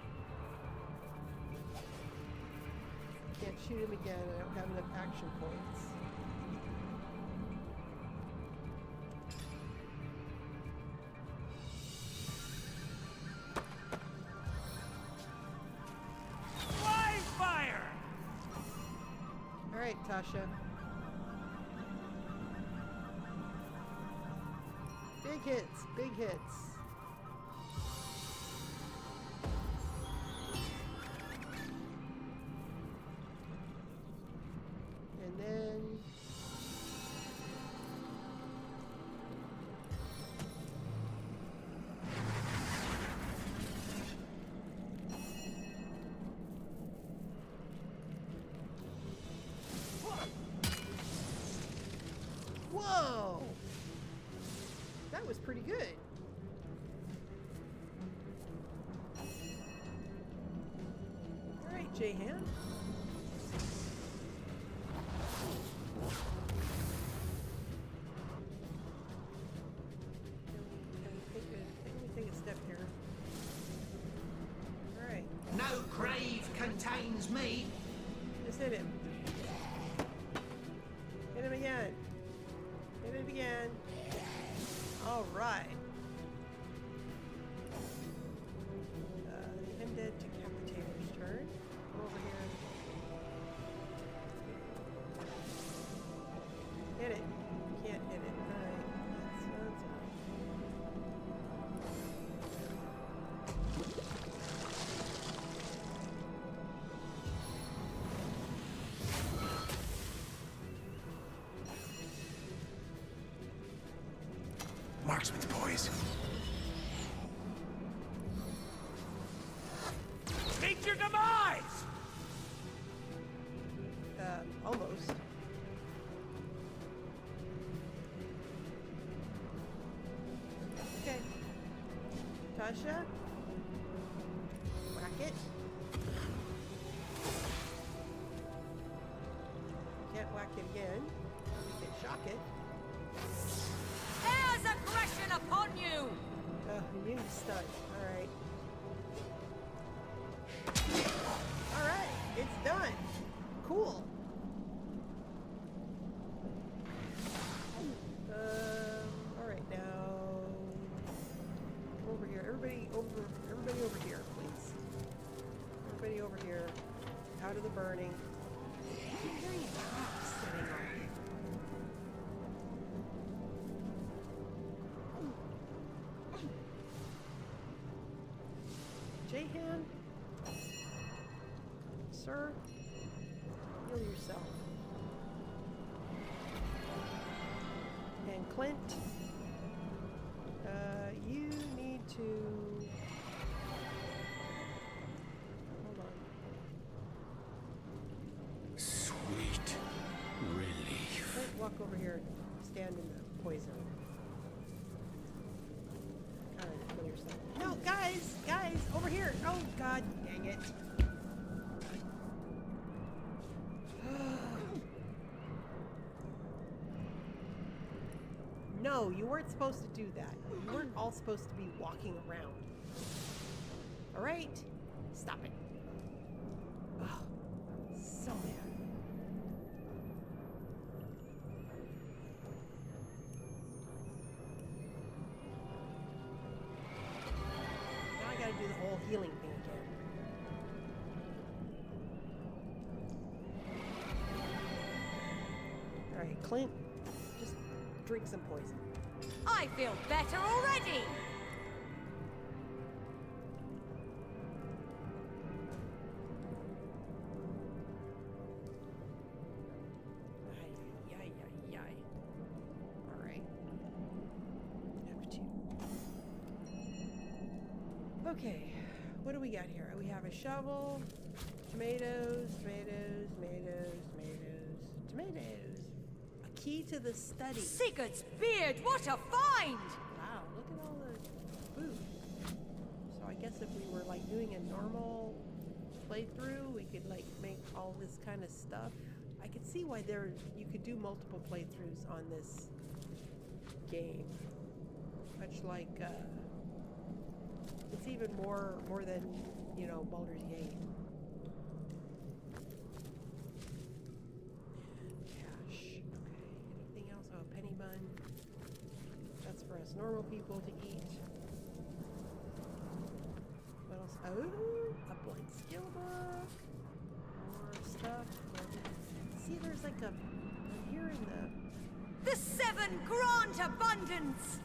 Can't shoot him again, I don't have enough action points. Live fire! Alright, Tasha. Big hits, big hits. And then whoa! That was pretty good. All right, J-Han. Let me take a step here. All right. No grave contains me. Just hit him. Hit him again. Hit him again. All right. The undead decapitator's turn. Come over here. Hit it. You can't hit it. All right. That's Marksman's poise. Meet your demise! almost. Okay. Tasha. Whack it. Can't whack it again. You can shock it. There's aggression upon you! Immune stun. Alright. Alright, it's done. Cool. Alright, now over here. Everybody over here, please. Everybody over here. Out of the burning. I keep hearing drops setting off. J-Han? Sir? Heal yourself. And Clint, you need to... Hold on. Sweet relief. Clint, walk over here and stand in the poison. Kind of kill yourself. No, guys! Guys! Over here! Oh, God dang it. No, you weren't supposed to do that. You weren't all supposed to be walking around. Alright? Stop it. Oh, so mad. Now I gotta do the whole healing thing again. Alright, Clint, just drink some poison. I feel better already! Alright. Okay, what do we got here? We have a shovel, tomatoes, tomatoes, tomatoes, tomatoes, tomatoes, a key to the study. Sigurd's beard, what a find! Wow, look at all the food. So I guess if we were like doing a normal playthrough, we could like make all this kind of stuff. I could see why you could do multiple playthroughs on this game. Much like it's even more than, you know, Baldur's Gate. Cash. Okay. Anything else? Oh, a penny bun. That's for us normal people to eat. What else? Oh, a blind skill book. More stuff. See, there's like a here in The seven grant abundance!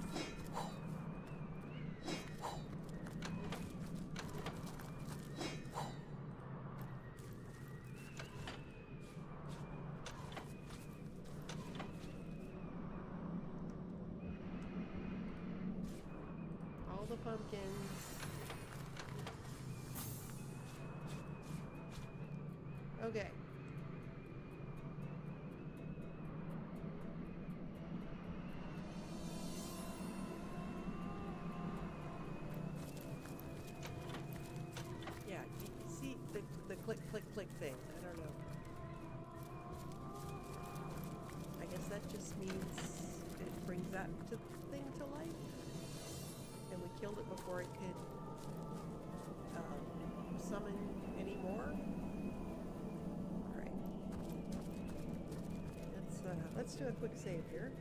all the pumpkins. Okay. Yeah, you see the click, click, click thing. I don't know. I guess that just means it brings that thing to life. And we killed it before it could summon any more. Alright. Let's do a quick save here.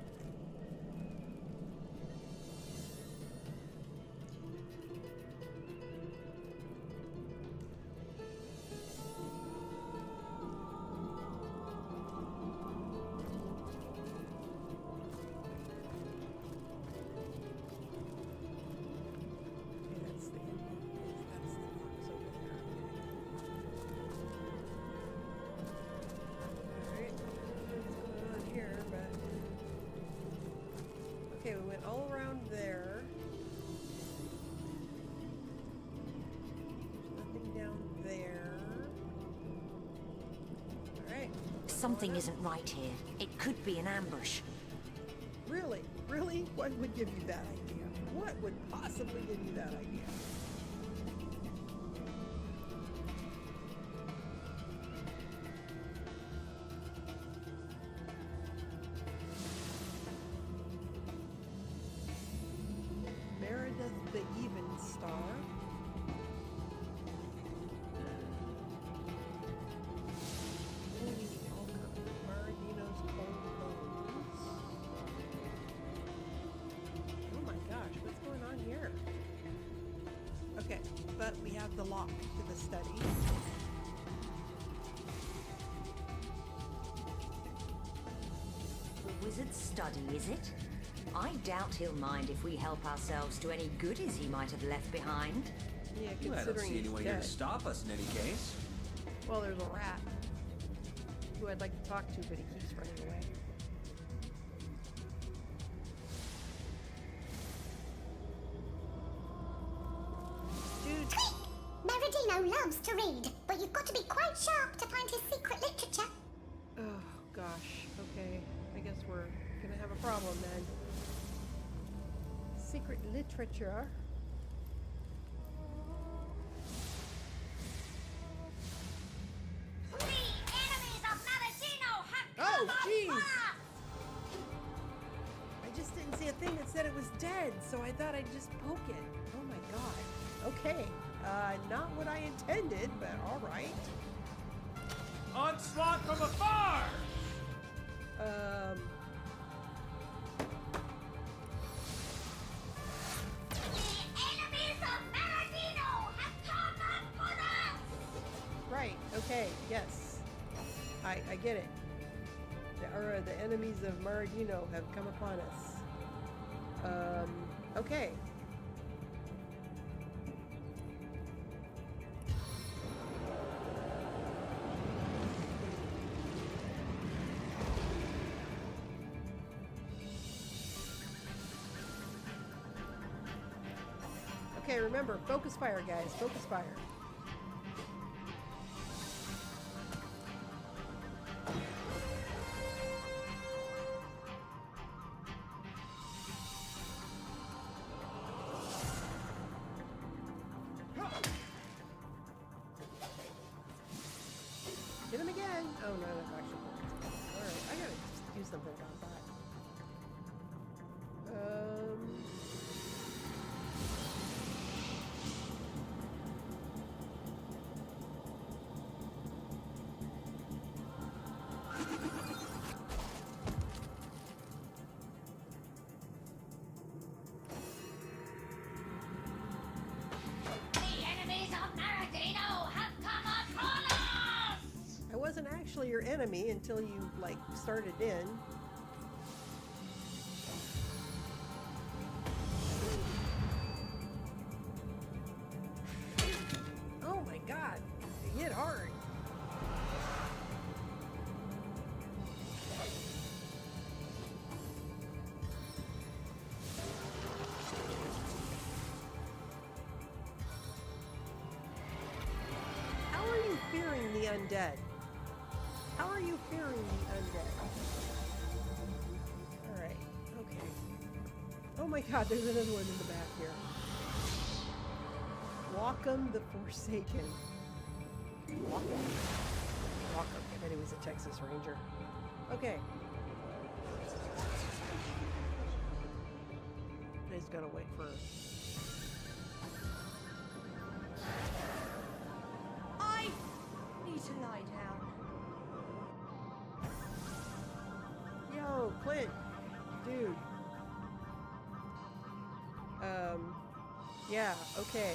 Okay, we went all around there. Nothing down there. Alright. Something isn't right here. It could be an ambush. Really? Really? What would give you that idea? What would possibly give you that idea? The even star. Maradino's cold bones. Oh my gosh, what's going on here? Okay, but we have the lock to the study. The wizard's study, is it? I doubt he'll mind if we help ourselves to any goodies he might have left behind. Yeah, Well, I don't see he's anyone here dead. to stop us in any case. Well, there's a rat who I'd like to talk to, but he keeps running away. Dude. Meridino loves to read, but you've got to be quite sharp to find his secret literature. Oh, gosh. Okay. I guess we're gonna have a problem then. Secret literature. The enemies of Meridino have Oh, come up jeez! fast! I just didn't see a thing that said it was dead, so I thought I'd just poke it. Oh my god. Okay. Not what I intended, but alright. Onslaught from afar! Enemies of Meridino have come up for us! Right, okay, yes. I get it. The enemies of Maradino have come upon us. Okay. Okay, remember, focus fire, guys. Focus fire. again? Oh no, that's actually good. Alright, I gotta do something about that. I wasn't actually your enemy until you, like, started in. Oh my god, it hit hard. How are you fearing the undead? How are you fearing the undead? Alright, okay. Oh my god, there's another one in the back here. Welcome the Forsaken. Welcome. I bet he was a Texas Ranger. Okay. I just gotta wait for... I need to lie down. Yo, Clint. Dude. Yeah, okay.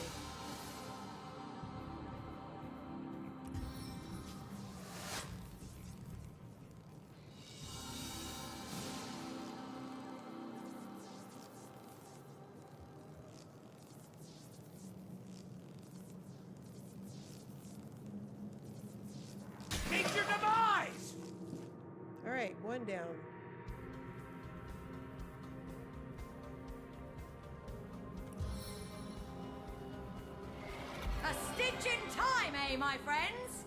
Meet your demise! Alright, one down. A stitch in time, eh, my friends?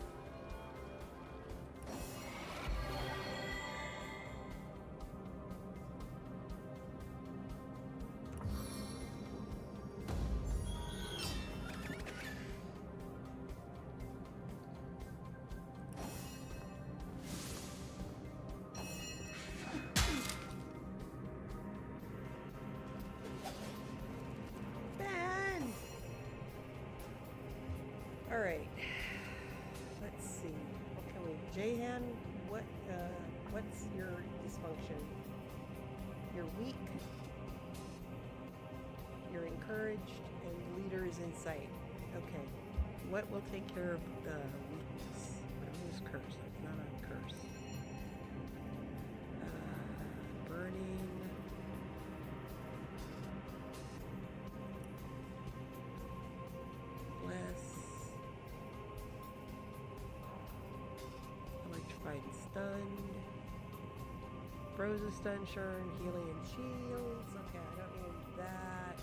Alright. Let's see. What can we... Jahan, what's your dysfunction? You're weak. You're encouraged, and the leader is in sight. Okay. What will take care of the weakness? Who's cursed? I'm not on curse. Burning. Electrified and stunned. Frozen, stun, churn, healing and shields. Okay, I don't need that.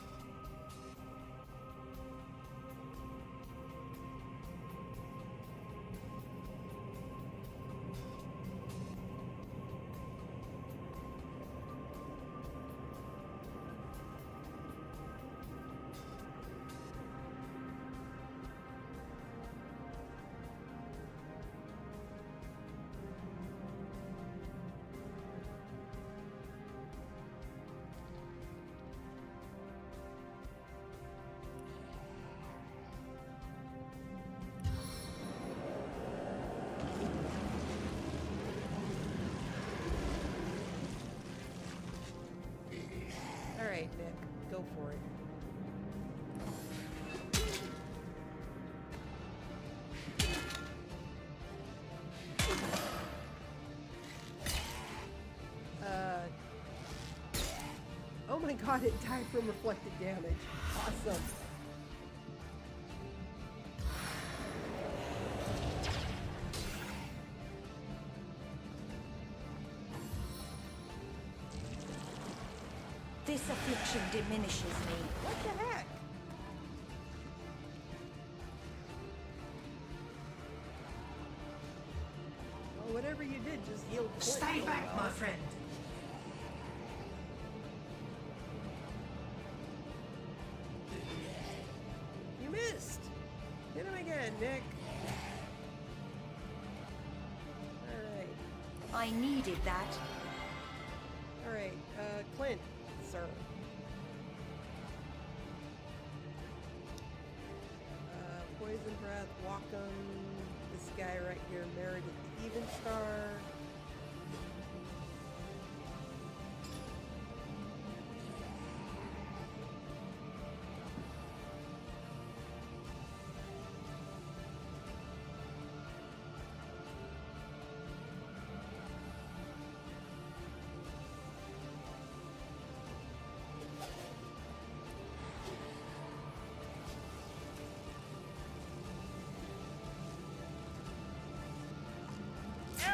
Alright, Nick, go for it. Oh my god, it died from reflected damage. Awesome. This affliction diminishes me. What the heck? Well, whatever you did, just healed. Stay back, my friend. You missed. Hit him again, Nick. I needed that. Alright, Clint, sir. Poison Breath, Wacom, this guy right here, Meredith the Evenstar.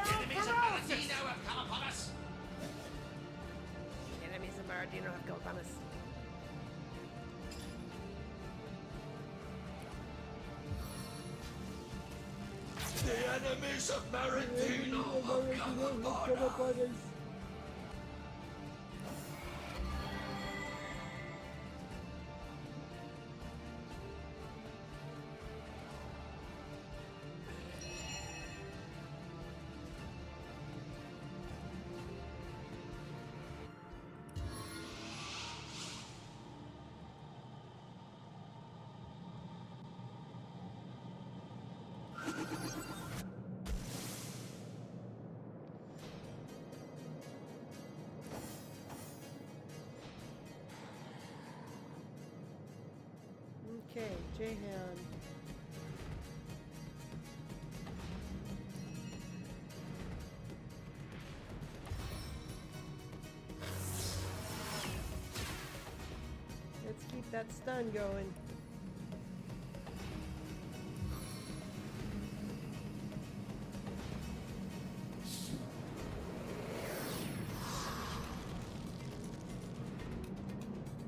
Enemies of Maradino have come upon us. Enemies of Maradino have come upon us. The enemies of Maradino have come upon us. Okay, Jahan. Let's keep that stun going.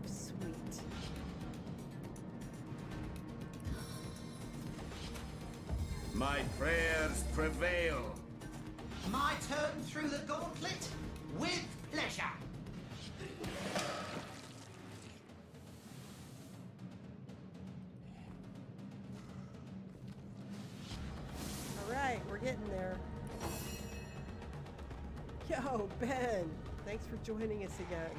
Sweet. My prayers prevail. My turn through the gauntlet? With pleasure. Alright, we're getting there. Yo, Ben! Thanks for joining us again.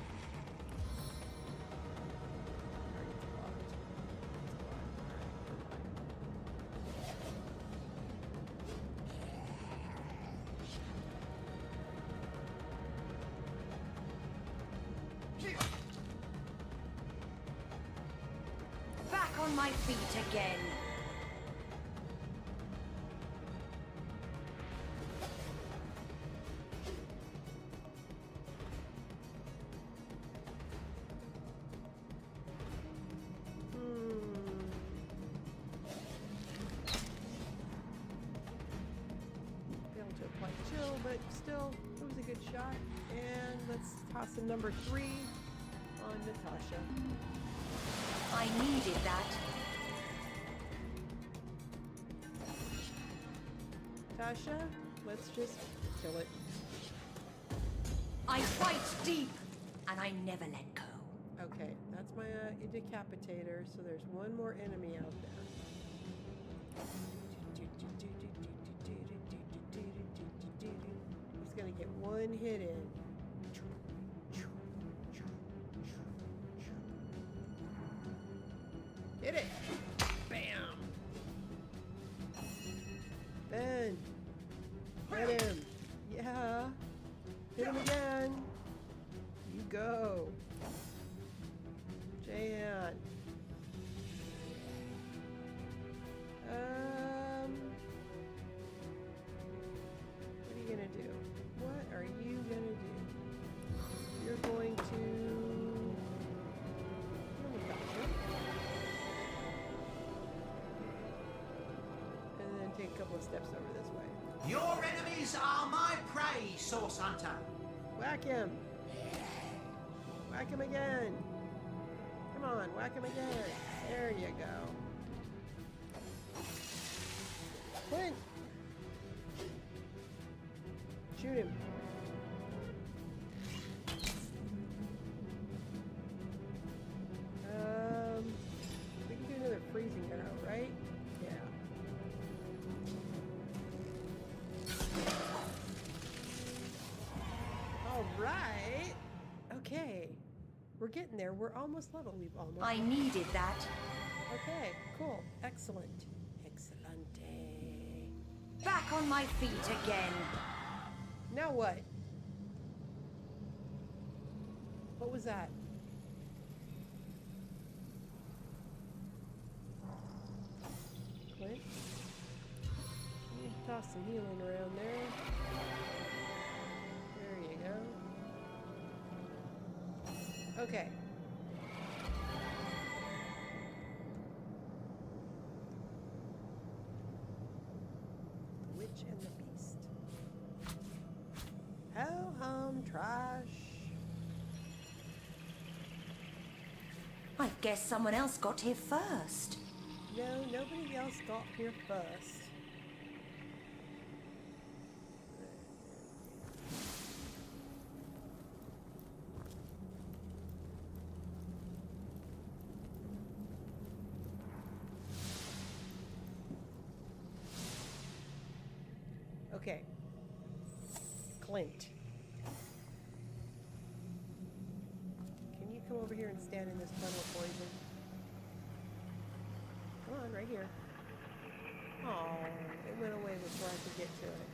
Back on my feet again. Failed to apply chill, but still, it was a good shot. And let's toss a number 3 on Natasha. I needed that. Tasha, let's just kill it. I fight deep, and I never let go. Okay, that's my decapitator, so there's one more enemy out there. He's gonna get one hit in. Hit it! Bam! Ben! Hit him! Yeah! Hit him again! You go! Jan. What are you gonna do? What are you gonna do? You're going to... And then take a couple of steps over this way. Your enemies are my prey, Source Hunter. Whack him! Whack him again! Come on, whack him again. There you go. Clint! Shoot him. We can do another freezing arrow, right? Yeah. 1, right. Okay. We're getting there. We're almost level. We've almost. I needed that. Okay, cool. Excellent. Excellente. Back on my feet again. Now what? What was that? Clint? You toss some healing around there. There you go. Okay. The Witch and the Beast. Ho hum trash. I guess someone else got here first. No, nobody else got here first. Okay. Clint. Can you come over here and stand in this puddle of poison? Come on, right here. Oh, it went away before I could get to it.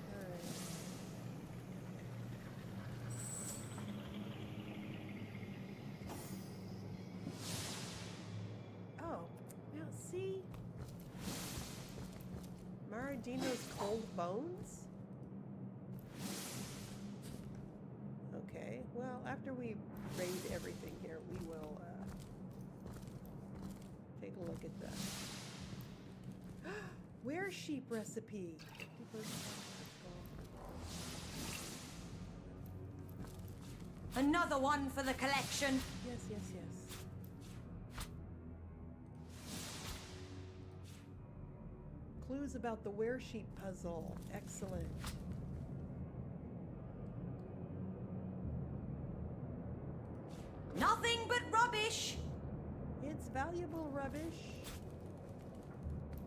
Alright. Oh, now see? Maradino's cold bones? Okay, well, after we raid everything here, we will take a look at that. Where sheep recipe? Another one for the collection. Yes, yes, yes. Clues about the were sheep puzzle. Excellent. Nothing but rubbish. It's valuable rubbish.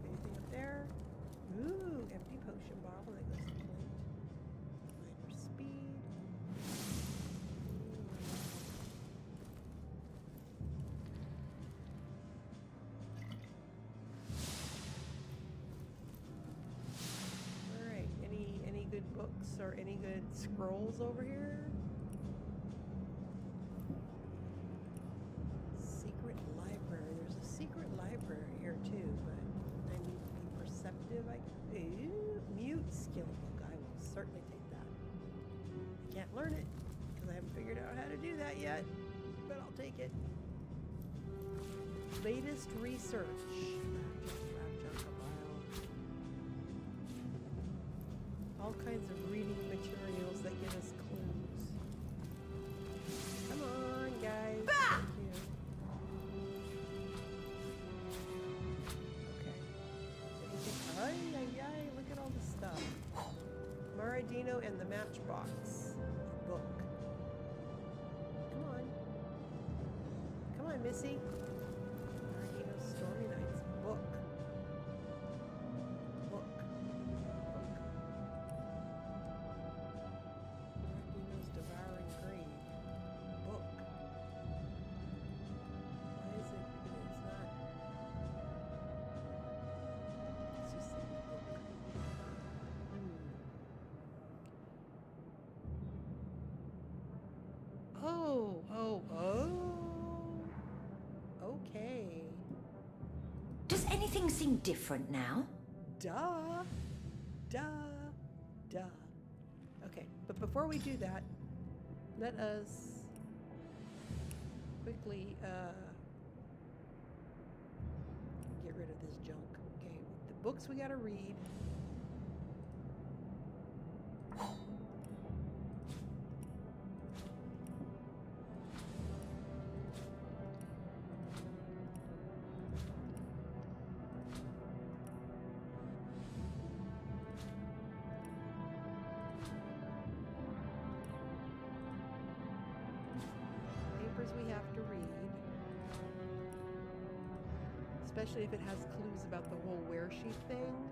Anything up there? Ooh, empty potion bottle. That goes to Clint. Minor speed. All right. Any good books or any good scrolls over here? Too, but I need to be perceptive. Ooh, mute skill book. I will certainly take that. I can't learn it because I haven't figured out how to do that yet, but I'll take it. Latest research. All kinds of reading materials that give us clues. Come on, guys. Bah! Look at all the stuff. Maradino and the Matchbox book. Come on. Come on, Missy. Maradino's Stormy Nights book. Book. Maradino's Devouring Grave. Book. Why is it? It's not. Let's just say book. Okay. Does anything seem different now? Duh. Okay, but before we do that, let us quickly get rid of this junk. Okay, the books we gotta read. We have to read, especially if it has clues about the whole were sheep thing.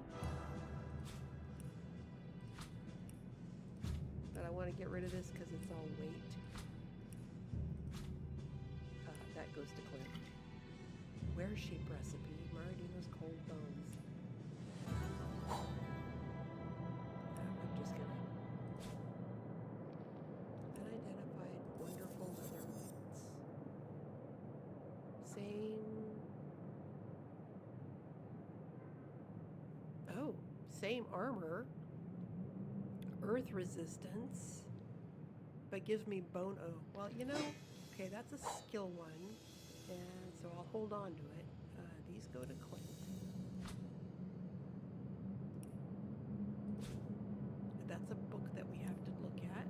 But I want to get rid of this because it's all weight. That goes to Clint. Where sheep recipe? Maradino's cold bones. I'm just gonna. Unidentified wonderful leather lights. Same. Oh, same armor. Earth resistance. But gives me bone. Oh, well, you know. Okay, that's a skill one. And so I'll hold on to it. These go to Clint. That's a book that we have to look at.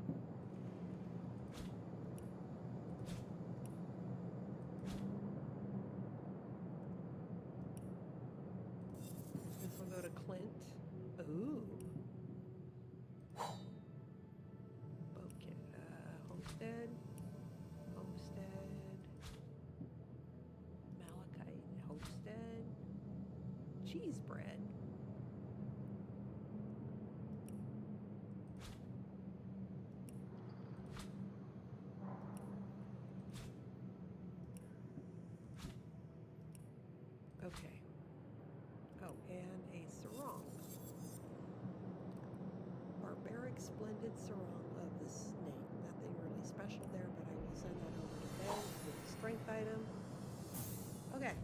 This will go to Clint. Ooh. Homestead. Malachite. Homestead. Cheese bread. Okay. Oh, and a sarong. Barbaric splendid sarong of the snake. Nothing really special there, but I will send that over to Ben with a strength item. Okay.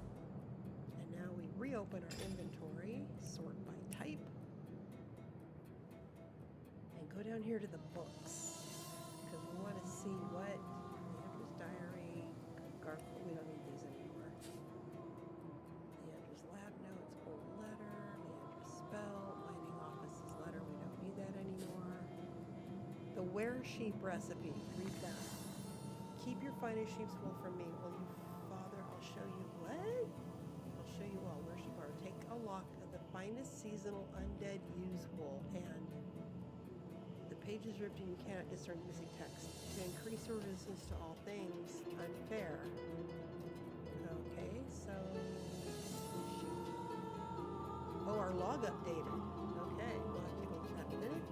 And now we reopen our inventory, sort by type, and go down here to the books. Because we want to see what Leandra's diary, Garfield, we don't need these anymore. Leandra's lab notes, old letter, Leandra's spell, mining office's letter, we don't need that anymore. The where sheep recipe, read that. Keep your finest sheep's wool from me, will you, Father? I'll show you what? I'll show you all where sheep are. Take a lock of the finest seasonal undead ewes wool, and the page is ripped and you cannot discern missing text. To increase your resistance to all things unfair. Okay, so sheep. Oh, our log updated. Okay, we'll have to go with that in a minute.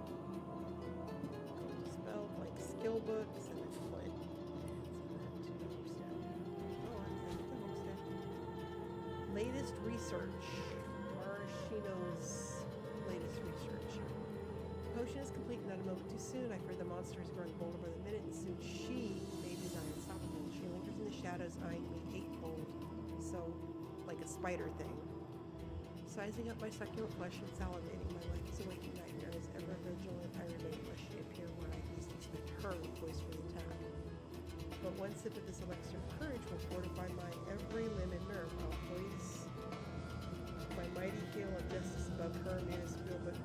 Spell, blank skill books, and then Clint. Latest research. Marashino's latest research. The potion is complete, not a moment too soon. I've heard the monster is growing bolder by the minute, and soon she may be nigh unstoppable. She lingers in the shadows, eyeing me eightfold. So, like a spider thing. Sizing up my succulent flesh and salivating, my life is a waking nightmare. As ever vigilant, I remain lest she appear where I least expect her voice for the attack. But one sip of this elixir of courage will fortify my every limb and nerve. I'll poise my mighty heel of justice above her minuscule but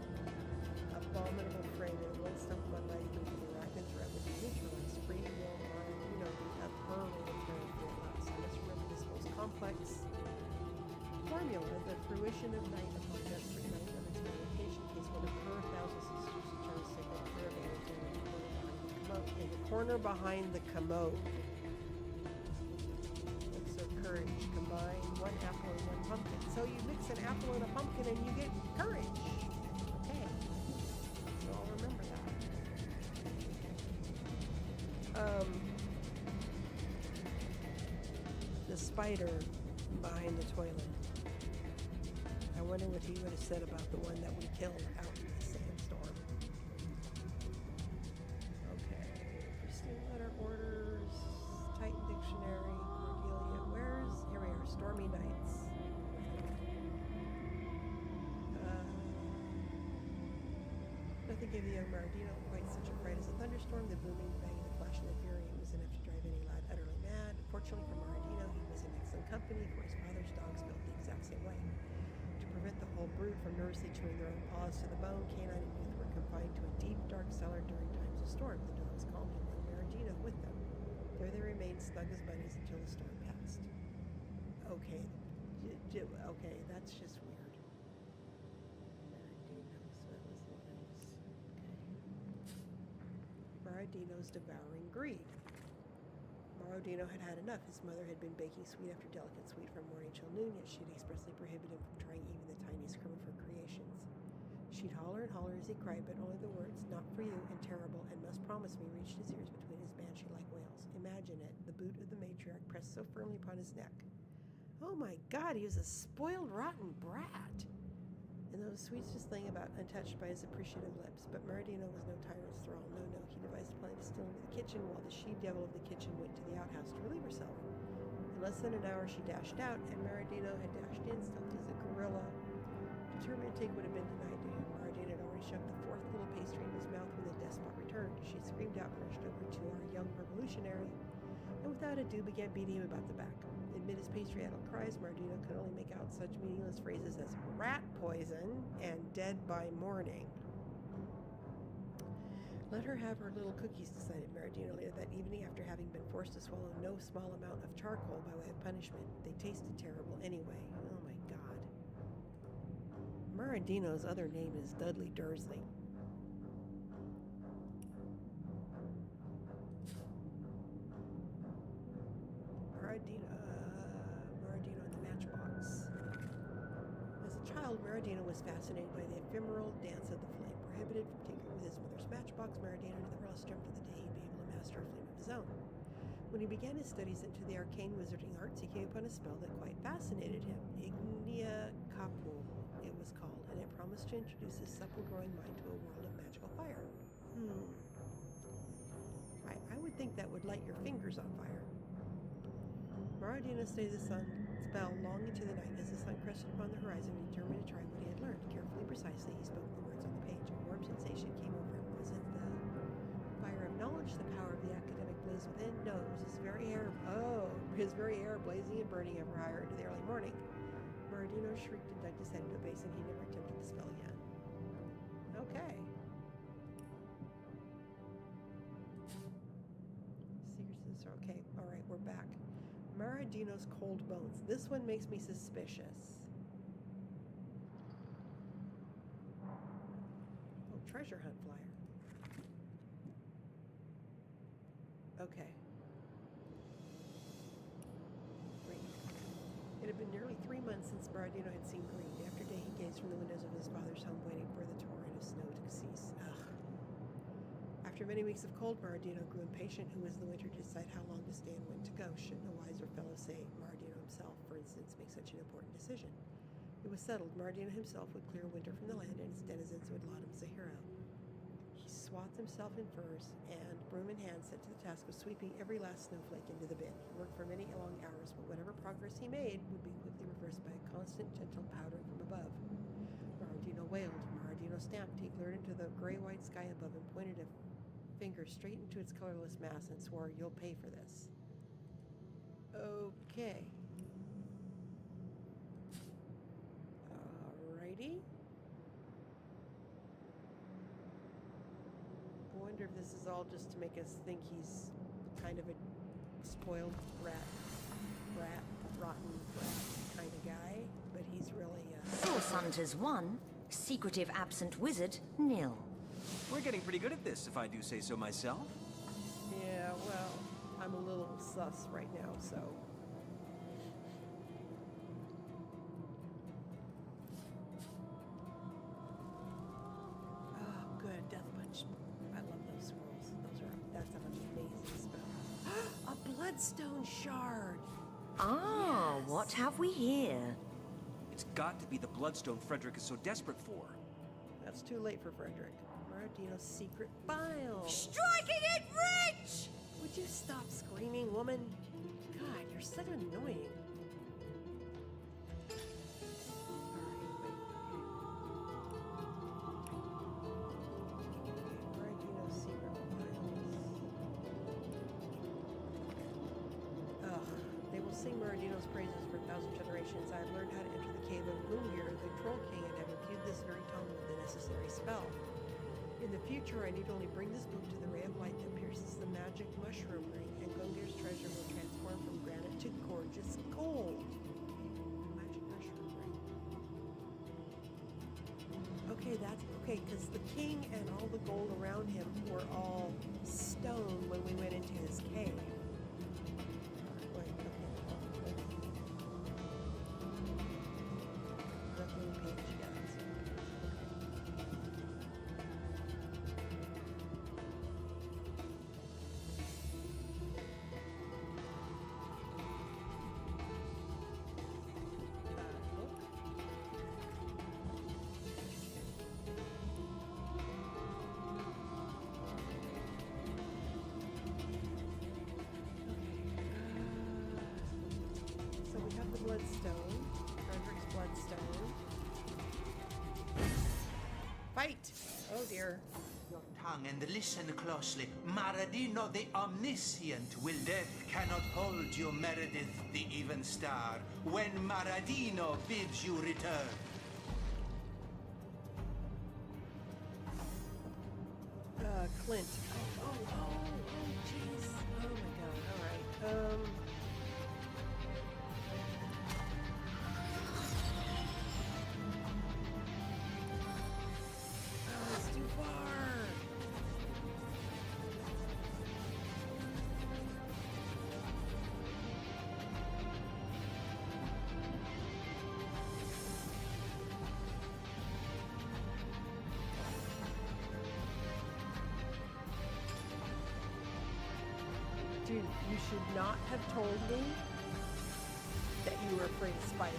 abominable frame, and at one stump of my mighty move of the arachnid threat would be neutralized. Free will honor, you know, the of her reign of terror for us. I must remember this most complex formula, the fruition of night upon desperate night of its meditation case, one of her thousand sisters who turns sacred prayer in the corner behind the commode. So courage, combine one apple and one pumpkin. So you mix an apple and a pumpkin and you get courage. Okay. So I'll remember that. The spider behind the toilet. I wonder what he would have said about the one that we killed out in the sandstorm. Okay. Pristine letter orders. Titan dictionary. Cordelia. Here we are. Stormy nights. Nothing gave the young Maradino quite such a fright as a thunderstorm. The booming, banging, the flash, and the fury was enough to drive any lad utterly mad. Fortunately for Maradino, he was in excellent company, for his father's dogs built the exact same way. To prevent the whole brood from nervously chewing their own paws to the bone, Canine and Youth were confined to a deep, dark cellar during times of storm. The dogs calmed him, and Maradino with them. There they remained snug as bunnies until the storm passed. Okay. Okay, that's just weird. Maradino's devouring greed. Maradino had had enough. His mother had been baking sweet after delicate sweet from morning till noon, yet she'd expressly prohibited him from trying even the tiniest crumb of her creations. She'd holler and holler as he cried, but only the words, "not for you," and "terrible," and "must promise." promised me reached his ears between his banshee-like wails. Imagine it, the boot of the matriarch pressed so firmly upon his neck. Oh my God, he was a spoiled, rotten brat. And those sweets just laying about, untouched by his appreciative lips. But Maradino was no tyrant's thrall. No, he devised a plan to steal into the kitchen, while the she-devil of the kitchen went to the outhouse to relieve herself. In less than an hour, she dashed out, and Maradino had dashed in, stealthy as a gorilla. Determined to take what had been denied to him, Maradino had already shoved the fourth little pastry in his mouth when the despot returned. She screamed out and rushed over to our young revolutionary, and without ado began beating him about the back. Amid his pastry-addled cries, Maradino could only make out such meaningless phrases as rat poison and dead by morning. Let her have her little cookies, decided Maradino later that evening, after having been forced to swallow no small amount of charcoal by way of punishment. They tasted terrible anyway. Oh my God. Maradino's other name is Dudley Dursley. Maradino and the Matchbox. As a child, Maradino was fascinated by the ephemeral dance of the flame. Prohibited from tinkering with his mother's matchbox, Maradino nevertheless dreamt of the day he'd be able to master a flame of his own. When he began his studies into the arcane wizarding arts, he came upon a spell that quite fascinated him. Ignia Capu, it was called, and it promised to introduce his supple-growing mind to a world of magical fire. I would think that would light your fingers on fire. Maradino stayed the sun spell long into the night. As the sun crested upon the horizon, he determined to try what he had learned. Carefully, precisely, he spoke the words on the page. A warm sensation came over him. Was it the fire of knowledge, the power of the academic blaze within? No, it was his very air blazing and burning ever higher into the early morning. Maradino shrieked and ducked his head into a basin. He never attempted the spell again. Okay. Secrets are okay. All right, we're back. Maradino's cold bones. This one makes me suspicious. Oh, treasure hunt flyer. Okay. Read. It had been nearly 3 months since Maradino had seen green. Day after day he gazed from the windows of his father's home, waiting for the torrent of snow to cease. Ugh. After many weeks of cold, Maradino grew impatient. Who was the winter to decide how long to stay and when to go? Shouldn't a wiser fellow, say Maradino himself, for instance, make such an important decision? It was settled. Maradino himself would clear winter from the land, and its denizens would laud him as a hero. He swathed himself in furs, and, broom in hand, set to the task of sweeping every last snowflake into the bin. He worked for many long hours, but whatever progress he made would be quickly reversed by a constant, gentle powdering from above. Maradino wailed. Maradino stamped. He glared into the gray-white sky above and pointed a finger straight into its colorless mass and swore, "You'll pay for this." Okay. Alrighty. I wonder if this is all just to make us think he's kind of a spoiled rotten brat kind of guy, but he's really Source Hunters 1, Secretive Absent Wizard 0. We're getting pretty good at this, if I do say so myself. Yeah, well, I'm a little sus right now, so. Oh, good, Death Punch. I love those scrolls. That's an amazing spell. A Bloodstone Shard! Ah, yes. What have we here? It's got to be the Bloodstone Frederick is so desperate for. That's too late for Frederick. Maradino's secret file. Striking it rich! Would you stop screaming, woman? God, you're so annoying. Maradino's secret files. Ugh. They will sing Maradino's praises for 1,000 generations. I have learned how to enter the cave of Gungnir, the Troll King, and have imbued this very tome with the necessary spell. In the future, I need only bring this book to the ray of light that pierces the magic mushroom ring, and Gungnir's treasure will transform from granite to gorgeous gold. Magic mushroom ring. Okay, that's okay, because the king and all the gold around him were all stone when we went into his cave. right. Oh dear. Your tongue and listen closely. Maradino the Omniscient will death cannot hold you, Meredith the Even Star, when Maradino bids you return. Clint. Oh, jeez. Oh my god. All right. Oh, it's too far. Dude, you should not have told me that you were afraid of spiders.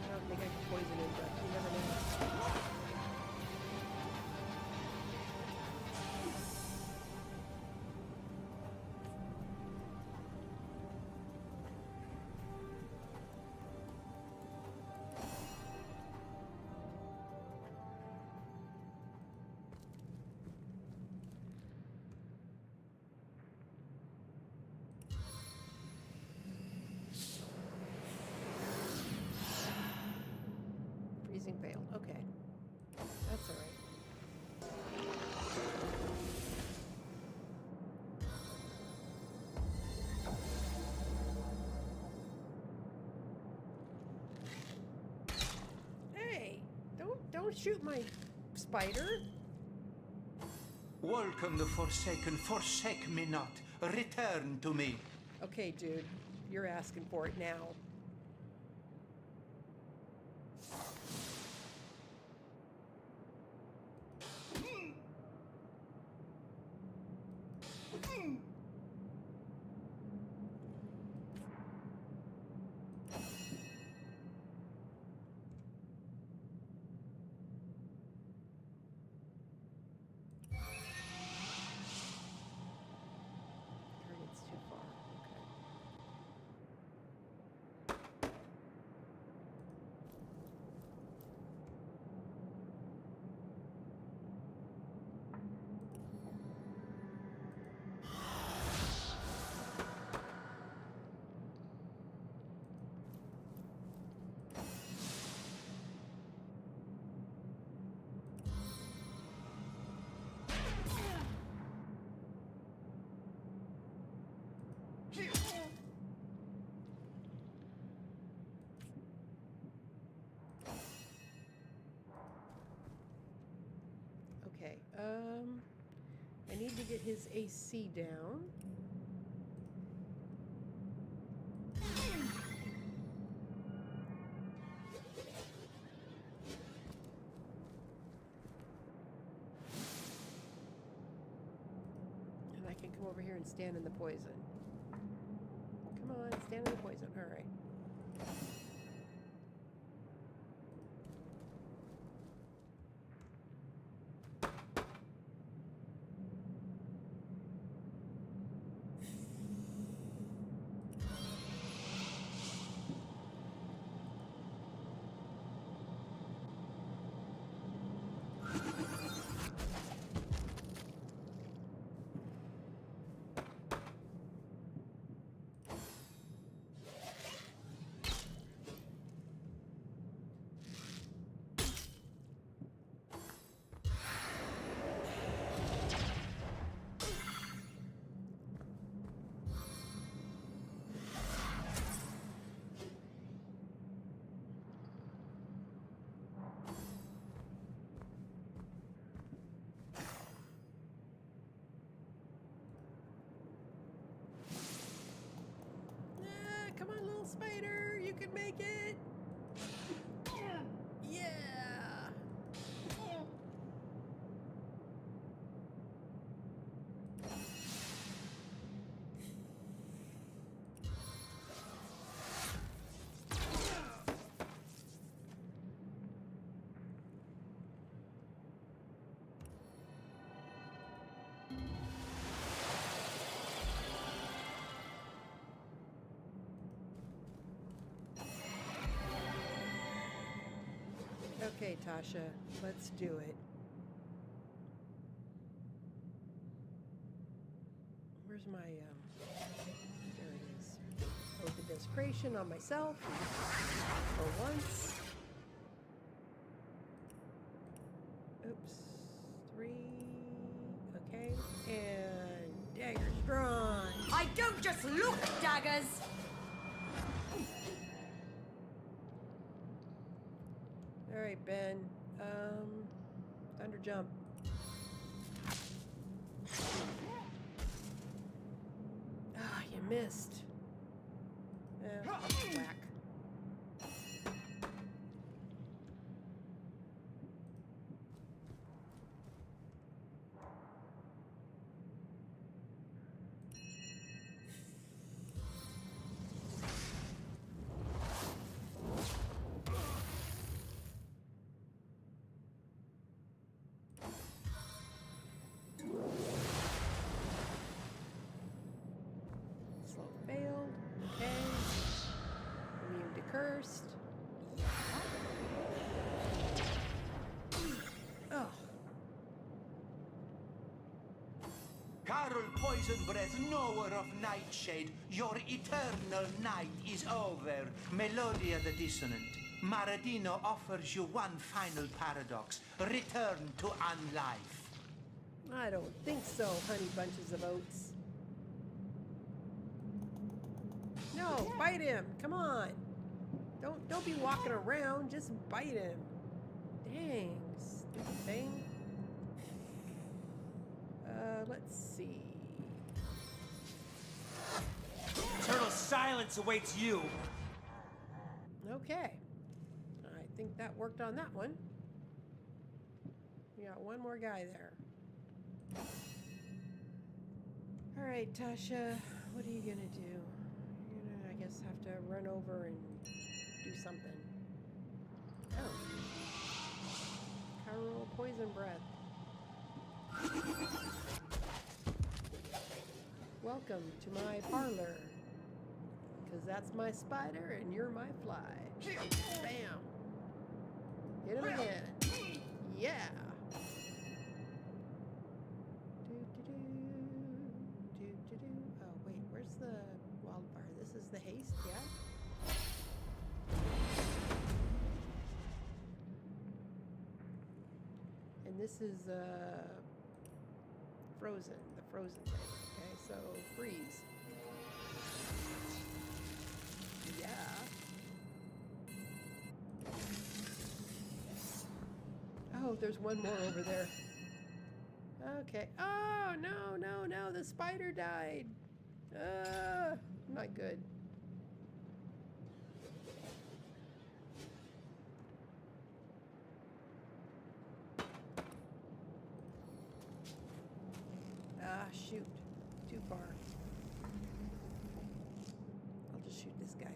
I don't think I can poison him, but you never know. Freezing veil. Okay. That's all right. Hey, don't shoot my spider. Welcome the Forsaken. Forsake me not. Return to me. Okay, dude. You're asking for it now. Target's too far. Okay. Okay, I need to get his AC down. And I can come over here and stand in the poison. Come on, stand in the poison. All right. spider! You can make it! Yeah! Okay, Tasha, let's do it. Where's my, there it is. Open desecration on myself for once. Oops. 3. Okay. And daggers drawn. I don't just look daggers! Alright, Ben. Thunder jump. Ah, you missed. Whack. Slow failed. Okay. Immune to cursed. Oh. Carol Poison Breath, knower of Nightshade, your eternal night is over. Melodia the Dissonant. Maradino offers you one final paradox. Return to unlife. I don't think so, honey bunches of oats. No, bite him. Come on. Don't be walking around. Just bite him. Dang, stupid thing. Let's see. Eternal silence awaits you. Okay. I think that worked on that one. We got one more guy there. All right, Tasha, what are you gonna do? You're gonna, I guess, have to run over and do something. Oh. Carol Poison Breath. Welcome to my parlor. Because that's my spider and you're my fly. Bam. Hit him again. Yeah. Oh, wait, where's the wildfire? This is the haste, yeah? And this is frozen, the frozen thing. Okay, so freeze. Yeah. Oh, there's one more over there. Okay. Oh, no, no, no, the spider died. Not good. Ah, shoot. Too far. I'll just shoot this guy.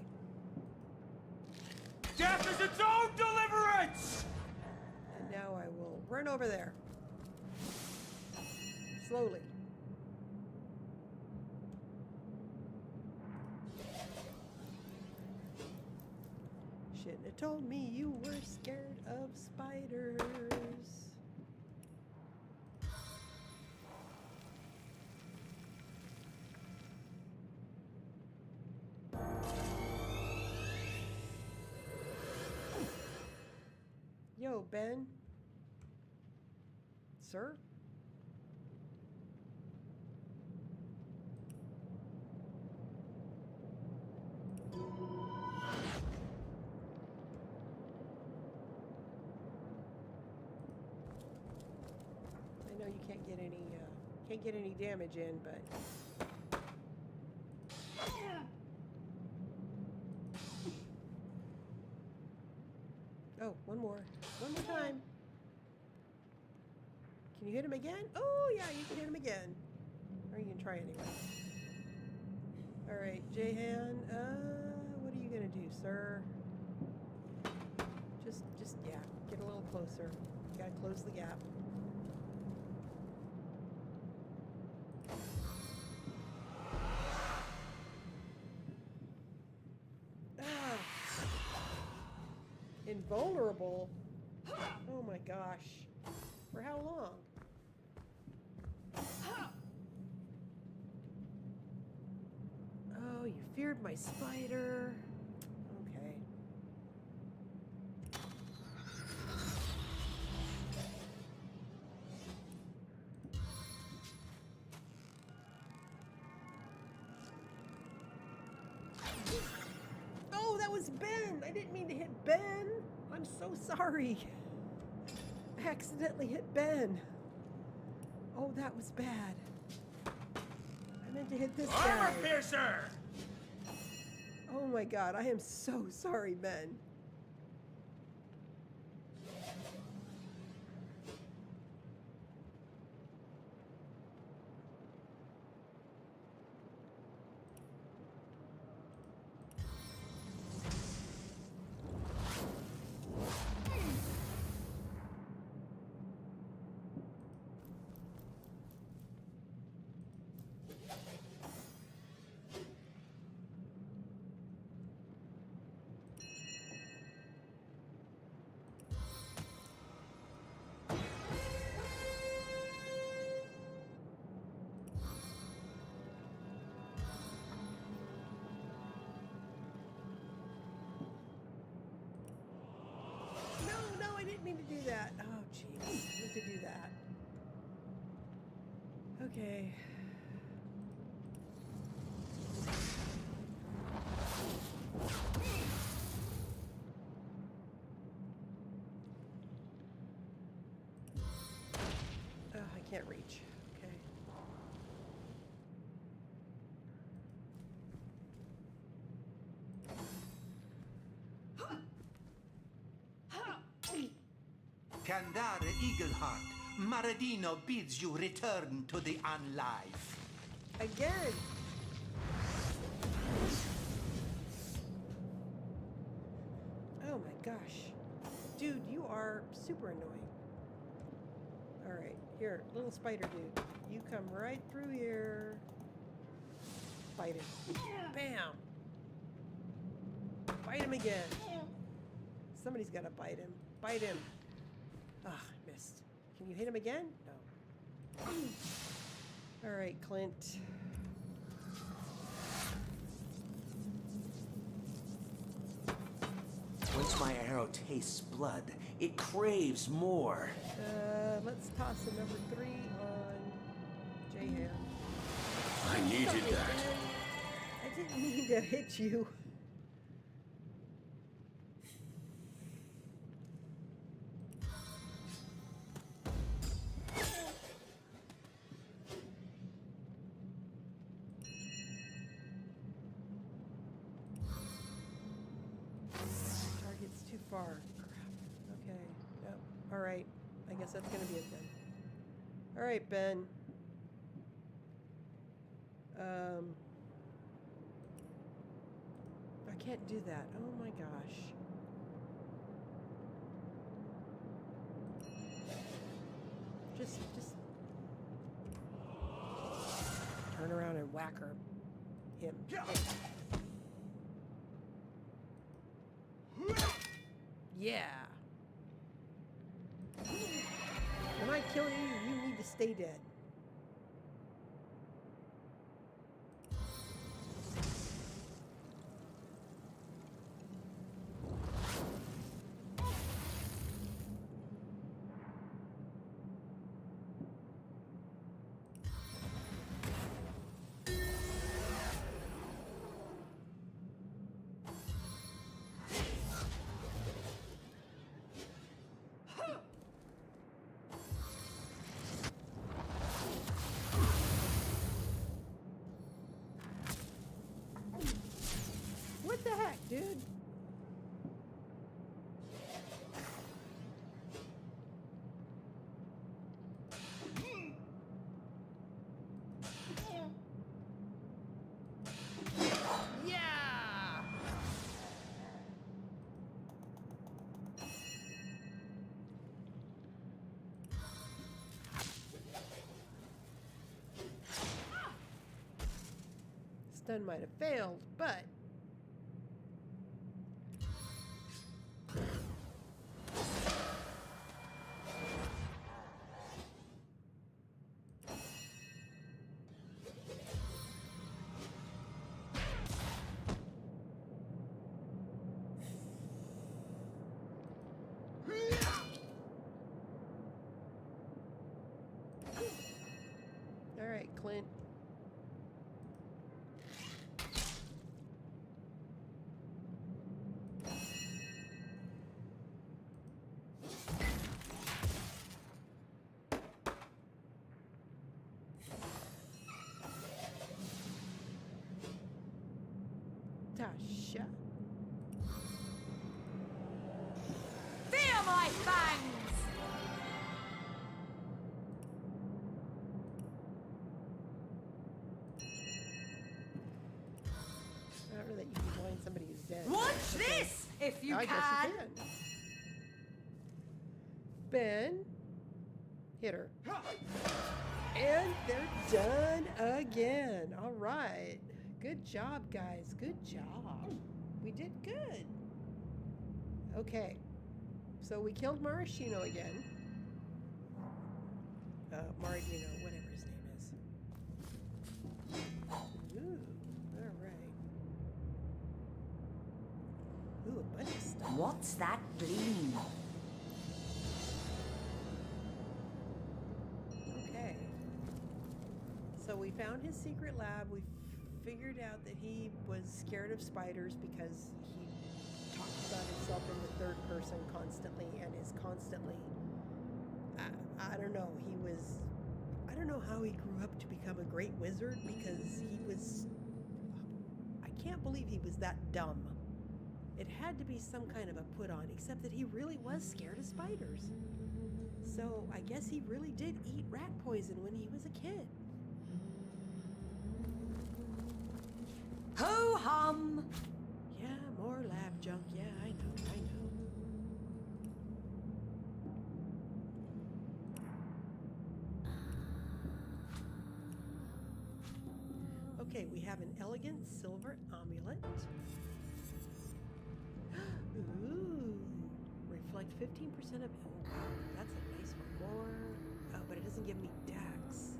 Death is its own deliverance! And now I will run over there. Slowly. Shouldn't have told me you were scared of spiders. Yo, Ben. Sir? I know you can't get any damage in, but Oh, one more. One more time. Can you hit him again? Oh, yeah, you can hit him again. Or you can try anyway. Alright, Jehan, what are you gonna do, sir? Just, yeah, get a little closer. You gotta close the gap. Ah! Invulnerable? Oh my gosh. For how long? Oh, you feared my spider. Okay. Oh, that was Ben! I didn't mean to hit Ben! I'm so sorry. I accidentally hit Ben. Oh, that was bad. I meant to hit this guy. Armor piercer! Oh my god, I am so sorry, Ben. No, I didn't mean to do that. Oh, jeez. I meant to do that. Okay. Oh, I can't reach. Okay. Candare Eagleheart, Maradino bids you return to the unlife. Again! Oh my gosh. Dude, you are super annoying. Alright, here, little spider dude. You come right through here. Bite him. Bam! Bite him again. Somebody's gotta bite him. Bite him. Ah, I missed. Can you hit him again? No. Alright, Clint. Once my arrow tastes blood, it craves more. Let's toss a number 3 on Jehan. I needed that. I didn't mean to hit you. Target's too far. Crap. Okay. Yep. Alright. I guess that's gonna be it then. Alright, Ben. I can't do that. Oh my gosh. Just turn around and whack her. Him. Yeah. When I kill you, you need to stay dead. gun might have failed, but... All right, Clint. Tasha. Fear my fangs! I don't know that you can blind somebody who's dead. Watch Okay. this, if you I can! guess you can. Ben, hit her. And they're done again. All right. Good job, guys. Good job. We did good. Okay. So we killed Maraschino again. Maradino, whatever his name is. Ooh, all right. Ooh, a bunch of stuff. What's that gleam? Okay. So we found his secret lab. We figured out that he was scared of spiders because he talks about himself in the third person constantly and is constantly... I don't know. I don't know how he grew up to become a great wizard because he was... I can't believe he was that dumb. It had to be some kind of a put on, except that he really was scared of spiders. So I guess he really did eat rat poison when he was a kid. Ho-hum! Yeah, more lab junk. Yeah, I know. Okay, we have an elegant silver amulet. Ooh, reflect 15% of... Oh, wow, that's a nice one. More... Oh, but it doesn't give me dex.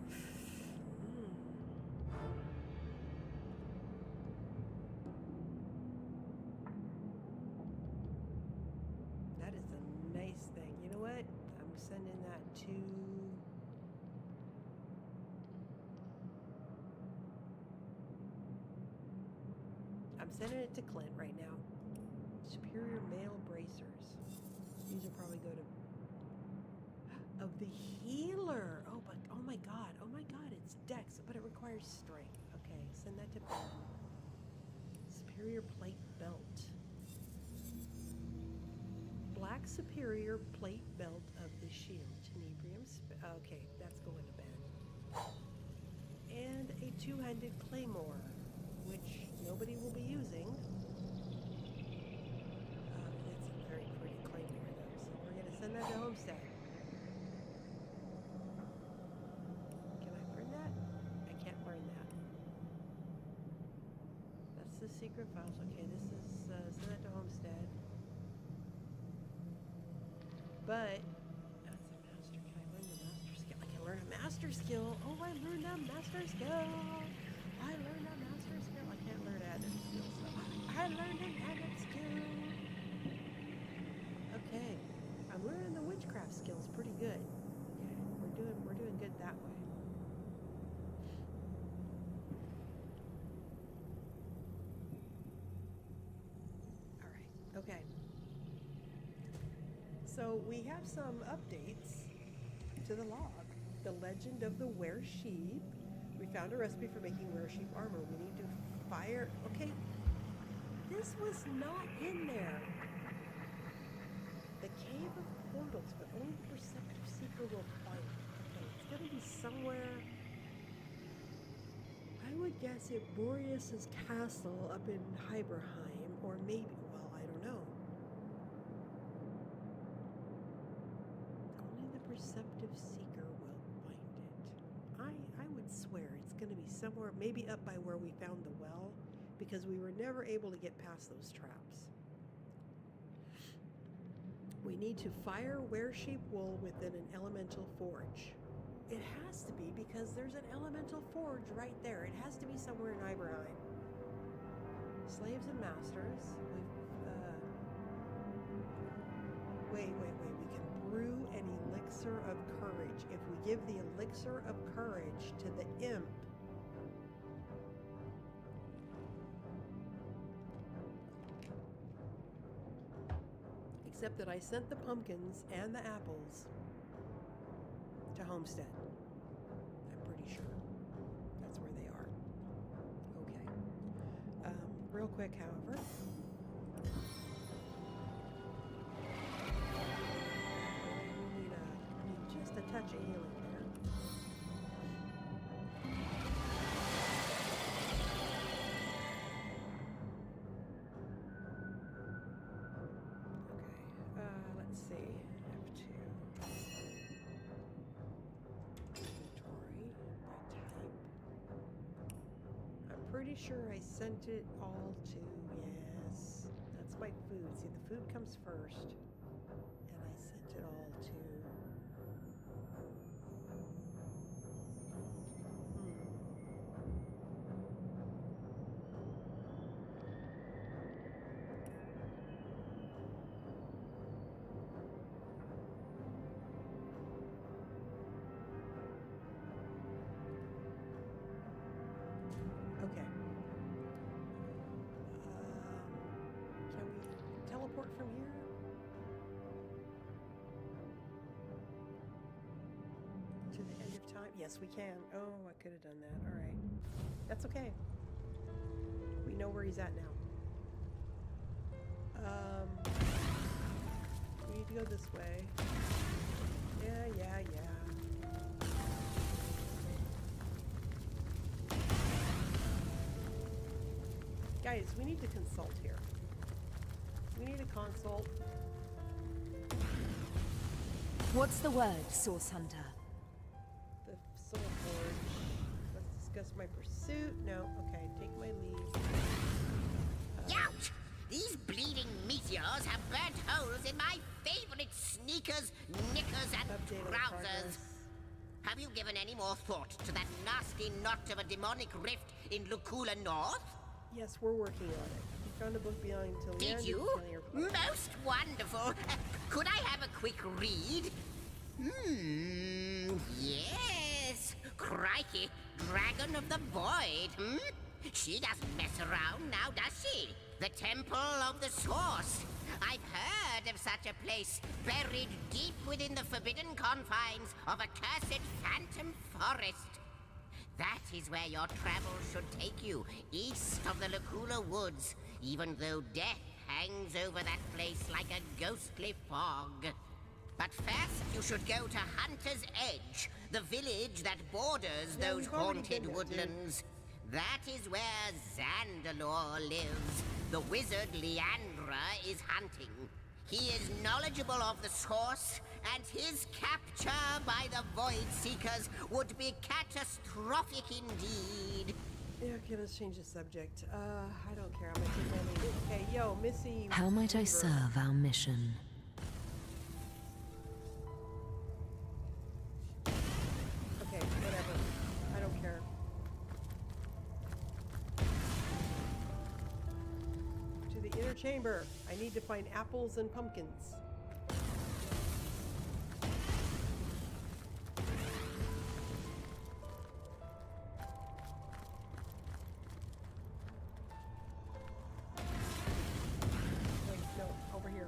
That is a nice thing. You know what? I'm sending that to... I'm sending it to Clint right now. Superior male bracers. These will probably go to... Of the healer! Oh, but, oh my god, it's dex, but it requires strength. Okay, send that to Ben. Superior plate belt. Black superior plate belt of the shield. Tenebrium. Okay, that's going to Ben. And a two-handed claymore, which nobody will be using. It's a very pretty claymore, though, so we're going to send that to Homestead. Can I learn that? I can't learn that. That's the secret files. Okay, this is, send that to Homestead. But, that's a master. Can I learn the master skill? I can learn a master skill. Oh, I learned a master skill. I learned a master skill. I can't learn added skill, so I learned an added skill. Okay, I'm learning the witchcraft skills pretty good. Okay, we're doing good that way. All right. Okay. So we have some updates to the log. The legend of the were-sheep. We found a recipe for making were-sheep armor. We need to fire... Okay, this was not in there. The Cave of Portals, but only the Perceptive Seeker will find it. Okay, it's gonna be somewhere... I would guess at Boreas's castle up in Hyberheim, or maybe... Well, I don't know. Only the Perceptive Seeker will find it. I would swear it's going to be somewhere, maybe up by where we found the well, because we were never able to get past those traps. We need to fire were-sheep wool within an elemental forge. It has to be, because there's an elemental forge right there. It has to be somewhere in Iberheim. Slaves and masters. Wait. We can brew an elixir of courage. If we give the elixir of courage to the imp, except that I sent the pumpkins and the apples to Homestead. I'm pretty sure that's where they are. Okay. Real quick, however. We need just a touch of healing there. Let's see. F2. Inventory by type. I'm pretty sure I sent it all to, yes. That's my food. See, the food comes first. And I sent it all to. Okay. Can we teleport from here? To the end of time? Yes, we can. Oh, I could have done that. All right. That's okay. We know where he's at now. We need to go this way. Yeah. Guys, we need to consult here. We need to consult. What's the word, Source Hunter? The Soul Forge. Let's discuss my pursuit. No, okay, take my leave. Youch! These bleeding meteors have burnt holes in my favorite sneakers, knickers, and trousers. Have you given any more thought to that nasty knot of a demonic rift in Lukula North? Yes, we're working on it. We found a book beyond till the end. Did you? Most wonderful. Could I have a quick read? Yes. Crikey, Dragon of the Void, She doesn't mess around now, does she? The Temple of the Source. I've heard of such a place, buried deep within the forbidden confines of a cursed phantom forest. That is where your travels should take you, east of the Lukula Woods, even though death hangs over that place like a ghostly fog. But first, you should go to Hunter's Edge, the village that borders those haunted woodlands. That is where Zandalore lives. The wizard Leandra is hunting. He is knowledgeable of the source, and his capture by the Void Seekers would be catastrophic indeed. Yeah, okay, let's change the subject. I don't care. I'm gonna take my leave. Okay, yo, Missy. How might I serve our mission? Okay, whatever. I don't care. To the inner chamber. I need to find apples and pumpkins. Wait, no, over here.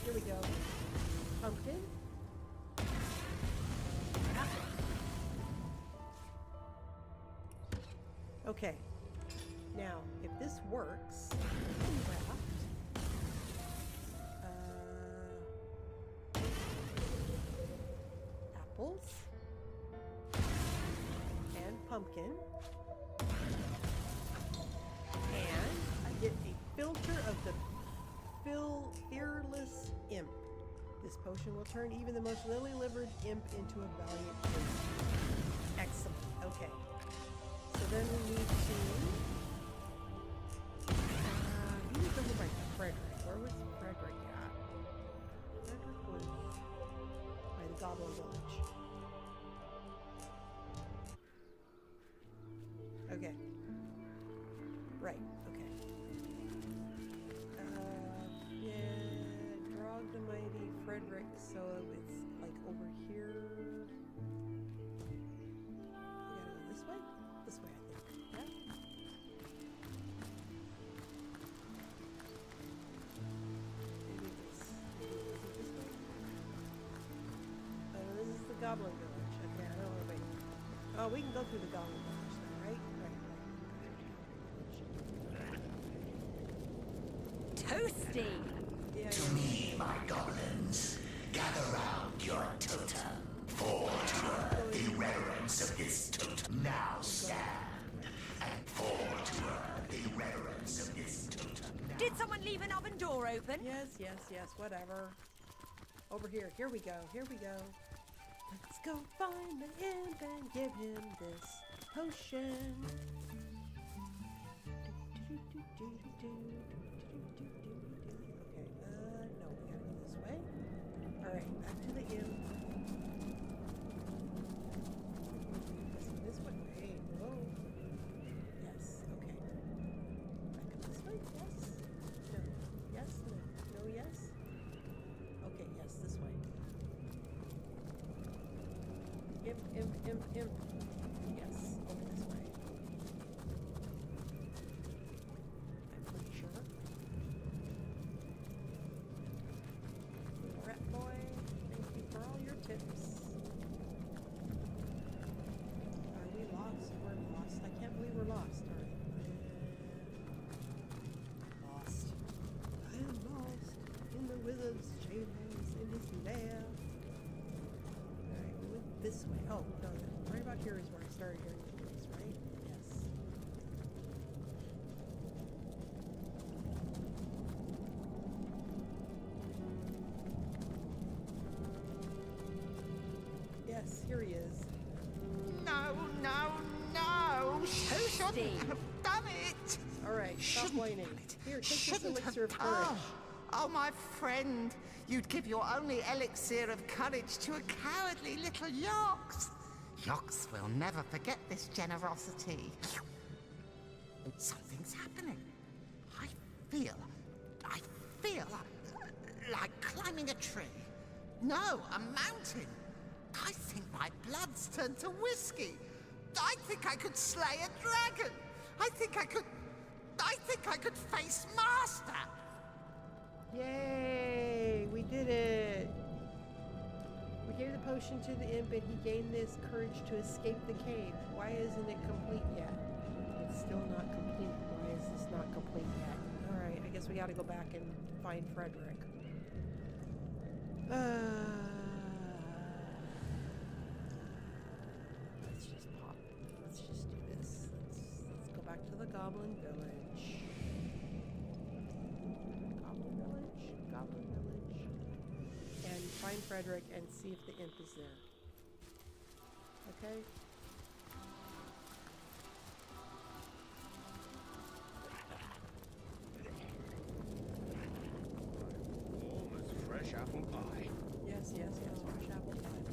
Here we go. Pumpkin. Apple. Okay. Now, if this works, craft. pumpkin. And I get a filter of the fearless imp. This potion will turn even the most lily-livered imp into a valiant imp. Excellent. Okay. So then we need to... he was over by Frederick. Where was Frederick at? Frederick was by the Goblin Village. Okay. Right. Okay. Yeah. Drog the mighty Frederick. So it's like over here. We gotta go this way? This way, I think. Yeah? Maybe this. Is it this way? Oh, this is the Goblin Village. Okay, I don't want to wait. Oh, we can go through the Goblin Village then, right? Toasty! Yeah, To me, my goblins, gather round your totem. For to earn the reverence of this totem, now stand. And for to earn the reverence of this totem. Did someone leave an oven door open? Yes, whatever. Over here. Here we go. Let's go find the imp and give him this potion. Okay, no, we gotta go this way. Alright, back to the imp. This way. Hey, whoa. Yes, okay. Back up this way, yes. No, yes, no. No, yes. Okay, yes, this way. Imp. Yes, over this way. I'm pretty sure. Rat boy, thank you for all your tips. Are we lost? We're lost. I can't believe we're lost. Alright. Lost. I am lost in the wizard's chambers in his lair. Alright, we went this way. Oh, no, right about here is where I started hearing the voice, right? Yes. Yes, here he is. No! Shouldn't have done it! Alright, stop whining. Here, take this Shouldn't elixir have of courage. Oh, my friend, you'd give your only elixir of courage to a cowardly little Yox. Yox will never forget this generosity. Something's happening. I feel like climbing a tree. No, a mountain. I think my blood's turned to whiskey. I think I could slay a dragon. I think I could face Master. Yay! We did it! We gave the potion to the imp and he gained this courage to escape the cave. Why isn't it complete yet? It's still not complete. Why is this not complete yet? Alright, I guess we gotta go back and find Frederick. Let's just pop. Let's just do this. Let's go back to the Goblin Village. Goblin Village. And find Frederick and see if the imp is there. Okay? Warm as fresh apple pie. Yes, fresh apple pie.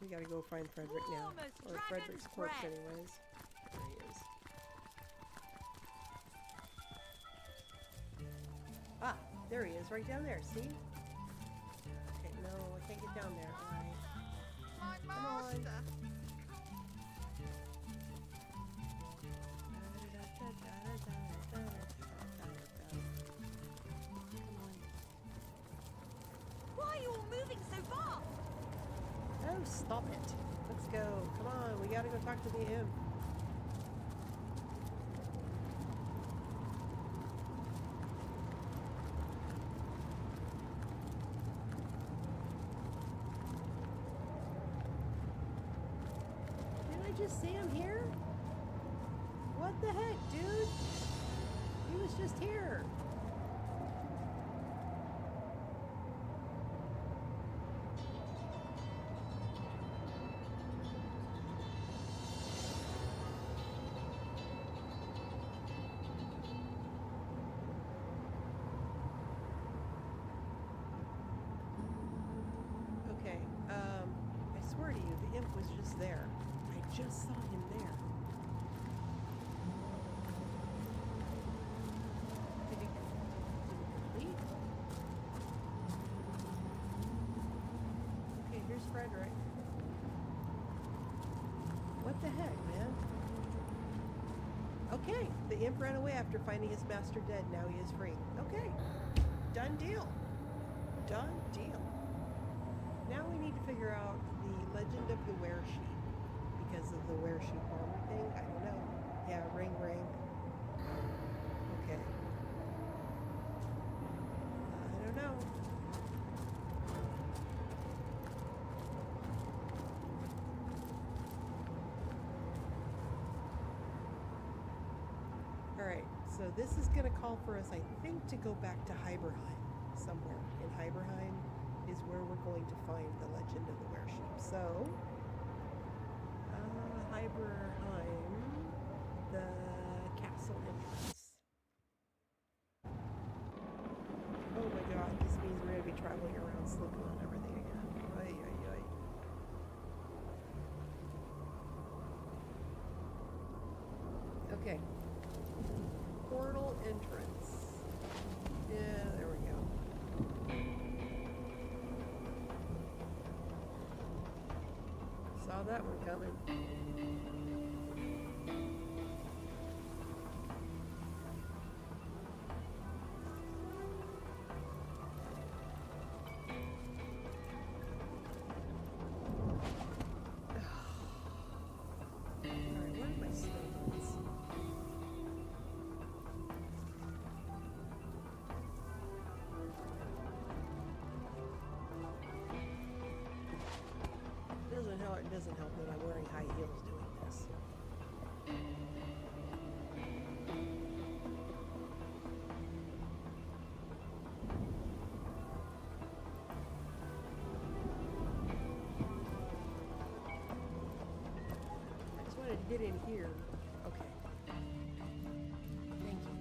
We gotta go find Frederick now. Or Frederick's corpse anyways. There he is. Ah, there he is, right down there, see? Okay, no, I can't get down there. Alright. My master. Why are you all moving so fast? Oh, stop it. Let's go. Come on, we gotta go talk to the imp. What the heck, dude? He was just here. Okay, I swear to you, the imp was just there. I just saw him there. Did he leave? Okay, here's Frederick. What the heck, man? Okay, the imp ran away after finding his master dead. Now he is free. Okay, done deal. Done deal. Now we need to figure out the legend of the were-sheep. Because of the were-sheep armor thing? I don't know. Yeah, ring. Okay. I don't know. Alright, so this is going to call for us, I think, to go back to Hyberheim. Somewhere in Hyberheim is where we're going to find the legend of the were-sheep. So, Hyberheim, the castle entrance. Oh my god, this means we're going to be traveling around slipping on everything again. Ay, ay, ay. Okay. Portal entrance. Yeah, there we go. Saw that one coming. Alright, where are my stones? It doesn't help that I'm wearing high heels doing this. I just wanted to get in here. Okay. Thank you.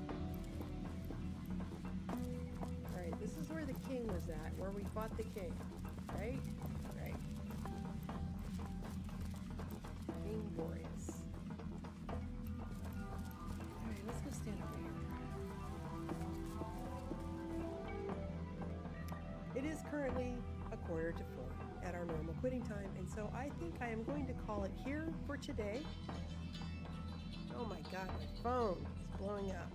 Alright, this is where the king was at, where we fought the king. Right? Right. King Boreas. Alright, let's go stand over here. It is currently 3:45 at our normal quitting time, and so I think I am going to call it here for today. Oh my god, my phone is blowing up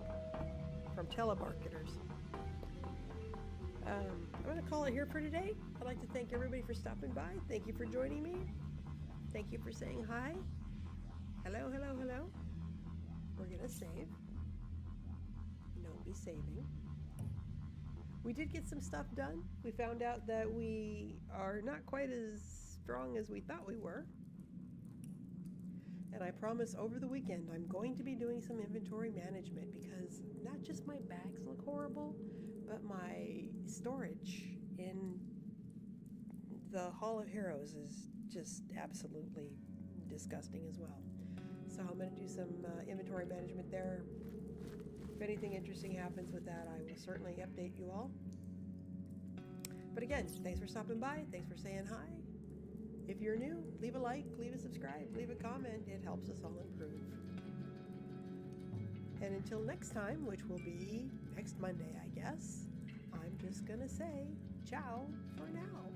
from telemarketers. I'm going to call it here for today. I'd like to thank everybody for stopping by. Thank you for joining me. Thank you for saying hi. Hello, hello, hello. We're going to save. No, be saving. We did get some stuff done. We found out that we are not quite as strong as we thought we were. And I promise over the weekend I'm going to be doing some inventory management because not just my bags look horrible, but my storage in the Hall of Heroes is just absolutely disgusting as well. So I'm going to do some inventory management there. If anything interesting happens with that, I will certainly update you all. But again, thanks for stopping by. Thanks for saying hi. If you're new, leave a like, leave a subscribe, leave a comment. It helps us all improve. And until next time, which will be next Monday, I guess, I'm just going to say ciao for now.